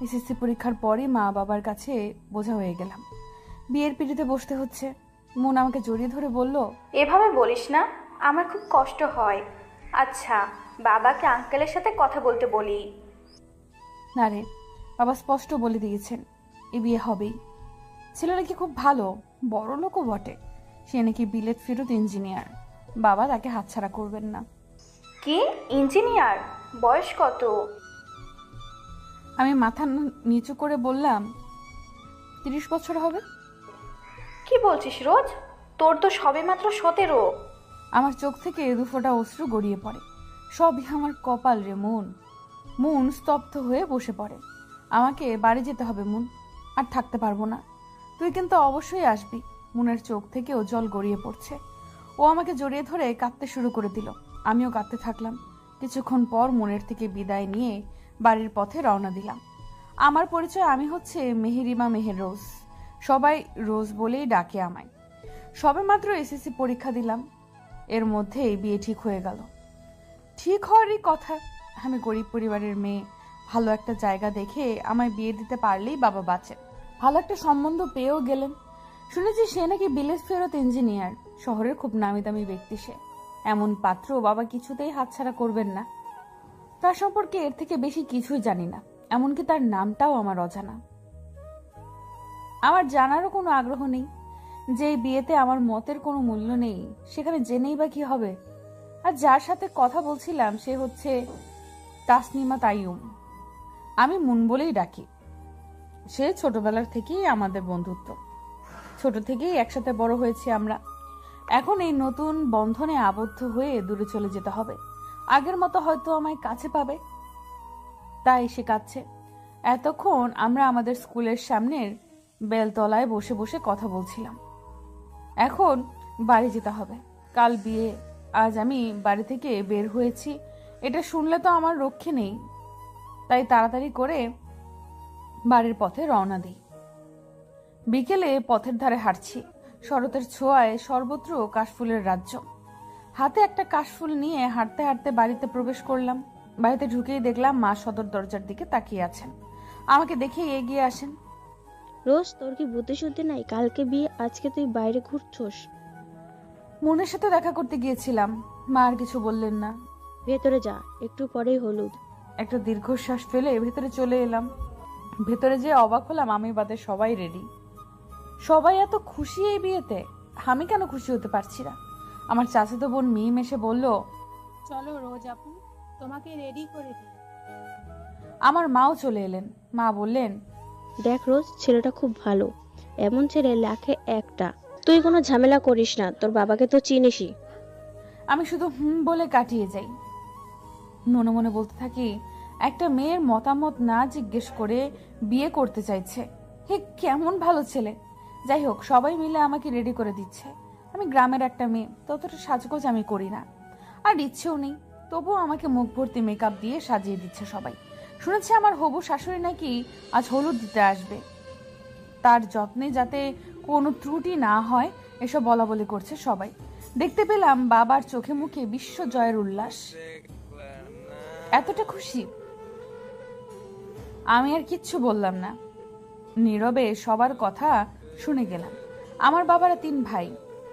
SSC পরীক্ষার পরই মা বাবার কাছে বোঝা হয়ে গেলাম। বিয়ের পিড়িতে বসতে হচ্ছে। মন আমাকে জড়িয়ে ধরে বলল, এভাবে বলিস না, আমার খুব কষ্ট হয়। আচ্ছা, বাবাকে আঙ্কেলের সাথে কথা বলতে বলি। না রে, বাবা স্পষ্ট বলে দিয়েছেন এ বিয়ে হবেই। ছেলে নাকি খুব ভালো, বড় লোকও বটে। সে নাকি বিলেত ফেরত ইঞ্জিনিয়ার। বাবা তাকে হাতছাড়া করবেন না। কি ইঞ্জিনিয়ার? বয়স কত? আমি মাথা নিচু করে বললাম, 30 বছর হবে। কি বলছিস রোজ? তোর তো সবেমাত্র 17। আমার চোখ থেকে দুফোঁটা অশ্রু গড়িয়ে পড়ে। সবই আমার কপাল রে মন। মন স্তব্ধ হয়ে বসে পড়ে। আমাকে বাড়ি যেতে হবে মন, আর থাকতে পারবো না। তুই কিন্তু অবশ্যই আসবি। মনের চোখ থেকেও জল গড়িয়ে পড়ছে। ও আমাকে জড়িয়ে ধরে কাঁদতে শুরু করে দিল। আমিও কাঁদতে থাকলাম। কিছুক্ষণ পর মনের থেকে বিদায় নিয়ে বাড়ির পথে রওনা দিলাম। আমার পরিচয়, আমি হচ্ছে মেহেরিমা মেহের রোজ। সবাই রোজ বলেই ডাকে আমায়। সবেমাত্র এসএসসি পরীক্ষা দিলাম, এর মধ্যেই বিয়ে ঠিক হয়ে গেল। ঠিক হওয়ারই কথা। আমি গরিব পরিবারের মেয়ে। ভালো একটা জায়গা দেখে আমায় বিয়ে দিতে পারলেই বাবা বাঁচে। ভালো একটা সম্বন্ধ পেয়েও গেলেন। শুনেছি সে নাকি বিলেত ফেরত ইঞ্জিনিয়ার। শহরের খুব নামি দামি ব্যক্তি সে। এমন পাত্র বাবা কিছুতেই হাতছাড়া করবেন না। তার সম্পর্কে এর থেকে বেশি কিছুই জানি না। এমনকি তার নামটাও আমার অজানা। আমার জানারও কোনো আগ্রহ নেই। যে বিয়েতে আমার মতের কোনো মূল্য নেই, সেখানে জেনেই বা কি হবে। আর যার সাথে কথা বলছিলাম সে হচ্ছে তাসনিমা তাইয়ুম। আমি মুন বলেই ডাকি। সে ছোটবেলার থেকেই আমাদের বন্ধুত্ব। ছোট থেকেই একসাথে বড় হয়েছি আমরা। এখন এই নতুন বন্ধনে আবদ্ধ হয়ে দূরে চলে যেতে হবে। আগের মতো হয়তো আমায় কাছে পাবে, তাই সে কাঁদছে। এতক্ষণ আমরা আমাদের স্কুলের সামনের বেলতলায় বসে বসে কথা বলছিলাম। এখন বাড়ি যেতে হবে। কাল বিয়ে। আজ আমি বাড়ি থেকে বের হয়েছি, এটা শুনলে তো আমার রক্ষে নেই। তাই তাড়াতাড়ি করে বাড়ির পথে রওনা দিই। বিকেলে পথের ধারে হাঁটছি। শরতের ছোঁয়ায় সর্বত্র কাশফুলের রাজ্য। হাতে একটা কাশফুল নিয়ে হাঁটতে হাঁটতে বাড়িতে প্রবেশ করলাম। বাড়িতে ঢুকেই দেখলাম মা সদর দরজার দিকে তাকিয়ে আছেন। আমাকে দেখেই এগিয়ে আসেন। রোজ, তোর কি বুদ্ধি শুদ্ধি নাই? কালকে বিয়ে, আজকে তুই বাইরে ঘুরছস। মনের সাথে দেখা করতে গিয়েছিলাম। মা আর কিছু বললেন না। ভেতরে যা, একটু পরেই হলুদ। একটা দীর্ঘশ্বাস ফেলে ভেতরে চলে এলাম। ভেতরে যে অবাক হলাম, আমি বাদে সবাই রেডি। সবাই এত খুশি এই বিয়েতে। আমি কেন খুশি হতে পারছি না? আমার চাচাতো বোন মিম এসে বলল, চলো রোজ আপু, তোমাকে রেডি করে দিই। আমার মাও চলে এলেন। মা বললেন, দেখ রোজ, ছেলেটা খুব ভালো। এমন ছেলে লাখে একটা। তুই কোনো ঝামেলা করিস না, তোর বাবাকে তো চিনিসই। আমি শুধু হুম বলে কাটিয়ে যাই। মনে মনে বলতে থাকি, একটা মেয়ের মতামত না জিজ্ঞেস করে বিয়ে করতে চাইছে। হে কেমন ভালো ছেলে। যাই হোক, সবাই মিলে আমাকে রেডি করে দিচ্ছে। আমি গ্রামের একটা মেয়ে, ততটা সাজগোজ আমি করি না, আর ইচ্ছেও নেই। তবুও আমাকে মুখ ভর্তি মেকআপ দিয়ে সাজিয়ে দিচ্ছে সবাই। শুনেছি আমার হবু শাশুড়ি নাকি আজ হলুদ দিতে আসবে। তার যত্নে যাতে কোনো ত্রুটি না হয় এসব বলা বলি করছে সবাই। দেখতে পেলাম বাবার চোখে মুখে বিশ্বজয়ের উল্লাস। এতটা খুশি। আমি আর কিচ্ছু বললাম না, নীরবে সবার কথা শুনে গেলাম। আমার বাবারা 3 ভাই।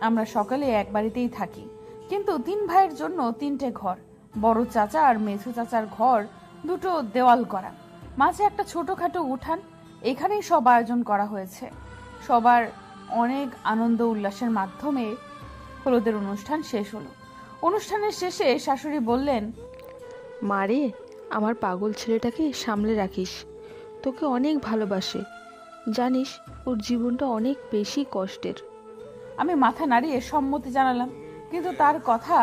আমরা সকালে এক বাড়িতেই থাকি, কিন্তু 3 ভাইয়ের জন্য 3টে ঘর। বড় চাচা আর মেঝো চাচার ঘর দুটো দেওয়াল করা, মাঝে একটা ছোটখাটো উঠান। এখানেই সব আয়োজন করা হয়েছে। সবার অনেক আনন্দ উল্লাসের মাধ্যমে হলুদের অনুষ্ঠান শেষ হলো। অনুষ্ঠানের শেষে শাশুড়ি বললেন, মারে, আমার পাগল ছেলেটাকে সামলে রাখিস। তোকে অনেক ভালোবাসে। জানিস, ওর জীবনটা অনেক বেশি কষ্টের। আমি মাথা নাড়িয়ে সম্মতি জানালাম, কিন্তু তার কথা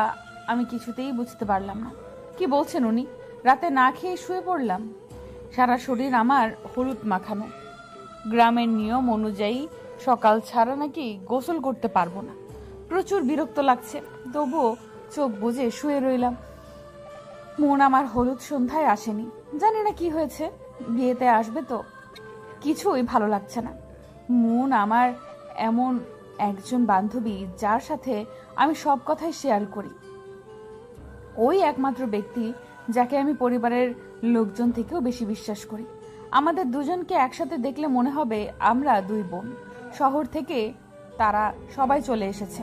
আমি কিছুতেই বুঝতে পারলাম না। কি বলছেন উনি? রাতে না খেয়ে শুয়ে পড়লাম। সারা শরীর আমার হলুদ মাখানো। গ্রামের নিয়ম অনুযায়ী সকাল ছাড়া নাকি গোসল করতে পারবো না। প্রচুর বিরক্ত লাগছে, তবুও চোখ বুজে শুয়ে রইলাম। মন আমার হলুদ সন্ধ্যায় আসেনি। জানি না কি হয়েছে, বিয়েতে আসবে তো কিছুই ভালো লাগছে না। মন আমার এমন একজন বান্ধবী যার সাথে আমি সব কথাই শেয়ার করি। ওই একমাত্র ব্যক্তি যাকে আমি পরিবারের লোকজন থেকেও বেশি বিশ্বাস করি। আমাদের দুজনকে একসাথে দেখলে মনে হবে আমরা দুই বোন। শহর থেকে তারা সবাই চলে এসেছে।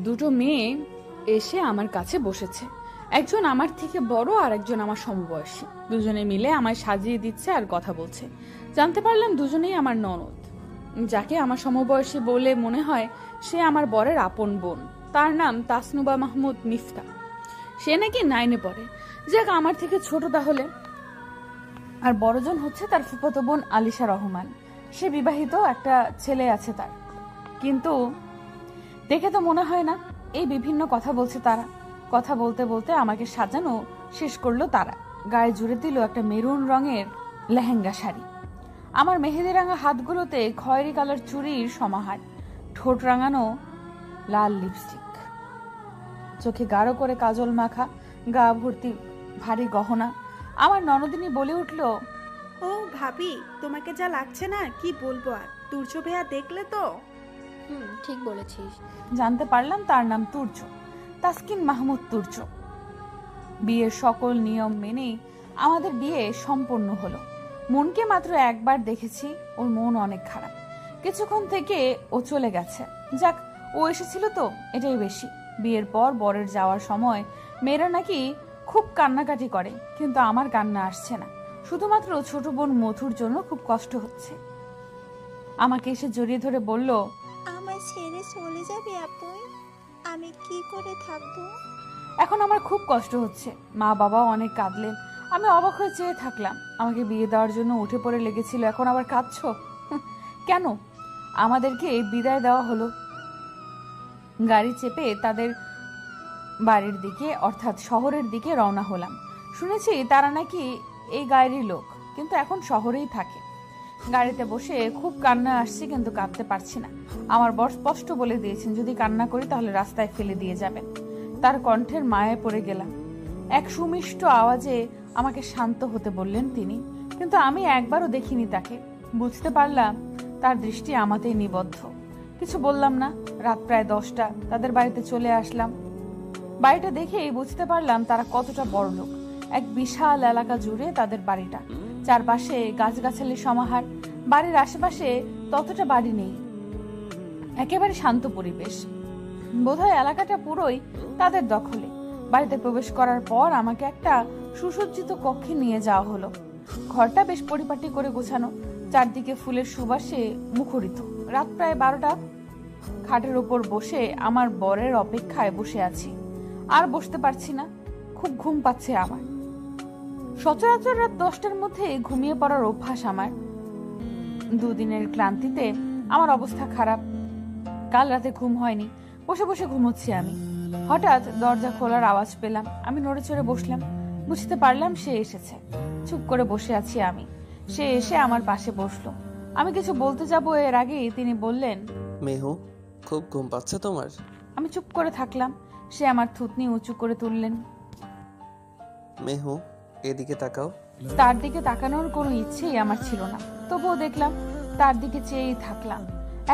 দুটো মেয়ে এসে আমার কাছে বসেছে, একজন আমার থেকে বড় আর একজন আমার সমবয়সী। দুজনে মিলে আমায় সাজিয়ে দিচ্ছে আর কথা বলছে। জানতে পারলাম দুজনেই আমার ননদ। যাকে আমার সমবয়সী বলে মনে হয় সে আমার বরের আপন বোন। তার নাম তাসনুবা মাহমুদ মিফতা। সে নাকি 9-এ পড়ে। যাক, আমার থেকে ছোট তাহলে। আর বড়জন হচ্ছে তার ফুফাতো বোন আলিশা রহমান। সে বিবাহিত, একটা ছেলে আছে তার। কিন্তু দেখে তো মনে হয় না। এই বিভিন্ন কথা বলছে তারা। কথা বলতে বলতে আমাকে সাজানো শেষ করলো তারা। গায়ে জুড়ে দিল একটা মেরুন রঙের লেহেঙ্গা শাড়ি। আমার মেহেদি রাঙা হাতগুলোতে খয়েরি কালার চুড়ির সমাহার, ঠোঁট রাঙানো লাল লিপস্টিক, চোখে গাঢ় করে কাজল মাখা, গা ভর্তি ভারী গহনা। আমার ননদিনী বলে উঠল, ও ভাবি, তোমাকে যা লাগছে না কি বলবো। আর তুর্য ভাইয়া দেখলে তো? ঠিক বলেছিস। জানতে পারলাম তার নাম তুর্য, তাসকিন মাহমুদ তুর্য। বিয়ের সকল নিয়ম মেনেই আমাদের বিয়ে সম্পন্ন হলো। মনকে মাত্র একবার দেখেছি, ওর মন অনেক খারাপ। কিছুক্ষণ থেকে ও চলে গেছে। যাক, ও এসেছিল তো, এটাই বেশি। বিয়ের পর বরের যাওয়ার সময় মেয়েরা নাকি খুব কান্নাকাটি করে, কিন্তু আমার কান্না আসছে না। শুধুমাত্র ছোট বোন মধুর জন্য খুব কষ্ট হচ্ছে। আমাকে এসে জড়িয়ে ধরে বলল, আমায় ছেড়ে চলে যাবে আপুই? আমি কি করে থাকবো? এখন আমার খুব কষ্ট হচ্ছে। মা বাবাও অনেক কাঁদলেন। আমি অবাক হয়ে চেয়ে থাকলাম। আমাকে বিয়ে দেওয়ার জন্য উঠে পড়ে লেগেছিল, এখন আবার কাঁদছো কেন? আমাদেরকে বিদায় দেওয়া হলো। গাড়ি চেপে তাদের বাড়ির দিকে অর্থাৎ শহরের দিকে রওনা হলাম। শুনেছি তারা নাকি এই গাড়ির লোক, কিন্তু এখন শহরেই থাকে। গাড়িতে বসে খুব কান্না আসছে, কিন্তু কাঁদতে পারছি না। আমার বর স্পষ্ট বলে দিয়েছেন যদি কান্না করি তাহলে রাস্তায় ফেলে দিয়ে যাবেন। তার কণ্ঠের মায়ায় পড়ে গেলাম। এক সুমিষ্ট আওয়াজে আমাকে শান্ত হতে বললেন তিনি, কিন্তু আমি একবারও দেখিনি তাকে। বুঝতে পারলাম তার দৃষ্টি আমাতেই নিবদ্ধ। কিছু বললাম না। রাত প্রায় 10টা। তাদের বাড়িতে চলে আসলাম। বাড়িটা দেখেই বুঝতে পারলাম তারা কতটা বড় লোক। এক বিশাল এলাকা জুড়ে তাদের বাড়িটা, চারপাশে গাছগাছালির সমাহার। বাড়ির আশেপাশে ততটা বাড়ি নেই, একেবারে শান্ত পরিবেশ। বোধহয় এলাকাটা পুরোই তাদের দখলে। বাড়িতে প্রবেশ করার পর আমাকে একটা সুসজ্জিত কক্ষে নিয়ে যাওয়া হলো। ঘরটা বেশ পরিপাটি করে গোছানো, চারদিকে ফুলের সুবাসে মুখরিত। রাত প্রায় 12টা। খাটের উপর বসে আমার বরের অপেক্ষায় বসে আছি। আর বসতে পারছি না, খুব ঘুম পাচ্ছে আমার। সচরাচর রাত 10টার মধ্যে ঘুমিয়ে পড়ার অভ্যাস আমার। দুদিনের ক্লান্তিতে আমার অবস্থা খারাপ। কাল রাতে ঘুম হয়নি, বসে বসে ঘুমোচ্ছি আমি। হঠাৎ দরজা খোলার আওয়াজ পেলাম। আমি নড়ে চড়ে বসলাম। বুঝতে পারলাম সে এসেছে। চুপ করে বসে আছি আমি। সে এসে আমার পাশে বসলো। আমি কিছু বলতে যাব এর আগেই তিনি বললেন, মেহু, খুব ঘুম পাচ্ছে তোমার? আমি চুপ করে থাকলাম। সে আমার থুতনি উঁচু করে তুললেন। মেহু, এদিকে তাকাও। তার দিকে তাকানোর কোনো ইচ্ছেই আমার ছিল না, তবুও দেখলাম। তার দিকে চেয়েই থাকলাম।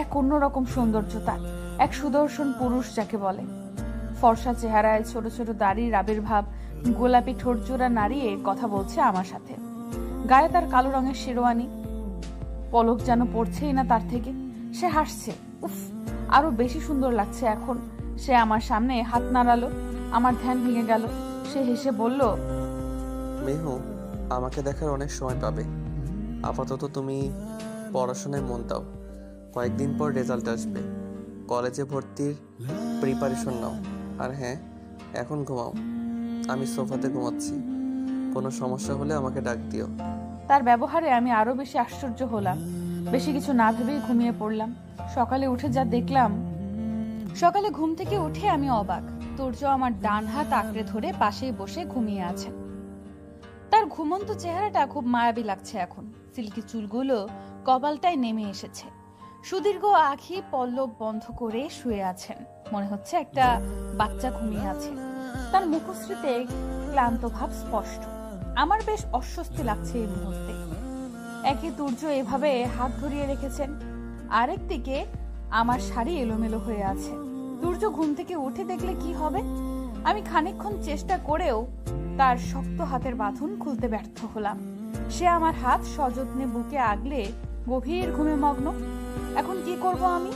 এক অন্যরকম সৌন্দর্য তার, এক সুদর্শন পুরুষ যাকে বলে। ফর্সা চেহারায় ছোট ছোট দাড়ির আবির্ভাব, গোলাপি ঠোঁটজোড়া নাড়িয়ে কথা বলছে আমার সাথে। গায়ে তার কালো রঙের শেরওয়ানি, পলক যেন পড়ছেই না তার থেকে। সে হাসছে। উফ, আরো বেশি সুন্দর লাগছে এখন। সে আমার সামনে হাত নাড়ালো। আমার ধ্যান ভেঙে গেল। সে হেসে বলল, মেহু, আমাকে দেখার অনেক সময় পাবে। আপাতত তুমি পড়াশোনায় মন দাও। কয়েকদিন পর রেজাল্ট আসবে। কলেজে ভর্তির প্রিপারেশন নাও। আর হ্যাঁ, এখন ঘুমাও। আমি সোফাতে ঘুমাচ্ছি। কোনো সমস্যা হলে আমাকে ডাক দিও। তার ব্যবহারে আমি আরো বেশি আশ্চর্য হলাম। বেশি কিছু না ভেবেই ঘুমিয়ে পড়লাম। সকালে উঠে যা দেখলাম, সকালে ঘুম থেকে উঠে আমি অবাক। তুর্য আমার ডান হাত আঁকড়ে ধরে পাশেই বসে ঘুমিয়ে আছেন। তার ঘুমন্ত চেহারাটা খুব মায়াবী লাগছে এখন। সিল্কি চুলগুলো কপালটায় নেমে এসেছে। সুদীর্ঘ আঁখি পল্লব বন্ধ করে শুয়ে আছেন। মনে হচ্ছে একটা বাচ্চা ঘুমিয়ে আছে। তার মুখশ্রীতে ক্লান্ত ভাব স্পষ্ট। আমার বেশ অস্বস্তি লাগছে এই মুহূর্তে। একে তুর্য এভাবে হাত ধরিয়ে রেখেছেন, আরেকদিকে আমার শাড়ি এলোমেলো হয়ে আছে। তুর্য ঘুম থেকে উঠে দেখলে কি হবে? আমি খানিকক্ষণ চেষ্টা করেও তার শক্ত হাতের বাঁধন খুলতে ব্যর্থ হলাম। সে আমার হাত সযত্নে বুকে আগলে গভীর ঘুমে মগ্ন। এখন কি করব আমি?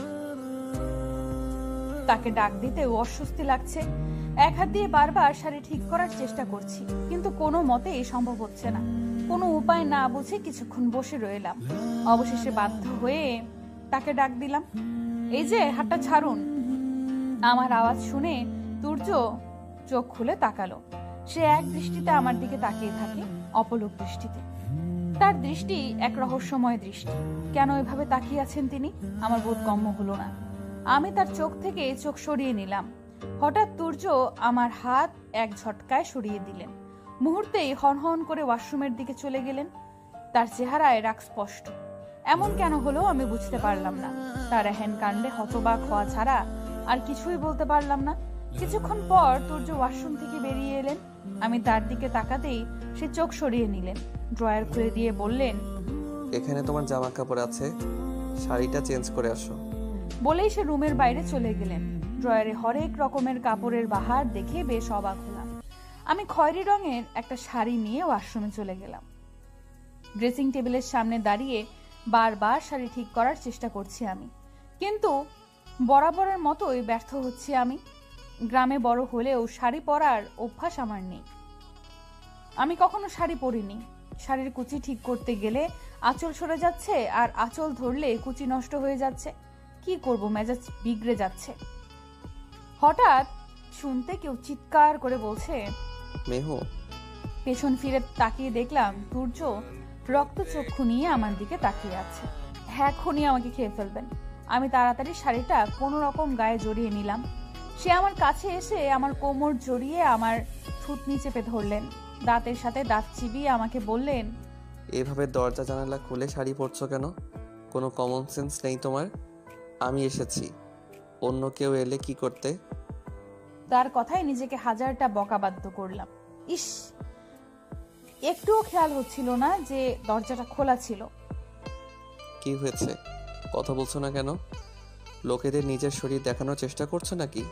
তাকে ডাক দিতে অস্বস্তি লাগছে। এক হাত দিয়ে বারবার শাড়ি ঠিক করার চেষ্টা করছি, কিন্তু কোনো মতেই সম্ভব হচ্ছে না। কোনো উপায় না বুঝে কিছুক্ষণ বসে রইলাম। অবশেষে বাধ্য হয়ে তাকে ডাক দিলাম, এই যে হাতটা ছাড়ুন। আমার আওয়াজ শুনে তুর্য চোখ খুলে তাকালো। সে এক দৃষ্টিতে আমার দিকে তাকিয়ে থাকে, অপলক দৃষ্টিতে। তার দৃষ্টি এক রহস্যময় দৃষ্টি। কেন এভাবে তাকিয়ে আছেন তিনি, আমার বোধগম্য হলো না। আমি তার চোখ থেকে চোখ সরিয়ে নিলাম। হঠাৎ তুর্য আমার হাত এক ঝটকায় সরিয়ে দিলেন। মুহূর্তেই হনহন করে ওয়াশরুমের দিকে চলে গেলেন। তার চেহারায় রাগ স্পষ্ট। এমন কেন হলো আমি বুঝতে পারলাম না। তার এহেন কাণ্ডে হতবাক হওয়া ছাড়া আর কিছুই বলতে পারলাম না। কিছুক্ষণ পর তুর্য ওয়াশরুম থেকে বেরিয়ে এলেন। আমি তার দিকে তাকাতেই সে চোখ সরিয়ে নিলেন। ড্রয়ার খুলে দিয়ে বললেন, এখানে তোমার জামা কাপড় আছে, শাড়িটা চেঞ্জ করে আসো। বলেই সে রুমের বাইরে চলে গেলেন। ড্রয়ারে হরেক রকমের কাপড়ের বাহার দেখে বেশ অবাক হলাম। আমি খয়েরি রঙের একটা শাড়ি নিয়ে ওয়াশরুমে চলে গেলাম। ড্রেসিং টেবিলের সামনে দাঁড়িয়ে বারবার শাড়ি ঠিক করার চেষ্টা করছি আমি, কিন্তু বরাবরের মতোই ব্যর্থ হচ্ছি আমি। গ্রামে বড় হলেও শাড়ি পরার অভ্যাস আমার নেই। আমি কখনো শাড়ি পরিনি। শাড়ির কুচি ঠিক করতে গেলে আঁচল সরে যাচ্ছে, আর আঁচল ধরলে কুচি নষ্ট হয়ে যাচ্ছে। কি করব, মেজাজ বিগড়ে যাচ্ছে। হঠাৎ শুনতে কেউ চিৎকার করে বলছে, মেহু। পেছন ফিরে তাকিয়ে দেখলাম তুর্য রক্তচক্ষু নিয়ে আমার দিকে তাকিয়ে আছে। হ্যাঁ, খুনি আমাকে খেয়ে ফেলবেন। আমি তাড়াতাড়ি শাড়িটা কোনো রকম গায়ে জড়িয়ে নিলাম। সে আমার কাছে এসে আমার কোমর জড়িয়ে আমার থুতনি চেপে ধরলেন। দাঁতের সাথে দাঁত চিবিয়ে আমাকে বললেন, এভাবে দরজা জানালা খুলে শাড়ি পরছো কেন? কোনো কমন সেন্স নেই তোমার? আমি এসেছি, অন্য কেউ এলে কি করতে? তার কথায় নিজেকে হাজারটা বকাবাদ্য করলাম। ইস, একটুও খেয়াল হচ্ছিল না যে দরজাটা খোলা ছিল। কি হয়েছে, কথা বলছো না কেন? লোকেদের নিজের শরীর দেখানোর চেষ্টা করছো নাকি?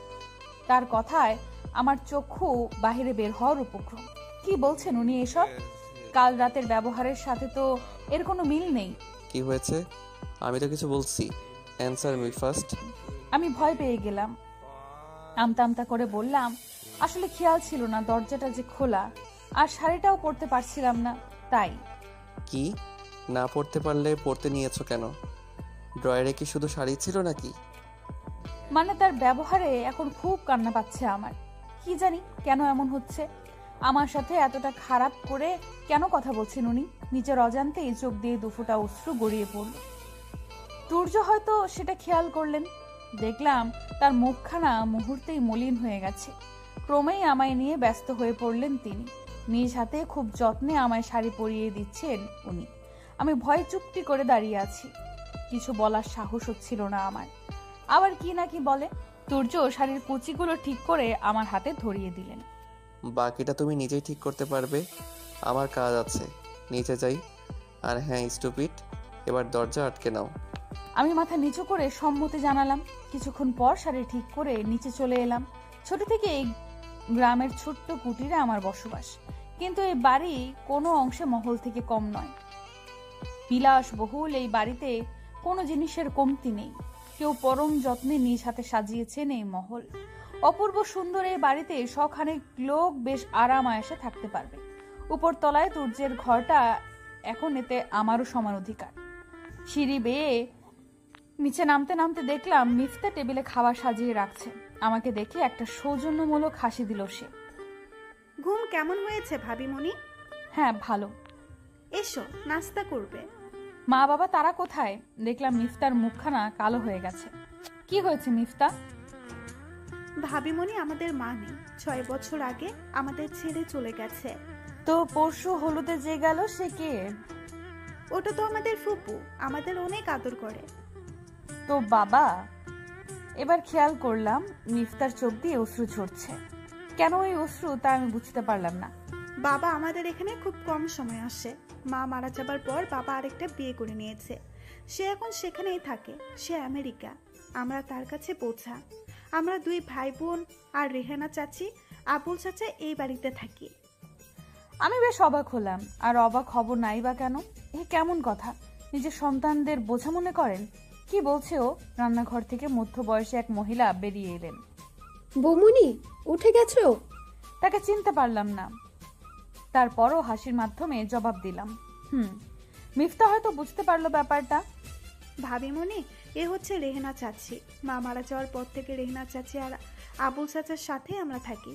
তার কথায় আমার চক্ষু বাহিরে বের হওয়ার উপক্রম। কি বলছেন উনি এসব? কাল রাতের ব্যবহারের সাথে তো এর কোনো মিল নেই। কি হয়েছে? আমি তো কিছু বলছি, অ্যান্সার মি ফার্স্ট। আমি ভয় পেয়ে গেলাম। আমতা আমতা করে বললাম, আসলে খেয়াল ছিল না দরজাটা যে খোলা, আর শাড়িটাও পরতে পারছিলাম না, তাই। কি, না পড়তে পারলে পড়তে নিয়েছো কেন? ড্রয়ারে কি শুধু শাড়ি ছিল নাকি? মানে তার ব্যবহারে এখন খুব কান্না পাচ্ছে আমার। কি জানি কেন এমন হচ্ছে। আমার সাথে এতটা খারাপ করে কেন কথা বলছেন উনি? নিজের অজান্তেই চোখ দিয়ে দুফোঁটা অশ্রু গড়িয়ে পড়ল। তুর্য হয়তো সেটা খেয়াল করলেন। দেখলাম তার মুখখানা মুহূর্তেই মলিন হয়ে গেছে। ক্রমেই আমায় নিয়ে ব্যস্ত হয়ে পড়লেন তিনি। নিজ হাতে খুব যত্নে আমায় শাড়ি পরিয়ে দিচ্ছেন উনি। আমি ভয়ে চুপটি করে দাঁড়িয়ে আছি। কিছু বলার সাহস হচ্ছিল না আমার। আবার কি না কি বলে। তুর্য শাড়ির কুচিগুলো ঠিক করে আমার হাতে ধরিয়ে দিলেন। বাকিটা তুমি নিজেই ঠিক করতে পারবে, আমার কাজ আছে। নিচে যাই। আর হ্যাঁ স্টুপিড, এবার দরজা আটকে নাও। আমি মাথা নিচু করে সম্মতি জানালাম। কিছুক্ষণ পর শাড়ি ঠিক করে নিচে চলে এলাম। ছোট থেকে এই গ্রামের ছোট্ট কুটিরে আমার বসবাস, কিন্তু এই বাড়ি কোনো অংশে মহল থেকে কম নয়। বিলাসবহুল এই বাড়িতে কোনো জিনিসের কমতি নেই। কেউ পরম যত্নে নিজ হাতে সাজিয়েছেন এই মহল। অপূর্ব সুন্দর এই বাড়িতে শখানেক লোক বেশ আরাম আয়েশে থাকতে পারবে। উপর তলায় তুর্যের ঘরটা, এখন এতে আমারও সমান অধিকার। সিঁড়ি বেয়ে নিচে নামতে নামতে দেখলাম মিফতা টেবিলে খাবার সাজিয়ে রাখছে। আমাকে দেখে একটা সৌজন্যমূলক হাসি দিল সে। ঘুম কেমন হয়েছে ভাবিমণি? হ্যাঁ, ভালো। এসো, নাস্তা করবে। মা বাবা তারা কোথায়? দেখলাম মিফতার মুখখানা কালো হয়ে গেছে। কি হয়েছে মিফতা? ভাবিমণি আমাদের মা নেই। 6 বছর আগে আমাদের ছেড়ে চলে গেছে। তো পরশু হলুদে যে গেল সে কে? ওটা তো আমাদের ফুপু, আমাদের অনেক আদর করে। তো বাবা? এবার খেয়াল করলাম মিফতার চোখ দিয়ে অশ্রু ঝরছে। কেন এই অশ্রু তা আমি বুঝতে পারলাম না। বাবা আমাদের এখানে খুব কম সময় আসে। মা মারা যাবার পর বাবা আরেকটা বিয়ে করে নিয়েছে। সে এখন সেখানেই থাকে। সে আমেরিকা, আমরা তার কাছে বোঝা। আমরা 2 ভাই বোন আর রেহানা চাচি, আবুল চাচা এই বাড়িতে থাকি। আমি বেশ অবাক হলাম। আর অবাক হব নাই বা কেন? এ কেমন কথা? নিজের সন্তানদের বোঝা মনে করেন? কি বলছে ও? রান্নাঘর থেকে মধ্যবয়সী এক মহিলা বেরিয়ে এলেন। বৌমনি, উঠে গেছো? তাকে চিনতে পারলাম না, তারপরও হাসির মাধ্যমে জবাব দিলাম, মিফতা হয়তো বুঝতে পারলো ব্যাপারটা। ভাবিমণি, এ হচ্ছে রেহেনা চাচি। মা মারা যাওয়ার পর থেকে রেহেনা চাচি আর আবুল চাচার সাথে আমরা থাকি।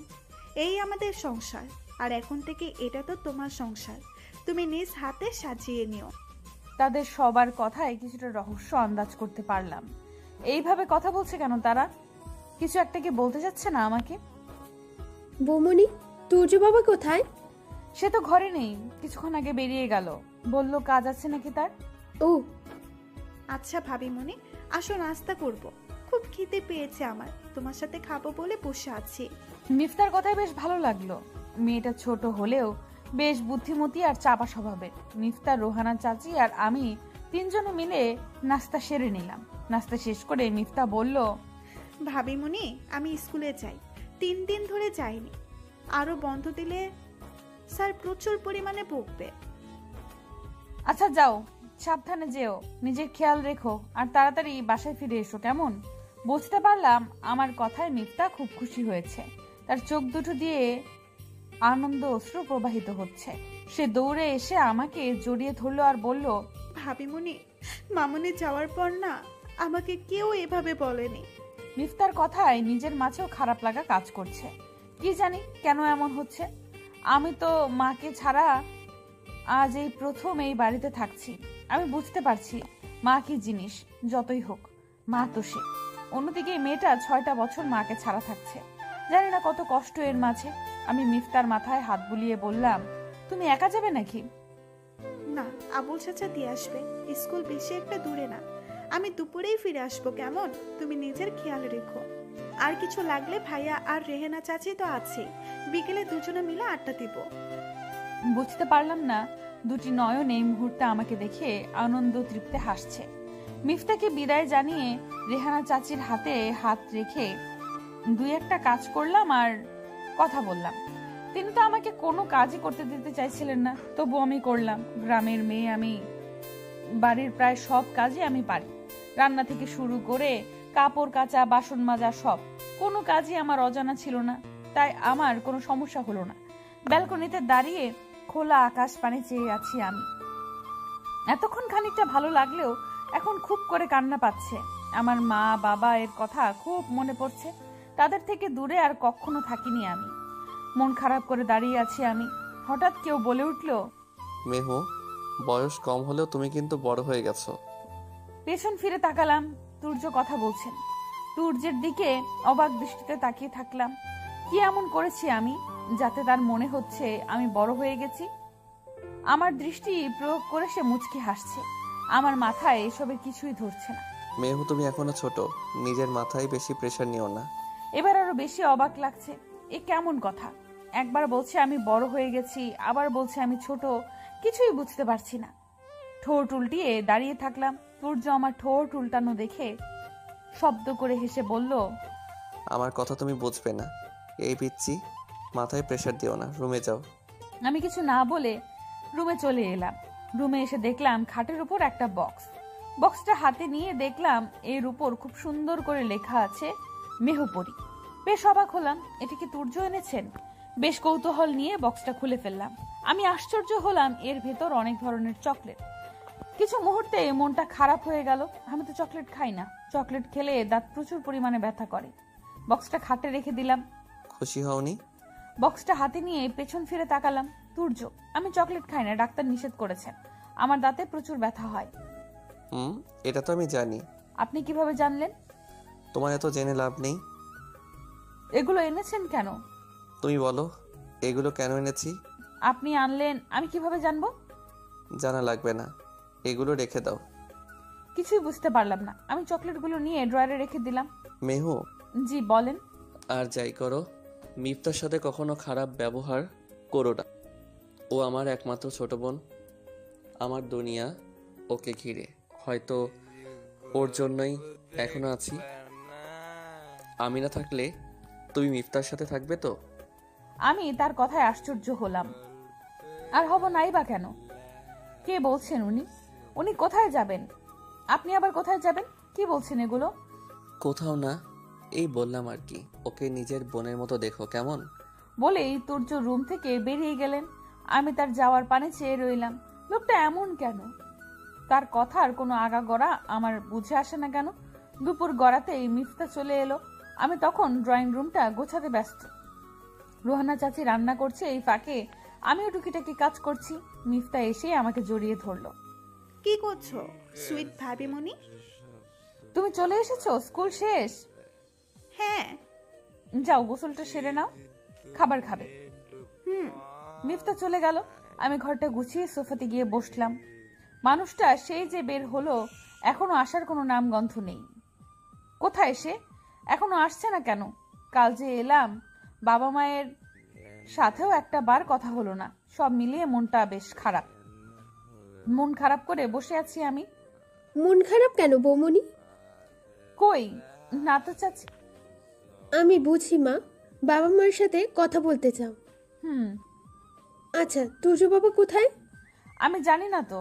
এই আমাদের সংসার, আর এখন থেকে এটা তো তোমার সংসার। তুমি নিজ হাতে সাজিয়ে নিও। তাদের সবার কথায় কিছুটা রহস্য আন্দাজ করতে পারলাম। এইভাবে কথা বলছে কেন তারা? কিছু একটা কি বলতে যাচ্ছে না আমাকে? বৌমনি, তুর্য বাবা কোথায়? সে তো ঘরে নেই, কিছুক্ষণ আগে বেরিয়ে গেল। বলল কাজ আছে নাকি তার। ও আচ্ছা ভাবিমণি, আসো নাস্তা করব। খুব খিদে পেয়েছে আমার, তোমার সাথে খাবো বলে বসে আছি। মিফতার কথাই বেশ ভালো লাগলো। মেয়েটা ছোট হলেও বেশ বুদ্ধিমতী আর চাপা স্বভাবের। মিফতা, রোহানা চাচি আর আমি তিনজনে মিলে নাস্তা সেরে নিলাম। নাস্তা শেষ করে মিফতা বলল, ভাবিমণি, আমি স্কুলে যাই। 3 দিন ধরে যাইনি। আরো বন্ধ দিলে স্যার প্রচুর পরিমাণে বকবে। আচ্ছা যাও, সাবধানে যেও, নিজের খেয়াল রেখো আর তাড়াতাড়ি বাসায় ফিরে এসো, কেমন? বুঝতে পারলাম আমার কথায় মিফতা খুব খুশি হয়েছে। তার চোখ দুটো দিয়ে আনন্দ অশ্রু প্রবাহিত হচ্ছে। সে দৌড়ে এসে আমাকে জড়িয়ে ধরলো আর বলল, ভাবিমণি, মামুনি যাওয়ার পর না আমাকে কেউ এভাবে বলেনি। মিফতার কথায় নিজের মাঝেও খারাপ লাগা কাজ করছে। কি জানি কেন এমন হচ্ছে। আমি তো মাকে ছাড়া আজ এই প্রথম এই বাড়িতে থাকছি। আমি বুঝতে পারছি মা কি জিনিস। যতই হোক, মা তো সে। অন্যদিকে এই মেয়েটা 6টা বছর মাকে ছাড়া থাকছে। জানি না কত কষ্ট এর মাঝে। আমি মিফতার মাথায় হাত বুলিয়ে বললাম, তুমি একা যাবে নাকি? না, আবুল চাচা দিয়ে আসবে। স্কুল বেশি একটা দূরে না। আমি দুপুরেই ফিরে আসবো, কেমন? তুমি নিজের খেয়াল রেখো। আর কিছু লাগলে ভাইয়া আর রেহেনা চাচি তো আছে, বিকেলে দুজনে মিলে আড্ডা দিব। বুঝতে পারলাম না দুটি নয়ন এই মুহূর্তে আমাকে দেখে আনন্দ তৃপ্তে হাসছে। মিফতাকে বিদায় জানিয়ে রেহানা চাচির হাতে হাত রেখে 2-1টা কাজ করলাম আর কথা বললাম। তিনি তো আমাকে কোনো কাজই করতে দিতে চাইছিলেন না, তবু আমি করলাম। গ্রামের মেয়ে আমি, বাড়ির প্রায় সব কাজই আমি পারি। রান্না থেকে শুরু করে কাপড় কাচা, বাসন মাজা, সব কোনো কাজই আমার অজানা ছিল না। তাই আমার কোনো সমস্যা হলো না। ব্যালকনিতে দাঁড়িয়ে খোলা আকাশ পানে চেয়ে আছি আমি। এতক্ষণ খানিকটা ভালো লাগলেও এখন খুব করে কান্না পাচ্ছে। আমার মা বাবা এর কথা খুব মনে পড়ছে। তাদের থেকে দূরে আর কখনো থাকিনি আমি। মন খারাপ করে দাঁড়িয়ে আছি আমি। হঠাৎ কেউ বলে উঠল, মেহু, বয়স কম হলেও তুমি কিন্তু বড় হয়ে গেছো। পেছন ফিরে তাকালাম, তুর্য কথা বলছেন। তুর্যের দিকে অবাক দৃষ্টিতে তাকিয়ে থাকলাম। কি এমন করেছি আমি যাতে তার মনে হচ্ছে আমি বড় হয়ে গেছি? আমার দৃষ্টি প্রয়োগ করে সে মুচকি হাসছে। আমার মাথায় এসবের কিছুই ধরছে না। মেহু, তুমি এখনো ছোট, নিজের মাথায় বেশি প্রেশার নিও না। এবার আরো বেশি অবাক লাগছে। এ কেমন কথা? একবার বলছে আমি বড় হয়ে গেছি, আবার বলছে আমি ছোট। কিছুই বুঝতে পারছি না। ঠোঁট উল্টিয়ে দাঁড়িয়ে থাকলাম। তুর্য আমার ঠোঁট উল্টানো দেখে শব্দ করে হেসে বলল, আমার কথা তুমি বুঝবে না। এই পিচ্ছি, মাথায় প্রেশার দিও না, রুমে যাও। আমি কিছু না বলে রুমে চলে এলাম। রুমে এসে দেখলাম খাটের উপর একটা বক্স। বক্সটা হাতে নিয়ে দেখলাম এর উপর খুব সুন্দর করে লেখা আছে মেহপরি। বেশ অবাক হলাম, এটা কি তুর্য এনেছেন? বেশ কৌতূহল নিয়ে বক্সটা খুলে ফেললাম। আমি আশ্চর্য হলাম, এর ভেতর অনেক ধরনের চকলেট। কিছু মুহূর্তে মনটা খারাপ হয়ে গেল। আমি তো চকলেট খাই না। চকলেট খেলে দাঁত প্রচুর পরিমাণে ব্যথা করে। বক্সটা খাটে রেখে দিলাম। খুশি হওনি? বক্সটা হাতে নিয়ে পেছন ফিরে তাকালাম। তুর্য, আমি চকলেট খাই না, ডাক্তার নিষেধ করেছেন। আমার দাঁতে প্রচুর ব্যথা হয়। এটা তো আমি জানি। আপনি কিভাবে জানলেন? তোমার এত জেনে লাভ নেই। এগুলো এনেছেন কেন? তুমি বলো, এগুলো কেন এনেছি? আপনি আনলেন, আমি কিভাবে জানবো? জানা লাগবে না, এগুলো রেখে দাও। কিছুই বুঝতে পারলাম না। আমি চকলেটগুলো নিয়ে ড্রয়ারে রেখে দিলাম। মেহু, জি বলেন। আর যাই করো, মিফতার সাথে কখনো খারাপ ব্যবহার করো না। ও আমার একমাত্র ছোট বোন। আমার দুনিয়া ওকে ঘিরে। হয়তো ওর জন্যই এখনো আছি। আমি না থাকলে তুমি মিফতার সাথে থাকবে তো? আমি তার কথায় আশ্চর্য হলাম। আর হব নাই বা কেন? কে বলছেন উনি? উনি কোথায় যাবেন? আপনি আবার কোথায় যাবেন? কি বলছেন এগুলো? কোথাও না, এই বললাম আর কি। ওকে নিজের বোনের মতো দেখো কেমন। বলেই তুর্য রুম থেকে বেরিয়ে গেলেন। আমি তার যাওয়ার পানে চেয়ে রইলাম। লোকটা এমন কেন? তার কথার কোনো আগাগোড়া আমার বুঝে আসে না কেন? দুপুর গড়াতেই মিফতা চলে এলো। আমি তখন ড্রয়িং রুমটা গোছাতে ব্যস্ত। রোহানা চাচি রান্না করছে, এই ফাঁকে আমিও টুকিটাকি কাজ করছি। মিফতা এসে আমাকে জড়িয়ে ধরলো। কি করছো সুইট ভাবিমণি? তুমি চলে এসেছো? স্কুল শেষ? হ্যাঁ। যাও গোসলটা সেরে নাও, খাবার খাবে। হুম। মিফতা চলে গেল। আমি ঘরটা গুছিয়ে সোফাতে গিয়ে বসলাম। মানুষটা সেই যে বের হলো, এখনো আসার কোনো নামগন্ধ নেই। কোথায় সে? এখনো আসছে না কেন? কাল যে এলাম, বাবা মায়ের সাথেও একটা বার কথা হলো না। সব মিলিয়ে মনটা বেশ খারাপ। মন খারাপ করে বসে আছি আমি। মন খারাপ কেন বৌমনি? কই না তো চাচি। আমি বুঝি মা, বাবা মার সাথে কথা বলতে চাও। হুম। আচ্ছা, তুর্য বাবা কোথায়? আমি জানি না তো।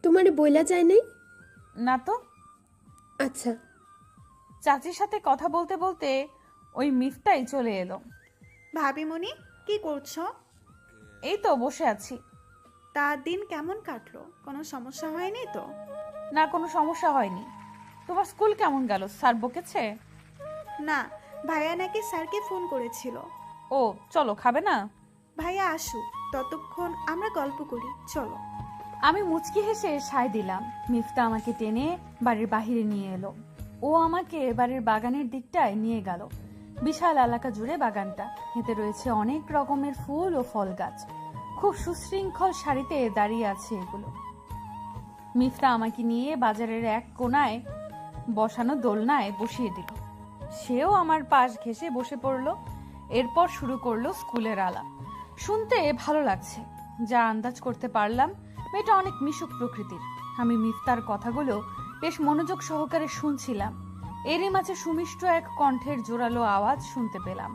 তোমারে বইলা যায় নাই? না তো। আচ্ছা। চাচির সাথে কথা বলতে বলতে ওই মিফতাই চলে এলো। ভাবিমণি কি করছো? এই তো বসে আছি। তার দিন কেমন কাটলো? কোনো সমস্যা হয়নি তো? না, কোনো সমস্যা হয়নি। তোমার স্কুল কেমন গেল? স্যার বকেছে? না, ভাইয়া নাকি স্যারকে ফোন করেছিল। ও, চলো খাবে না? ভাইয়া আসুক, ততক্ষণ আমরা গল্প করি, চলো। আমি মুচকি হেসে সায় দিলাম। মিফতা আমাকে টেনে বাড়ির বাহিরে নিয়ে এলো। ও আমাকে বাড়ির বাগানের দিকটায় নিয়ে গেল। বিশাল এলাকা জুড়ে বাগানটা। এতে রয়েছে অনেক রকমের ফুল ও ফল গাছ। খুব সুশৃঙ্খল সারিতে দাঁড়িয়ে আছে এগুলো। মিফতা আমাকে নিয়ে বাজারের এক কোনায় বসানো দোলনায় বসিয়ে দিল। সেও আমার পাশ ঘেঁষে বসে পড়লো। এরপর শুরু করলো স্কুলের আলাপ। শুনতে ভালো লাগছে। যা আন্দাজ করতে পারলাম, মেয়েটা অনেক মিশুক প্রকৃতির। আমি মিফতার কথাগুলো বেশ মনোযোগ সহকারে শুনছিলাম। এরই মাঝে সুমিষ্ট এক কণ্ঠের জোরালো আওয়াজ শুনতে পেলাম।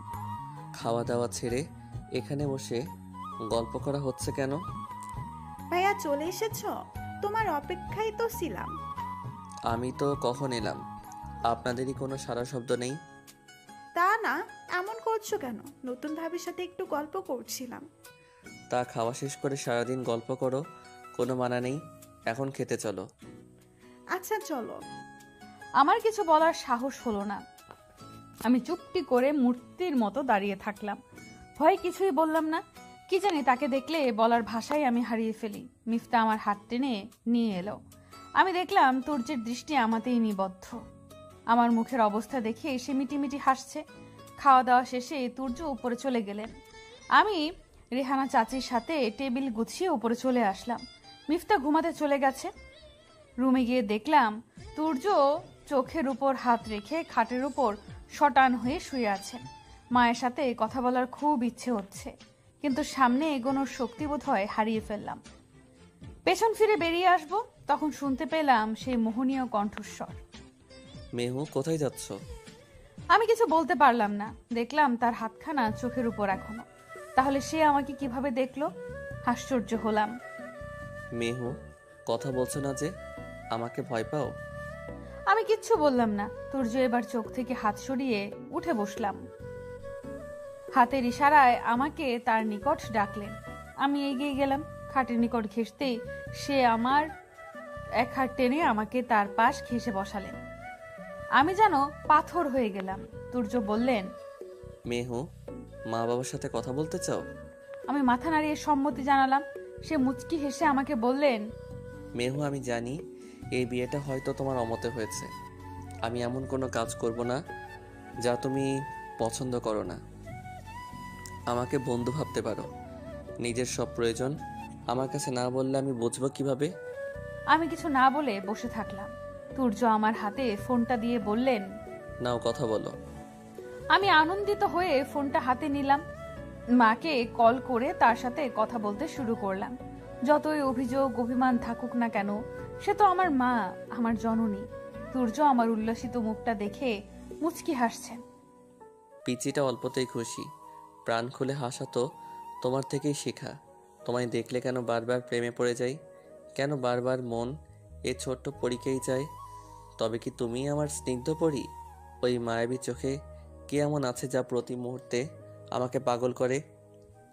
খাওয়া দাওয়া ছেড়ে এখানে বসে গল্প করা হচ্ছে কেন? ভাইয়া চলে এসেছো? তোমার অপেক্ষায় তো ছিলাম। আমি তো কখন এলাম, আপনাদেরই কোনো সারা শব্দ নেই। তা না, এমন করছো কেন? নতুন ভাবির সাথে একটু গল্প করছিলাম। তা খাওয়া শেষ করে সারাদিন গল্প করো, কোনো মানা নেই। এখন খেতে চলো। আচ্ছা চলো। আমার কিছু বলার সাহস হলো না। আমি চুপটি করে মূর্তির মতো দাঁড়িয়ে থাকলাম। ভয় কিছুই বললাম না। কি জানি তাকে দেখলে বলার ভাষাই আমি হারিয়ে ফেলি। মিফতা আমার হাত টেনে নিয়ে এলো। আমি দেখলাম তুর্যের দৃষ্টি আমাতেই নিবদ্ধ। আমার মুখের অবস্থা দেখে সে মিটিমিটি হাসছে। খাওয়া দাওয়া শেষে তুর্য উপরে চলে গেলেন। আমি রেহানা চাচির সাথে টেবিল গুছিয়ে উপরে চলে আসলাম। মিফতা ঘুমাতে চলে গেছে। রুমে গিয়ে দেখলাম তুর্য চোখের উপর হাত রেখে খাটের উপর শটান হয়ে শুয়ে আছেন। মায়ের সাথে কথা বলার খুব ইচ্ছে হচ্ছে, কিন্তু সামনে এগোনোর শক্তি বোধহয় হারিয়ে ফেললাম। পেছন ফিরে বেরিয়ে আসবো, তখন শুনতে পেলাম সেই মোহনীয় কণ্ঠস্বর। মেহু, কোথায় যাচ্ছ? আমি কিছু বলতে পারলাম না। দেখলাম তার হাতখানা চোখের উপর এখনো। তাহলে সে আমাকে কিভাবে দেখলো? আশ্চর্য হলাম। মেহু, কথা বলছো না যে? আমাকে ভয় পাও? আমি কিচ্ছু বললাম না। তুর্য এবার চোখ থেকে হাত সরিয়ে উঠে বসলাম। হাতের ইশারায় আমাকে তার নিকট ডাকলেন। আমি এগিয়ে গেলাম। খাটের নিকট ঘেঁষতেই সে আমার এক হাত টেনে আমাকে তার পাশ ঘেঁষে বসালেন। আমি যেন পাথর হয়ে গেলাম। তুর্য বললেন, মেহু, মা বাবার সাথে কথা বলতে চাও? আমি মাথা নাড়িয়ে সম্মতি জানালাম। সে মুচকি হেসে আমাকে বললেন, মেহু, আমি জানি এই বিয়েটা হয়তো তোমার অমতে হয়েছে। আমি এমন কোনো কাজ করব না যা তুমি পছন্দ করো না। আমাকে বন্ধু ভাবতে পারো। নিজের সব প্রয়োজন আমার কাছে না বললে আমি বুঝবো কিভাবে? আমি কিছু না বলে বসে থাকলাম। তুর্য আমার হাতে ফোনটা দিয়ে বললেন, নাও কথা বলো। আমি আনন্দিত হয়ে ফোনটা হাতে নিলাম। মাকে কল করে তার সাথে কথা বলতে শুরু করলাম। যতই অভিযোগ অভিমান থাকুক না কেন, সে তো আমার মা, আমার জননী। তুর্য আমার উল্লসিত মুখটা দেখে মুচকি হাসছেন। পিচিটা অল্পতেই খুশি। প্রাণ খুলে হাসা তো তোমার থেকেই শেখা। তোমায় দেখলে কেন বারবার প্রেমে পড়ে যাই, কেন বারবার মন এ ছোট্ট পরীকেই চায়। তবে কি তুমি আমার স্নিগ্ধ পরী? ওই মায়াবী চোখে কি এমন আছে যা প্রতি মুহূর্তে আমাকে পাগল করে?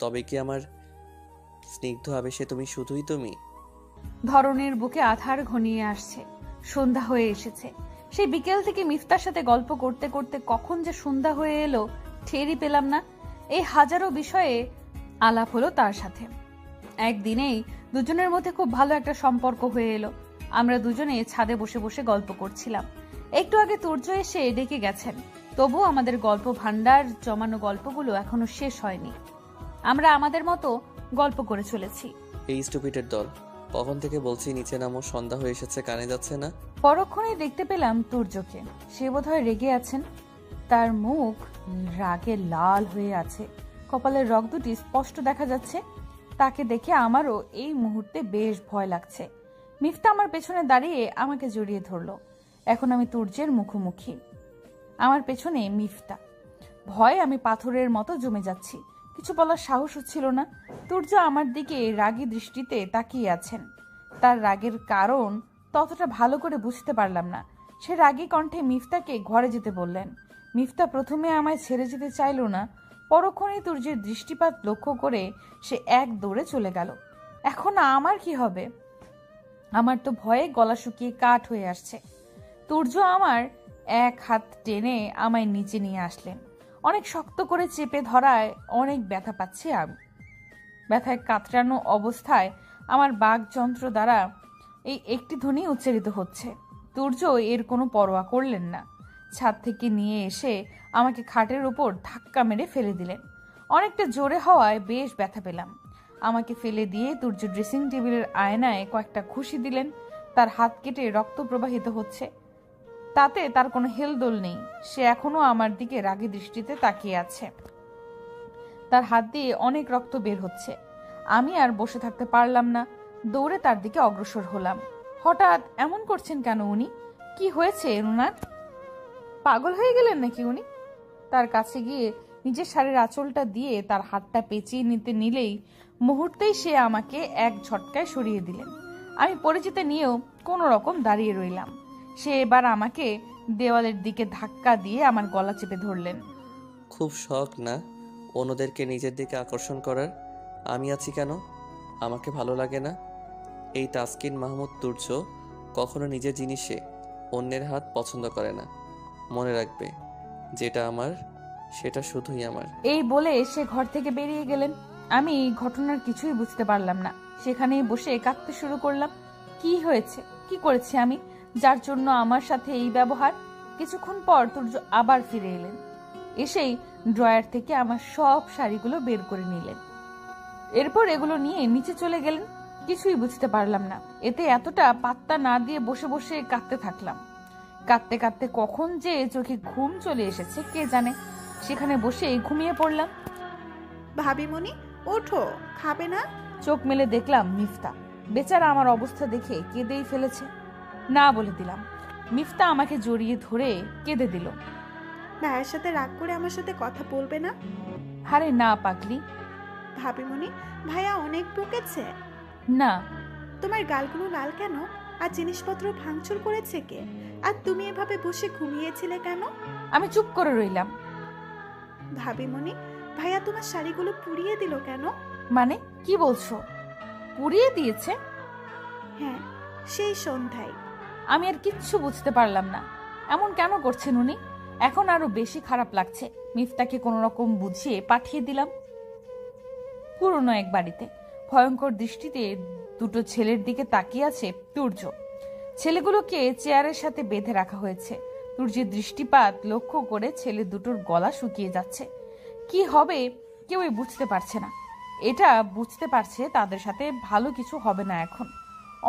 তবে কি আমার স্নিগ্ধ আবেশে তুমি শুধুই তুমি? ধরনের বুকে আধার ঘনিয়ে আসছে, সন্ধ্যা হয়ে এসেছে। সেই বিকেল থেকে মিফতার সাথে গল্প করতে করতে কখন যে সন্ধ্যা হয়ে এলো টেরই পেলাম না। এই হাজারো বিষয়ে আলাপ হলো তার সাথে। একদিনেই দুজনের মধ্যে খুব ভালো একটা সম্পর্ক হয়ে এলো। আমরা দুজনে ছাদে বসে বসে গল্প করছিলাম। একটু আগে তুর্য এসে ডেকে গেছেন, তবু আমাদের গল্প ভান্ডার জমানো গল্পগুলো এখনো শেষ হয়নি। আমরা আমাদের মতো গল্প করে চলেছি। এই স্টুপিটের দল, কখন থেকে বলছি নিচে নামো, সন্ধ্যা হয়ে এসেছে, কানে যাচ্ছে না? পরক্ষণে দেখতে পেলাম তুর্যকে। সে বোধহয় রেগে আছেন। তার মুখ রাগে লাল হয়ে আছে, কপালের রগ দুটি স্পষ্ট দেখা যাচ্ছে। তাকে দেখে আমারও এই মুহূর্তে বেশ ভয় লাগছে। মিফতা আমার পেছনে দাঁড়িয়ে আমাকে জড়িয়ে ধরলো। এখন আমি তুর্যের মুখোমুখি, আমার পেছনে মিফতা। ভয়ে আমি পাথরের মতো জমে যাচ্ছি, কিছু বলার সাহস হচ্ছিল না। তুর্য আমার দিকে রাগী দৃষ্টিতে তাকিয়ে আছেন। তার রাগের কারণ ততটা ভালো করে বুঝতে পারলাম না। সে রাগী কণ্ঠে মিফতাকে ঘরে যেতে বললেন। মিফতা প্রথমে আমায় ছেড়ে যেতে চাইল না, পরক্ষণেই তুর্যের দৃষ্টিপাত লক্ষ্য করে সে এক দৌড়ে চলে গেল। এখন আমার কি হবে? আমার তো ভয়ে গলা শুকিয়ে কাঠ হয়ে আসছে। তুর্য আমার এক হাত টেনে আমায় নিচে নিয়ে আসলেন। অনেক শক্ত করে চেপে ধরায় অনেক ব্যথা পাচ্ছি আমি। ব্যথায় কাতরানো অবস্থায় আমার বাকযন্ত্র দ্বারা এই একটি ধ্বনি উচ্চারিত হচ্ছে। তুর্য এর কোনো পরোয়া করলেন না। ছাদ থেকে নিয়ে এসে আমাকে খাটের উপর ধাক্কা মেরে ফেলে দিলেন। অনেকটা জোরে হওয়ায় বেশ ব্যথা পেলাম। আমাকে ফেলে দিয়ে তুর্য ড্রেসিং টেবিলের আয়নায় কয়েকটা ঘুষি দিলেন। তার হাত কেটে রক্ত প্রবাহিত হচ্ছে, তাতে তার কোনো হেলদোল নেই। সে এখনো আমার দিকে রাগী দৃষ্টিতে তাকিয়ে আছে। তার হাত দিয়ে অনেক রক্ত বের হচ্ছে। আমি আর বসে থাকতে পারলাম না, দৌড়ে তার দিকে অগ্রসর হলাম। হঠাৎ এমন করছেন কেন উনি? কি হয়েছে ওনার? পাগল হয়ে গেলেন নাকি উনি? তার কাছে গিয়ে নিজের শাড়ির আঁচলটা দিয়ে তার হাতটা পেঁচিয়ে নিলেই মুহূর্তেই সে আমাকে এক ঝটকায় সরিয়ে দিলেন। আমি পরিচিত নিয়েও কোনো রকম দাঁড়িয়ে রইলাম। সে এবার আমাকে দেওয়ালের দিকে ধাক্কা দিয়ে আমার গলা চেপে ধরলেন। খুব শখ না অন্যদেরকে নিজের দিকে আকর্ষণ করার? আমি আছি কেন? আমাকে ভালো লাগে না? এই তাসকিন মাহমুদ তুর্য কখনো নিজের জিনিসে অন্যের হাত পছন্দ করে না। মনে রাখবে, যেটা আমার সেটা শুধুই আমার। এই বলে সে ঘর থেকে বেরিয়ে গেলেন। আমি ঘটনার কিছুই বুঝতে পারলাম না। সেখানেই বসে কাঁদতে শুরু করলাম। কি হয়েছে, কি করেছি আমি যার জন্য আমার সাথে এই ব্যবহার? কিছুক্ষণ পর তুর্য আবার ফিরে এলেন। এসেই ড্রয়ার থেকে আমার সব শাড়িগুলো বের করে নিলেন। এরপর এগুলো নিয়ে নিচে চলে গেলেন। কিছুই বুঝতে পারলাম না। এতে এতটা পাত্তা না দিয়ে বসে বসে কাঁদতে থাকলাম। কাঁদতে কাঁদতে কখন যে চোখে ঘুম চলে এসেছে কে জানে। সেখানে বসে ঘুমিয়ে পড়লাম। ভাবিমণি, ওঠো, খাবে না? চোখ মেলে দেখলাম মিফতা। বেচারা আমার অবস্থা দেখে কেঁদেই ফেলেছে। না বলে দিলাম। মিফতা আমাকে জড়িয়ে ধরে কেঁদে দিল। ভাইয়ের সাথে রাগ করে আমার সাথে কথা বলবে না? আরে না পাগলি। ভাবিমণি, ভাইয়া অনেক বকেছে? না। তোমার গালগুলো লাল কেন? আর জিনিসপত্র ভাঙচুর করেছে কে? আর তুমি এভাবে বসে ঘুমিয়েছিলে কেন? আমি চুপ করে রইলাম। ভাবিমণি, ভাইয়া তোমার শাড়িগুলো পুড়িয়ে দিল কেন? মানে কি বলছো? পুড়িয়ে দিয়েছে? হ্যাঁ, সেই সন্ধ্যায়। আমি আর কিচ্ছু বুঝতে পারলাম না। এমন কেন করছেন উনি? এখন আরো বেশি খারাপ লাগছে। মিফতাকে কোনো রকম বুঝিয়ে পাঠিয়ে দিলাম পুরনো এক বাড়িতে। ভয়ঙ্কর দৃষ্টিতে দুটো ছেলের দিকে তাকিয়ে আছে তুর্য। ছেলেগুলোকে চেয়ারের সাথে বেঁধে রাখা হয়েছে। তুর্যের দৃষ্টিপাত লক্ষ্য করে ছেলে দুটোর গলা শুকিয়ে যাচ্ছে। কি হবে কেউই বুঝতে পারছে না। এটা বুঝতে পারছে তাদের সাথে ভালো কিছু হবে না এখন।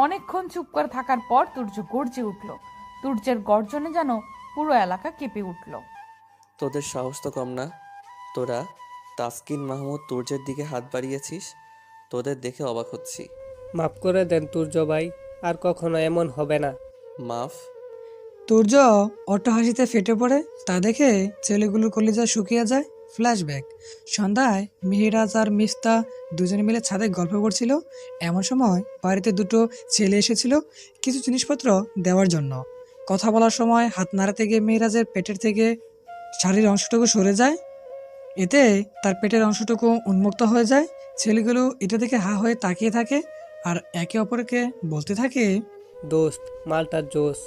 অনেকক্ষণ চুপ করে থাকার পর তুর্য গর্জে উঠল। তুর্যের গর্জনে যেন পুরো এলাকা কেঁপে উঠল। তোদের সাহস তো কম না। তোরা তাসকিন মাহমুদ তুর্যের দিকে হাত বাড়িয়েছিস। তোদের দেখে অবাক হচ্ছি। মাফ করে দেন তুর্য ভাই, আর কখনো এমন হবে না। মাফ? তুর্য অট্ট হাসিতে ফেটে পড়ে। তা দেখে ছেলেগুলোর কলিজা শুকিয়ে যায়। ফ্ল্যাশব্যাক। সন্ধ্যায় মেহেরাজ আর মিস্তা দুজনে মিলে ছাদে গল্প করছিল। এমন সময় বাড়িতে দুটো ছেলে এসেছিল কিছু জিনিসপত্র দেওয়ার জন্য। কথা বলার সময় হাত নাড়াতে গিয়ে মেহেরাজের পেটের থেকে শাড়ির অংশটুকু সরে যায়। এতে তার পেটের অংশটুকু উন্মুক্ত হয়ে যায়। ছেলেগুলো এটা দেখে হা হয়ে তাকিয়ে থাকে আর একে অপরকে বলতে থাকে, দোস্ত মালটার জোস।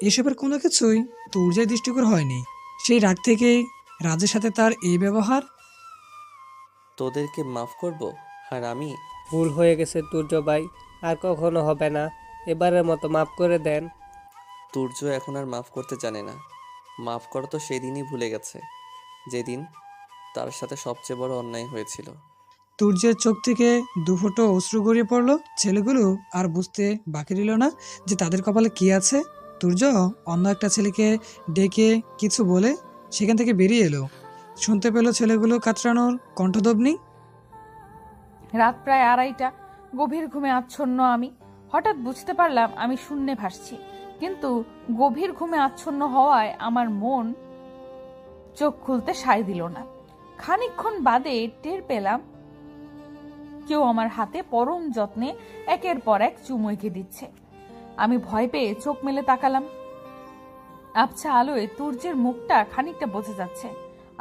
এসবের কোনো কিছুই তুর্যের দৃষ্টিকর হয়নি। সেই রাগ থেকেই রাজের সাথে তার এই ব্যবহার। তোদেরকে মাফ করব আর আমি ভুল হয়ে গেছে তুর্য ভাই, আর কখনো হবে না, এবারের মতো মাফ করে দেন। তুর্য এখন আর মাফ করতে জানে না। মাফ করা তো সেদিনই ভুলে গেছে, যেদিন তার সাথে সবচেয়ে বড় অন্যায় হয়েছিল। তুর্যের চোখ থেকে দুফোঁটো অশ্রু গড়িয়ে পড়লো। ছেলেগুলো আর বুঝতে বাকি রইল না যে তাদের কপালে কি আছে। তুর্য অন্য একটা ছেলেকে ডেকে কিছু বলে সেখান থেকে বেরিয়ে এলো। শুনতে পেল ছেলেগুলো কাতরানোর কণ্ঠধ্বনি। রাত প্রায় 2:30, গভীর ঘুমে আচ্ছন্ন আমি। হঠাৎ বুঝতে পারলাম আমি শূন্যে ভাসছি, কিন্তু গভীর ঘুমে আচ্ছন্ন হওয়ায় আমার মন চোখ খুলতে সায় দিল না। খানিকক্ষণ বাদে টের পেলাম কেউ আমার হাতে পরম যত্নে একের পর এক চুমু এঁকে দিচ্ছে। আমি ভয় পেয়ে চোখ মেলে তাকালাম। আবছা আলোয় তুর্যের মুখটা খানিকটা বোঝা যাচ্ছে।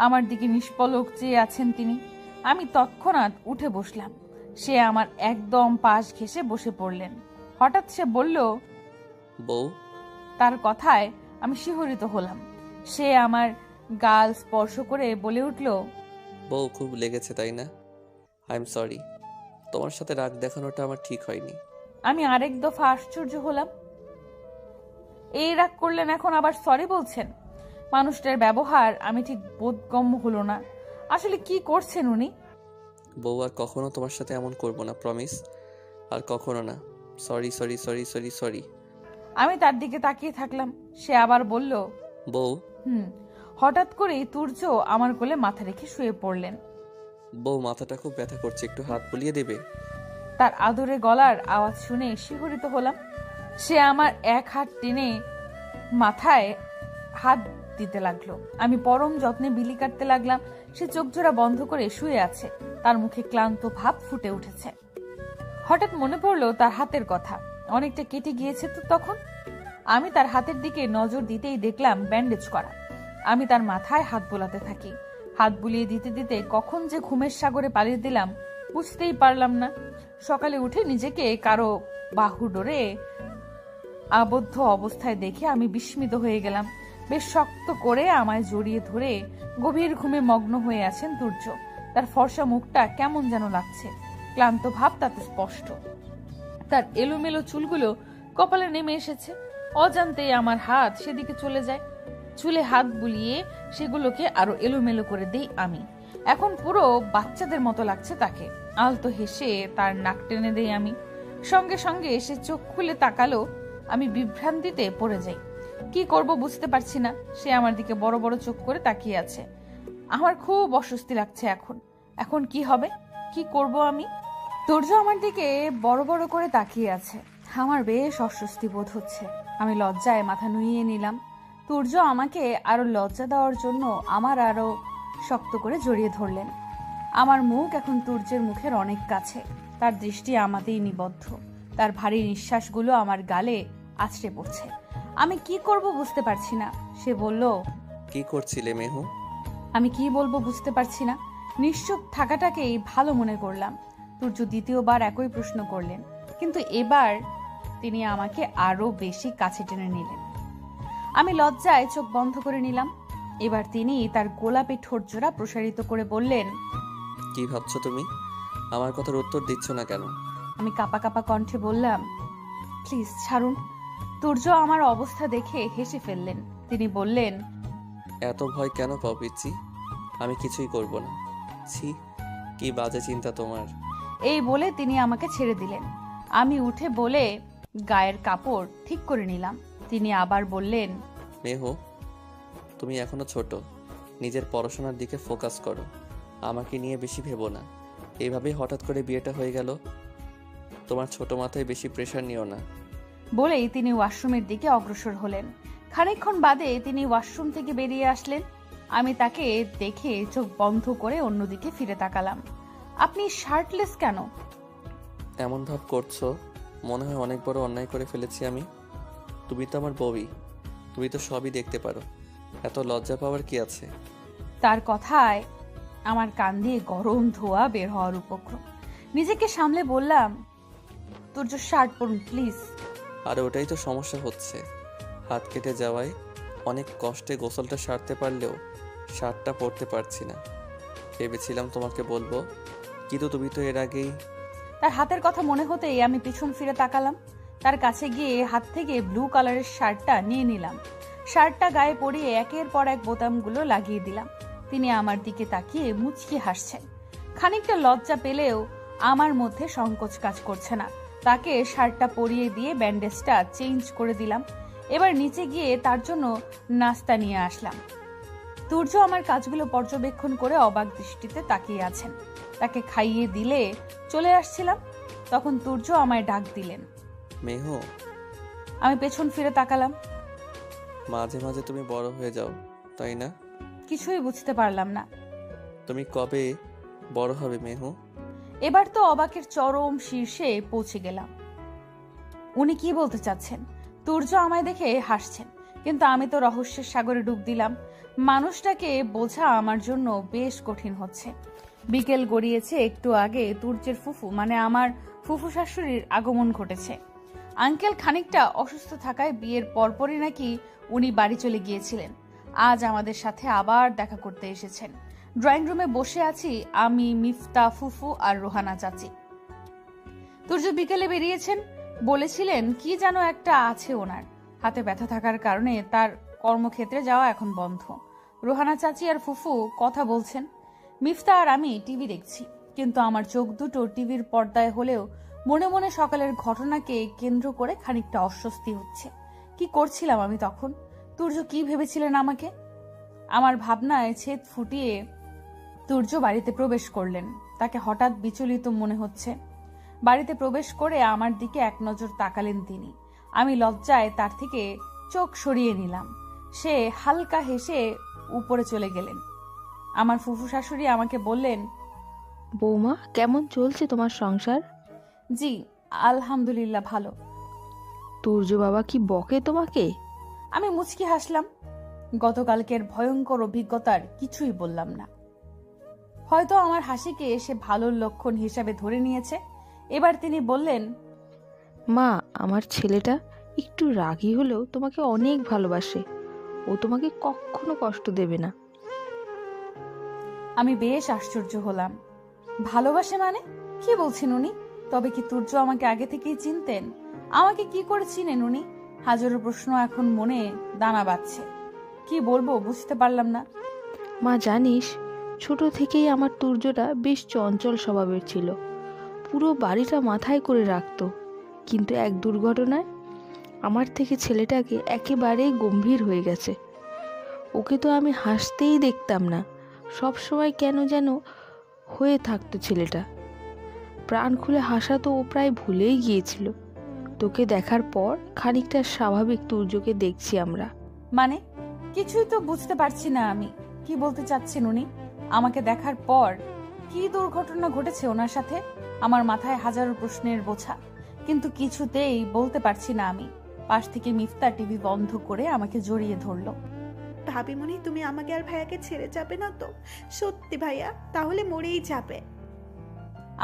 আমার দিকে নিষ্পলক চেয়ে আছেন তিনি। আমি তৎক্ষণাৎ উঠে বসলাম। সে আমার একদম পাশ ঘেঁষে বসে পড়লেন। হঠাৎ সে বলল, বউ। তার কথায় আমি শিহরিত হলাম। সে আমার গাল স্পর্শ করে বলে উঠল, বউ, খুব লেগেছে তাই না? আই এম সরি, তোমার সাথে রাগ দেখানোটা আমার ঠিক হয়নি। আমি আরেক দফা আশ্চর্য হলাম। এই রাগ করলেন, এখন আবার সরি বলছেন? মানুষটার ব্যবহার আমি ঠিক বোধগম্য হলো না। আসলে কি করছেন উনি? বউ, আর কখনো তোমার সাথে এমন করব না, প্রমিস। আর কখনো না। Sorry sorry sorry sorry sorry. আমি তার দিকে তাকিয়ে থাকলাম। সে আবার বলল, বউ। হঠাৎ করেই তুর্য আমার কোলে মাথা রেখে শুয়ে পড়লেন। বউ, মাথাটা খুব ব্যথা করছে, একটু হাত বুলিয়ে দেবে? তার আদরে গলার আওয়াজ শুনে শিহরিত হলাম। সে আমার এক হাত টেনে মাথায় হাত দিতে লাগলো। আমি পরম যত্নে বিলি কাটতে লাগলাম। সে চোখ জোড়া বন্ধ করে শুয়ে আছে, তার মুখে ক্লান্ত ভাব ফুটে উঠেছে। হঠাৎ মনে পড়লো তার হাতের কথা। অনেকটা কেটে গিয়েছে তো তখন। আমি তার হাতের দিকে নজর দিতেই দেখলাম ব্যান্ডেজ করা। আমি তার মাথায় হাত বোলাতে থাকি। হাত বুলিয়ে দিতে দিতে কখন যে ঘুমের সাগরে পালিয়ে দিলাম বুঝতেই পারলাম না। সকালে উঠে নিজেকে কারো বাহু ডোরে আবদ্ধ অবস্থায় দেখে আমি বিস্মিত হয়ে গেলাম। বেশ শক্ত করে আমায় জড়িয়ে ধরে গভীর ঘুমে মগ্ন হয়ে আছেন তুর্য। তার ফর্সা মুখটা কেমন যেন লাগছে, ক্লান্ত ভাব তাতে স্পষ্ট। তার এলোমেলো চুলগুলো কপালে নেমে এসেছে। অজান্তেই আমার হাত সেদিকে চলে যায়। চুলে হাত বুলিয়ে সেগুলোকে আরো এলোমেলো করে দেই আমি। এখন পুরো বাচ্চাদের মতো লাগছে তাকে। আলতো হেসে তার নাক টেনে দেই আমি। সঙ্গে সঙ্গে সে চোখ খুলে তাকালো। আমি বিভ্রান্তিতে পড়ে যাই। কি করব বুঝতে পারছি না। সে আমার দিকে বড় বড় চোখ করে তাকিয়ে আছে। আমার খুব অস্বস্তি লাগছে। এখন কি হবে? কি করব আমি? তুর্য আমার দিকে বড় বড় করে তাকিয়ে আছে। আমার বেশ অস্বস্তি বোধ হচ্ছে। আমি লজ্জায় মাথা নুইয়ে নিলাম। তুর্য আমাকে আরো লজ্জা দেওয়ার জন্য আমার আরো শক্ত করে জড়িয়ে ধরলেন। আমার মুখ এখন তুর্যের মুখের অনেক কাছে। তার দৃষ্টি আমাতেই নিবদ্ধ। তার ভারী নিঃশ্বাসগুলো আমার গালে আছড়ে পড়ছে। আমি কি করব বুঝতে পারছি না। সে বলল, কি করছিলে মেহু? আমি কি বলবো বুঝতে পারছি না। নিশ্চুপ থাকাটাকেই ভালো মনে করলাম। তুর্য দ্বিতীয়বার একই প্রশ্ন করলেন, কিন্তু এবার তিনি আমাকে আরো বেশি কাছে টেনে নিলেন। আমি লজ্জায় চোখ বন্ধ করে নিলাম। এবার তিনি তার গোলাপি ঠোঁট জোড়া প্রসারিত করে বললেন, কি ভাবছো তুমি? আমার কথার উত্তর দিচ্ছ না কেন? আমি কাঁপা কাঁপা কণ্ঠে বললাম, প্লিজ ছাড়ুন। তুর্য আমার অবস্থা দেখে হেসে ফেললেন। তিনি বললেন, এত ভয় কেন পাও পিচ্ছি? আমি কিছুই করব না। ছি, কি বাজে চিন্তা তোমার। এই বলে তিনি আমাকে ছেড়ে দিলেন। আমি উঠে বলে গায়ের কাপড় ঠিক করে নিলাম। তিনি আবার বললেন, মেহু, তুমি এখনো ছোট, নিজের পড়াশোনার দিকে ফোকাস করো, আমাকে নিয়ে বেশি ভেবো না। এইভাবেই হঠাৎ করে বিয়েটা হয়ে গেল, তোমার ছোট মাথায় বেশি প্রেশার নিও না। বলেই তিনি ওয়াশরুমের দিকে অগ্রসর হলেন। খানিকক্ষণ বাদে তিনি ওয়াশরুম থেকে বেরিয়ে আসলেন। আমি তাকে দেখে চোখ বন্ধ করে অন্যদিকে ফিরে তাকালাম। আপনি শার্টলেস কেন? এমন ভাব করছো মনে হয় অনেক বড় অন্যায় করে ফেলেছি আমি। তুমি তো আমার বউই, তুমি তো সবই দেখতে পারো, এত লজ্জা পাওয়ার কি আছে? তার কথায় আমার কান দিয়ে গরম ধোঁয়া বের হওয়ার উপক্রম। নিজেকে সামলে বললাম, তুর্য শার্ট পরুন প্লিজ। আর ওটাই তো সমস্যা হচ্ছে, হাত কেটে যাওয়ায় অনেক কষ্টে গোসলটা সারতে পারলেও শার্টটা পরতে পারছি না। ভেবেছিলাম তোমাকে বলবো, কিন্তু তুমি তো এর আগেই। তার হাতের কথা মনে হতেই আমি পিছন ফিরে তাকালাম। তার কাছে গিয়ে হাত থেকে ব্লু কালারের শার্টটা নিয়ে নিলাম। শার্টটা গায়ে পরিয়ে একের পর এক বোতামগুলো লাগিয়ে দিলাম। তিনি আমার দিকে তাকিয়ে মুচকি হাসছেন। খানিকটা লজ্জা পেলেও আমার মধ্যে সংকোচ কাজ করছে না। তাকে শার্টটা পরিয়ে দিয়ে ব্যান্ডেজটা চেঞ্জ করে দিলাম। এবার নিচে গিয়ে তার জন্য নাস্তা নিয়ে আসলাম। তুর্য আমার কাজগুলো পর্যবেক্ষণ করে অবাক দৃষ্টিতে তাকিয়ে আছেন। তাকে খাইয়ে দিলে চলে আসছিলাম, তখন তুর্য আমায় ডাক দিলেন। মেহু, আমি পেছন ফিরে তাকালাম। মাঝে মাঝে তুমি বড় হয়ে যাও, তাই না? কিছুই বুঝতে পারলাম না। তুমি কবে বড় হবে মেহু? এবার তো অবাকের চরম শীর্ষে পৌঁছে গেলাম। উনি কি বলতে চাচ্ছেন? তুর্য আমায় দেখে হাসছেন, কিন্তু আমি তো রহস্যের সাগরে ডুব দিলাম। মানুষটাকে বোঝা আমার জন্য বেশ কঠিন হচ্ছে। বিকেল গড়িয়েছে, একটু আগে তুর্যের ফুফু মানে আমার ফুফু শাশুড়ির আগমন ঘটেছে। আঙ্কেল খানিকটা অসুস্থ থাকায় বিয়ের পরপরই নাকি উনি বাড়ি চলে গিয়েছিলেন। আজ আমাদের সাথে আবার দেখা করতে এসেছেন। ড্রয়িং রুমে বসে আছি আমি, মিফতা, ফুফু আর রোহানা চাচি। তুর্য বিকেলে বেরিয়েছেন, বলেছিলেন কি যেন একটা আছে ওনার। হাতে ব্যথা থাকার কারণে তার কর্মক্ষেত্রে যাওয়া এখন বন্ধ। রোহানা চাচি আর ফুফু কথা বলছেন। মিফতা আর আমি টিভি দেখছি, কিন্তু আমার চোখ দুটো টিভির পর্দায় হলেও মনে মনে সকালের ঘটনাকে কেন্দ্র করে খানিকটা অস্বস্তি হচ্ছে। কি করছিলাম আমি তখন? তুর্য কি ভেবেছিলেন আমাকে? আমার ভাবনায় ছেদ ফুটিয়ে তুর্য বাড়িতে প্রবেশ করলেন। তাকে হঠাৎ বিচলিত মনে হচ্ছে। বাড়িতে প্রবেশ করে আমার দিকে এক নজর তাকালেন তিনি। আমি লজ্জায় তার থেকে চোখ সরিয়ে নিলাম। সে হালকা হেসে উপরে চলে গেলেন। আমার ফুফু শাশুড়ি আমাকে বললেন, বৌমা, কেমন চলছে তোমার সংসার? জি আলহামদুলিল্লাহ ভালো। তুর্য বাবা কি বকে তোমাকে? আমি মুচকি হাসলাম। গতকালকের ভয়ঙ্কর অভিজ্ঞতার কিছুই বললাম না। হয়তো আমার হাসিকে সে ভালোর লক্ষণ হিসাবে ধরে নিয়েছে। এবার তিনি বললেন, মা, আমার ছেলেটা একটু রাগী হলেও তোমাকে অনেক ভালোবাসে। ও তোমাকে কখনো কষ্ট দেবে না। আমি বেশ আশ্চর্য হলাম। ভালোবাসে মানে? কি বলছেন উনি? তবে কি তুর্য আমাকে আগে থেকেই চিনতেন? আমাকে কি করে চিনেন উনি? হাজারো প্রশ্ন এখন মনে দানা বাঁধছে। কি বলবো বুঝতে পারলাম না। মা, জানিস, ছোট থেকেই আমার তুর্যটা বেশ চঞ্চল স্বভাবের ছিল। পুরো বাড়িটা মাথায় করে রাখতো, কিন্তু এক দুর্ঘটনায় আমার থেকে ছেলেটাকে একেবারেই গম্ভীর হয়ে গেছে। ওকে তো আমি হাসতেই দেখতাম না, সব সময় কেন যেন হয়ে থাকতো ছেলেটা। প্রাণ খুলে হাসা তো ও প্রায় ভুলেই গিয়েছিল। তোকে দেখার পর খানিকটা স্বাভাবিক তুর্যকে দেখছি আমরা। মানে কিছুই তো বুঝতে পারছি না আমি। কি বলতে চাচ্ছেন উনি? আমাকে দেখার পর কি দুর্ঘটনা ঘটেছে ওনার সাথে? আমার মাথায় হাজারো প্রশ্নের বোঝা, কিন্তু কিছুতেই বলতে পারছি না আমি। পাশ থেকে মিফতা টিভি বন্ধ করে আমাকে জড়িয়ে ধরলো। ভাবিমণি, তুমি আমাকে আর ভাইয়াকে ছেড়ে যাবে না তো? সত্যি ভাইয়া, তাহলে মরেই যাবে।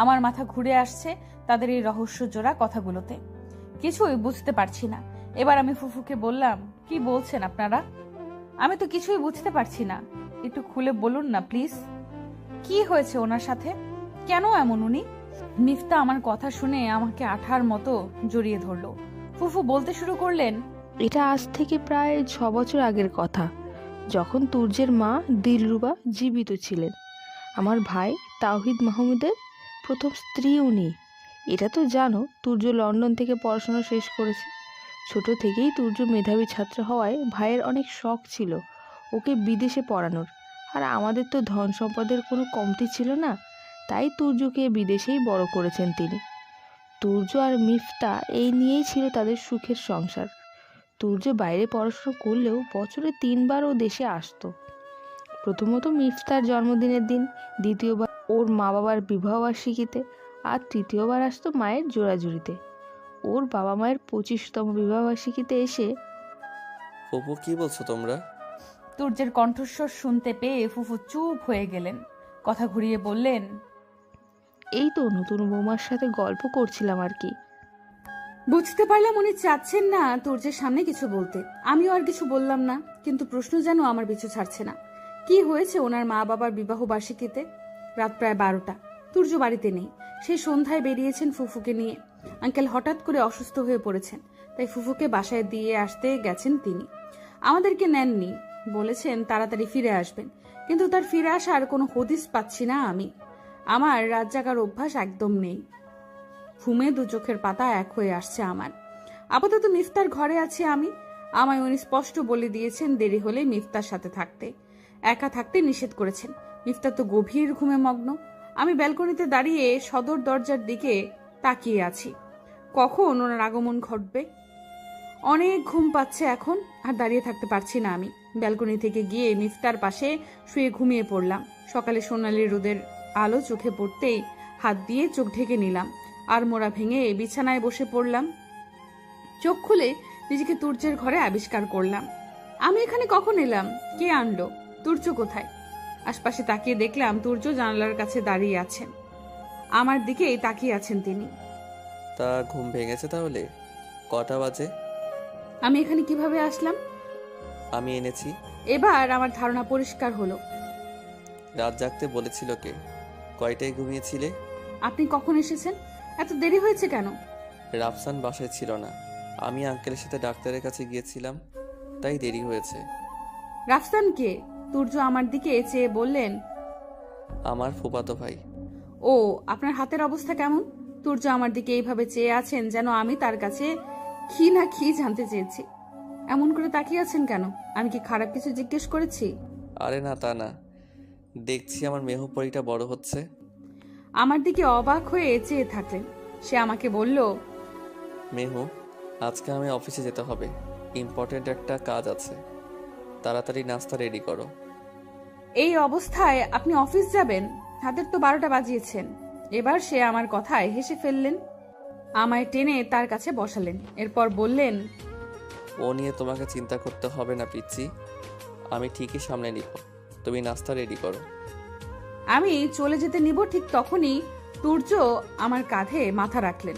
আমার মাথা ঘুরে আসছে তাদের এই রহস্য জোড়া কথাগুলোতে। কিছুই বুঝতে পারছি না। এবার আমি ফুফুকে বললাম, কি বলছেন আপনারা? আমি তো কিছুই বুঝতে পারছি না, একটু খুলে বলুন না প্লিজ। কি হয়েছে ওনার সাথে? কেন এমন উনি? মিফতা আমার কথা শুনে আমাকে আঠার মতো জড়িয়ে ধরলো। ফুফু বলতে শুরু করলেন, এটা আজ থেকে প্রায় 6 বছর আগের কথা, যখন তুর্যের মা দিলরুবা জীবিত ছিলেন। আমার ভাই তাওহিদ মাহমুদের প্রথম স্ত্রী উনি। এটা তো জানো, তুর্য লন্ডন থেকে পড়াশোনা শেষ করেছে। ছোট থেকেই তুর্য মেধাবী ছাত্র হওয়ায় ভাইয়ের অনেক শখ ছিল ওকে বিদেশে পড়ানোর। আর আমাদের তো ধন সম্পদের কোনো কমতি ছিল না, তাই তুর্যকে বিদেশেই বড় করেছেন তিনি। তুর্য আর মিফতা এই নিয়েই ছিল তাদের সুখের সংসার। তুর্য বাইরে পড়াশোনা করলেও বছরে 3 বার ও দেশে আসতো। প্রথমত মিফতার জন্মদিনের দিন, দ্বিতীয়বার ওর মা বাবার বিবাহবার্ষিকীতে, আর তৃতীয়বার আসতো মায়ের জোড়াজুড়িতে। ওর বাবা মায়ের 25তম বিবাহবার্ষিকীতে এসে ফুপু কি বলছো তোমরা? তুর্যের কণ্ঠস্বর শুনতে পেয়ে ফুফু চুপ হয়ে গেলেন। কথা ঘুরিয়ে বললেন, এই তো নতুন বৌমার সাথে গল্প করছিলাম আর কি। বুঝতে পারলাম উনি চাচ্ছেন না তুর্যের সামনে কিছু বলতে। আমিও আর কিছু বললাম না, কিন্তু প্রশ্ন যেন আমার পিছু ছাড়ছে না। কি হয়েছে ওনার মা বাবার বিবাহ বার্ষিকীতে? রাত প্রায় 12টা, তুর্য বাড়িতে নেই। সেই সন্ধ্যায় বেরিয়েছেন ফুফুকে নিয়ে। আঙ্কেল হঠাৎ করে অসুস্থ হয়ে পড়েছেন, তাই ফুফুকে বাসায় দিয়ে আসতে গেছেন তিনি। আমাদেরকে নেননি, বলেছেন তাড়াতাড়ি ফিরে আসবেন, কিন্তু তার ফিরে আসার কোনো হদিস পাচ্ছি না আমি। আমার রাত জাগার অভ্যাস একদম নেই। ঘুমে দু চোখের পাতা এক হয়ে আসছে আমার। আপাতত মিফতার ঘরে আছি আমি। আমায় উনি স্পষ্ট বলে দিয়েছেন দেরি হলে মিফতার সাথে থাকতে, একা থাকতে নিষেধ করেছেন। মিফতার তো গভীর ঘুমে মগ্ন। আমি ব্যালকনিতে দাঁড়িয়ে সদর দরজার দিকে তাকিয়ে আছি। কখন ওনার আগমন ঘটবে? অনেক ঘুম পাচ্ছে এখন, আর দাঁড়িয়ে থাকতে পারছি না আমি। ব্যালকনি থেকে গিয়ে মিফতার পাশে শুয়ে ঘুমিয়ে পড়লাম। সকালে সোনালি রোদের আলো চোখে পড়তেই হাত দিয়ে চোখ ঢেকে নিলাম, আর মোড়া ভেঙে বিছানায় বসে পড়লাম। চোখ খুলে নিজেকে তুর্যের ঘরে আবিষ্কার করলাম। আমি এখানে কখন এলাম? কে আনলো? তুর্য কোথায়? আশপাশে তাকিয়ে দেখলাম তুর্য জানালার কাছে দাঁড়িয়ে আছেন। আমার দিকেই তাকিয়ে আছেন তিনি। তা ঘুম ভেঙেছে তাহলে? কটা বাজে? আমি এখানে কিভাবে আসলাম? আমি এনেছি। এবার আমার ধারণা পরিষ্কার হলো। রাত জাগতে বলেছিল কে? কয়টায় ঘুমিয়েছিলে? আপনি কখন এসেছেন? এত দেরি হয়েছে কেন? রাফসান বাসায় ছিল না, আমি আঙ্কেলের সাথে ডাক্তারের কাছে গিয়েছিলাম, তাই দেরি হয়েছে। রাফসান কে? তুর্য আমার দিকে চেয়ে বললেন, আমার ফুফাতো ভাই। ও, আপনার হাতের অবস্থা কেমন? তুর্য আমার দিকে এইভাবে চেয়ে আছেন যেন আমি তার কাছে কি না কি জানতে চেয়েছি। এমন করে তাকিয়ে আছেন কেন? আমি কি খারাপ কিছু জিজ্ঞেস করেছি? আরে না, তা না, দেখছি আমার মেহুপরিটা বড় হচ্ছে। আমার দিকে অবাক হয়ে চেয়ে থাকলেন। সে আমাকে বলল, মেহু, আজকে আমি অফিসে যেতে হবে, ইম্পর্টেন্ট একটা কাজ আছে, তাড়াতাড়ি নাস্তা রেডি করো। এই অবস্থায় আপনি অফিস যাবেন? হাতের তো 12টা বাজিয়েছেন। এবার সে আমার কথায় হেসে ফেললেন, আমায় টেনে তার কাছে বসালেন। এরপর বললেন, ও নিয়ে তোমাকে চিন্তা করতে হবে না পিচ্চি, আমি ঠিকই সামনে নিব, তুমি নাস্তা রেডি করো। আমি চলে যেতে নিব, ঠিক তখনই তুর্য আমার কাঁধে মাথা রাখলেন।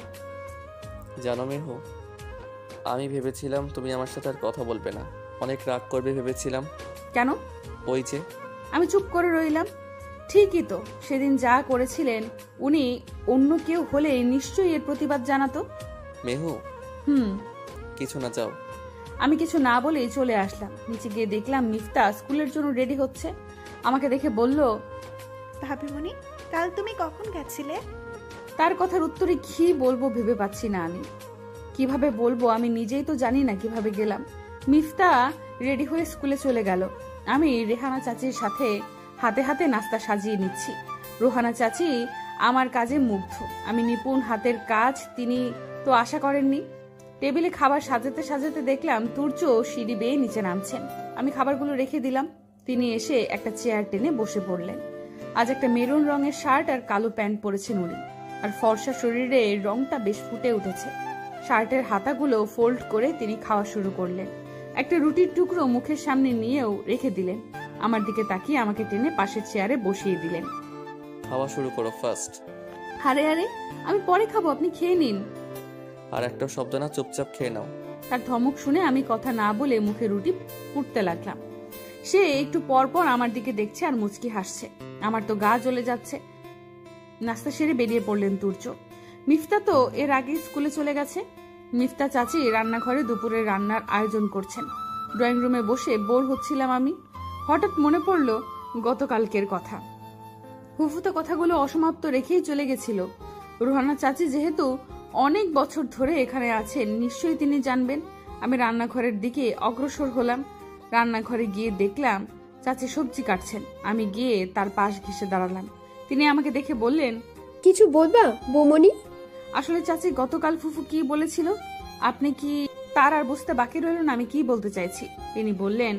জানো মেহু, আমি ভেবেছিলাম তুমি আমার সাথে আর কথা বলবে না, অনেক রাগ করবে ভেবেছিলাম। কেন? ওই যে। আমি চুপ করে রইলাম। ঠিকই তো, সেদিন যা করেছিলেন উনি অন্য কেউ হলে নিশ্চয়ই এর প্রতিবাদ জানাতো। মেহু, কিছু না, যাও। আমি কিছু না বলেই চলে আসলাম। নিচে গিয়ে দেখলাম মিফতা স্কুলের জন্য রেডি হচ্ছে। আমাকে দেখে বলল, ভাবিমণি, কাল তুমি কখন গেছিলে? তার কথার উত্তরে কি বলবো ভেবে পাচ্ছি না আমি। কিভাবে বলবো আমি নিজেই তো জানি না কিভাবে গেলাম। মিফতা রেডি হয়ে স্কুলে চলে গেল। আমি রেহানা চাচির সাথে হাতে হাতে নাস্তা সাজিয়ে নিচ্ছি। রোহানা চাচি আমার কাজে মুগ্ধ। আমি নিপুণ হাতের কাজ তিনি তো আশা করেননি। টেবিলে খাবার সাজাতে সাজাতে দেখলাম তুর্য সিঁড়ি বেয়ে নিচে নামছেন। আমি খাবারগুলো রেখে দিলাম। তিনি এসে একটা চেয়ার টেনে বসে পড়লেন। আজ একটা মেরুন রঙের শার্ট আর কালো প্যান্ট পরেছেন উনি, আর ফর্সা শরীরে রংটা বেশ ফুটে উঠেছে। শার্টের হাতাগুলো ফোল্ড করে তিনি খাওয়া শুরু করলেন। একটা রুটির টুকরো মুখের সামনে নিয়েও রেখে দিলেন। আমার দিকে তাকিয়ে আমাকে টেনে পাশের চেয়ারে বসিয়ে দিলেন। খাওয়া শুরু করো ফার্স্ট। আরে আরে, আমি পরে খাবো, আপনি খেয়ে নিন। আর একটা শব্দ না, চুপচাপ খেয়ে নাও। তার ধমক শুনে আমি কথা না বলে মুখে রুটি পুড়তে লাগলাম। সে একটু পর পর আমার দিকে দেখছে আর মুচকি হাসছে। আমার তো গা জ্বলে যাচ্ছে। নাস্তা সেরে বেরিয়ে পড়লেন তুর্য। মিফতা তো এর আগে স্কুলে চলে গেছে। মিফতা চাচি রান্নাঘরে দুপুরের রান্নার আয়োজন করছেন। ড্রয়িং রুমে বসে বোর হচ্ছিলাম আমি। হঠাৎ মনে পড়ল গতকালকের কথা। ফুফুতো কথাগুলো অসমাপ্ত রেখেই চলে গেছিল। রোহানা চাচি যেহেতু অনেক বছর ধরে এখানে আছেন, নিশ্চয়ই তিনি জানবেন। আমি রান্নাঘরের দিকে অগ্রসর হলাম। রান্নাঘরে গিয়ে দেখলাম চাচি সবজি কাটছেন। আমি গিয়ে তার পাশ ঘেঁষে দাঁড়ালাম। তিনি আমাকে দেখে বললেন, কিছু বলবা বৌমনি? আসলে চাচি, গতকাল ফুফু কি বলেছিল আপনি কি তার আর বুঝতে বাকি রইল না আমি কি বলতে চাইছি। তিনি বললেন,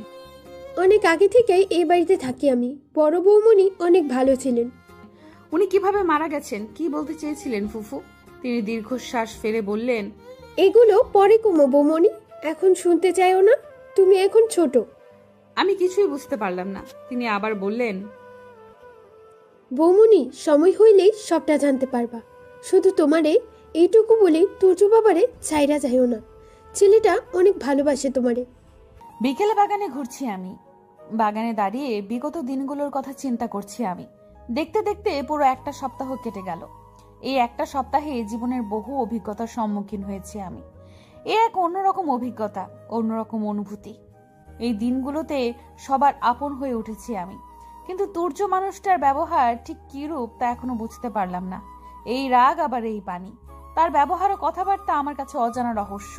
অনেক আগে থেকেই এই বাড়িতে থাকি আমি। বড় বৌমনি অনেক ভালো ছিলেন। উনি কিভাবে মারা গেছেন, কি বলতে চেয়েছিলেন ফুফু? তিনি দীর্ঘশ্বাস ফেলে বললেন, এগুলো পরে কমো বৌমনি, এখন শুনতে চাইও না, তুমি এখন ছোট। আমি কিছুই বুঝতে পারলাম না। তিনি আবার বললেন, বৌমনি, সময় হইলেই সবটা জানতে পারবা। শুধু তোমারে এইটুকু বলে তুর্য বাবারে ছাইরা যাইও না, ছেলেটা অনেক ভালোবাসে তোমারে। বিকেলে বাগানে ঘুরছি আমি। বাগানে দাঁড়িয়ে বিগত দিনগুলোর কথা চিন্তা করছি আমি। দেখতে দেখতে পুরো একটা সপ্তাহ কেটে গেল। এই একটা সপ্তাহে জীবনের বহু অভিজ্ঞতার সম্মুখীন হয়েছি আমি। এ এক অন্যরকম অভিজ্ঞতা, অন্যরকম অনুভূতি। এই দিনগুলোতে সবার আপন হয়ে উঠেছি আমি, কিন্তু তুর্য মানুষটার ব্যবহার ঠিক কিরূপ তা এখনো বুঝতে পারলাম না। এই রাগ আবার এই পানি, তার ব্যবহার ও কথাবার্তা আমার কাছে অজানা রহস্য।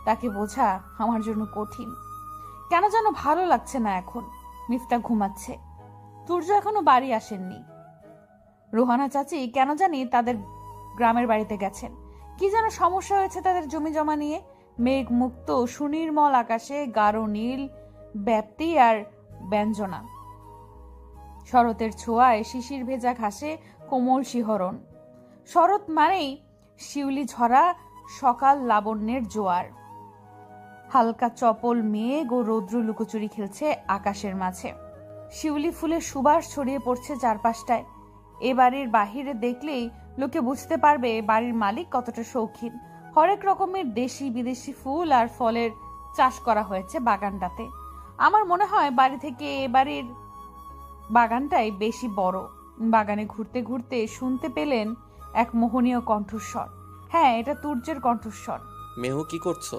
তাকে বোঝা আমার জন্য কঠিন। কেন যেন ভালো লাগছে না এখন। মিফতা ঘুমাচ্ছে, তুর্য এখনো বাড়ি আসেননি। রোহানা চাচি কেন জানি তাদের গ্রামের বাড়িতে গেছেন। কি যেন সমস্যা হয়েছে তাদের জমি জমা নিয়ে। মেঘ মুক্ত সুনির্মল আকাশে গাঢ় নীল ব্যাপ্তি আর ব্যঞ্জনা। শরতের ছোঁয়ায় শিশির ভেজা ঘাসে কোমল শিহরণ। শরৎ মানেই শিউলি ঝরা সকাল লাবণ্যের জোয়ার। হালকা চপল মেঘ ও রৌদ্র লুকোচুরি খেলছে আকাশের মাঝে। শিউলি ফুলের সুবাস ছড়িয়ে পড়ছে চারপাশটায়। এ বাড়ির বাহিরে দেখলেই লোকে বুঝতে পারবে বাড়ির মালিক কতটা শৌখিন। হরেক রকমের দেশি বিদেশি ফুল আর ফলের চাষ করা হয়েছে বাগানটাতে। আমার মনে হয় বাড়ি থেকে এ বাড়ির বাগানটাই বেশি বড়। বাগানে ঘুরতে ঘুরতে শুনতে পেলেন এক মোহনীয় কণ্ঠস্বর। হ্যাঁ, এটা তুর্যের কণ্ঠস্বর। মেহু, কি করছো?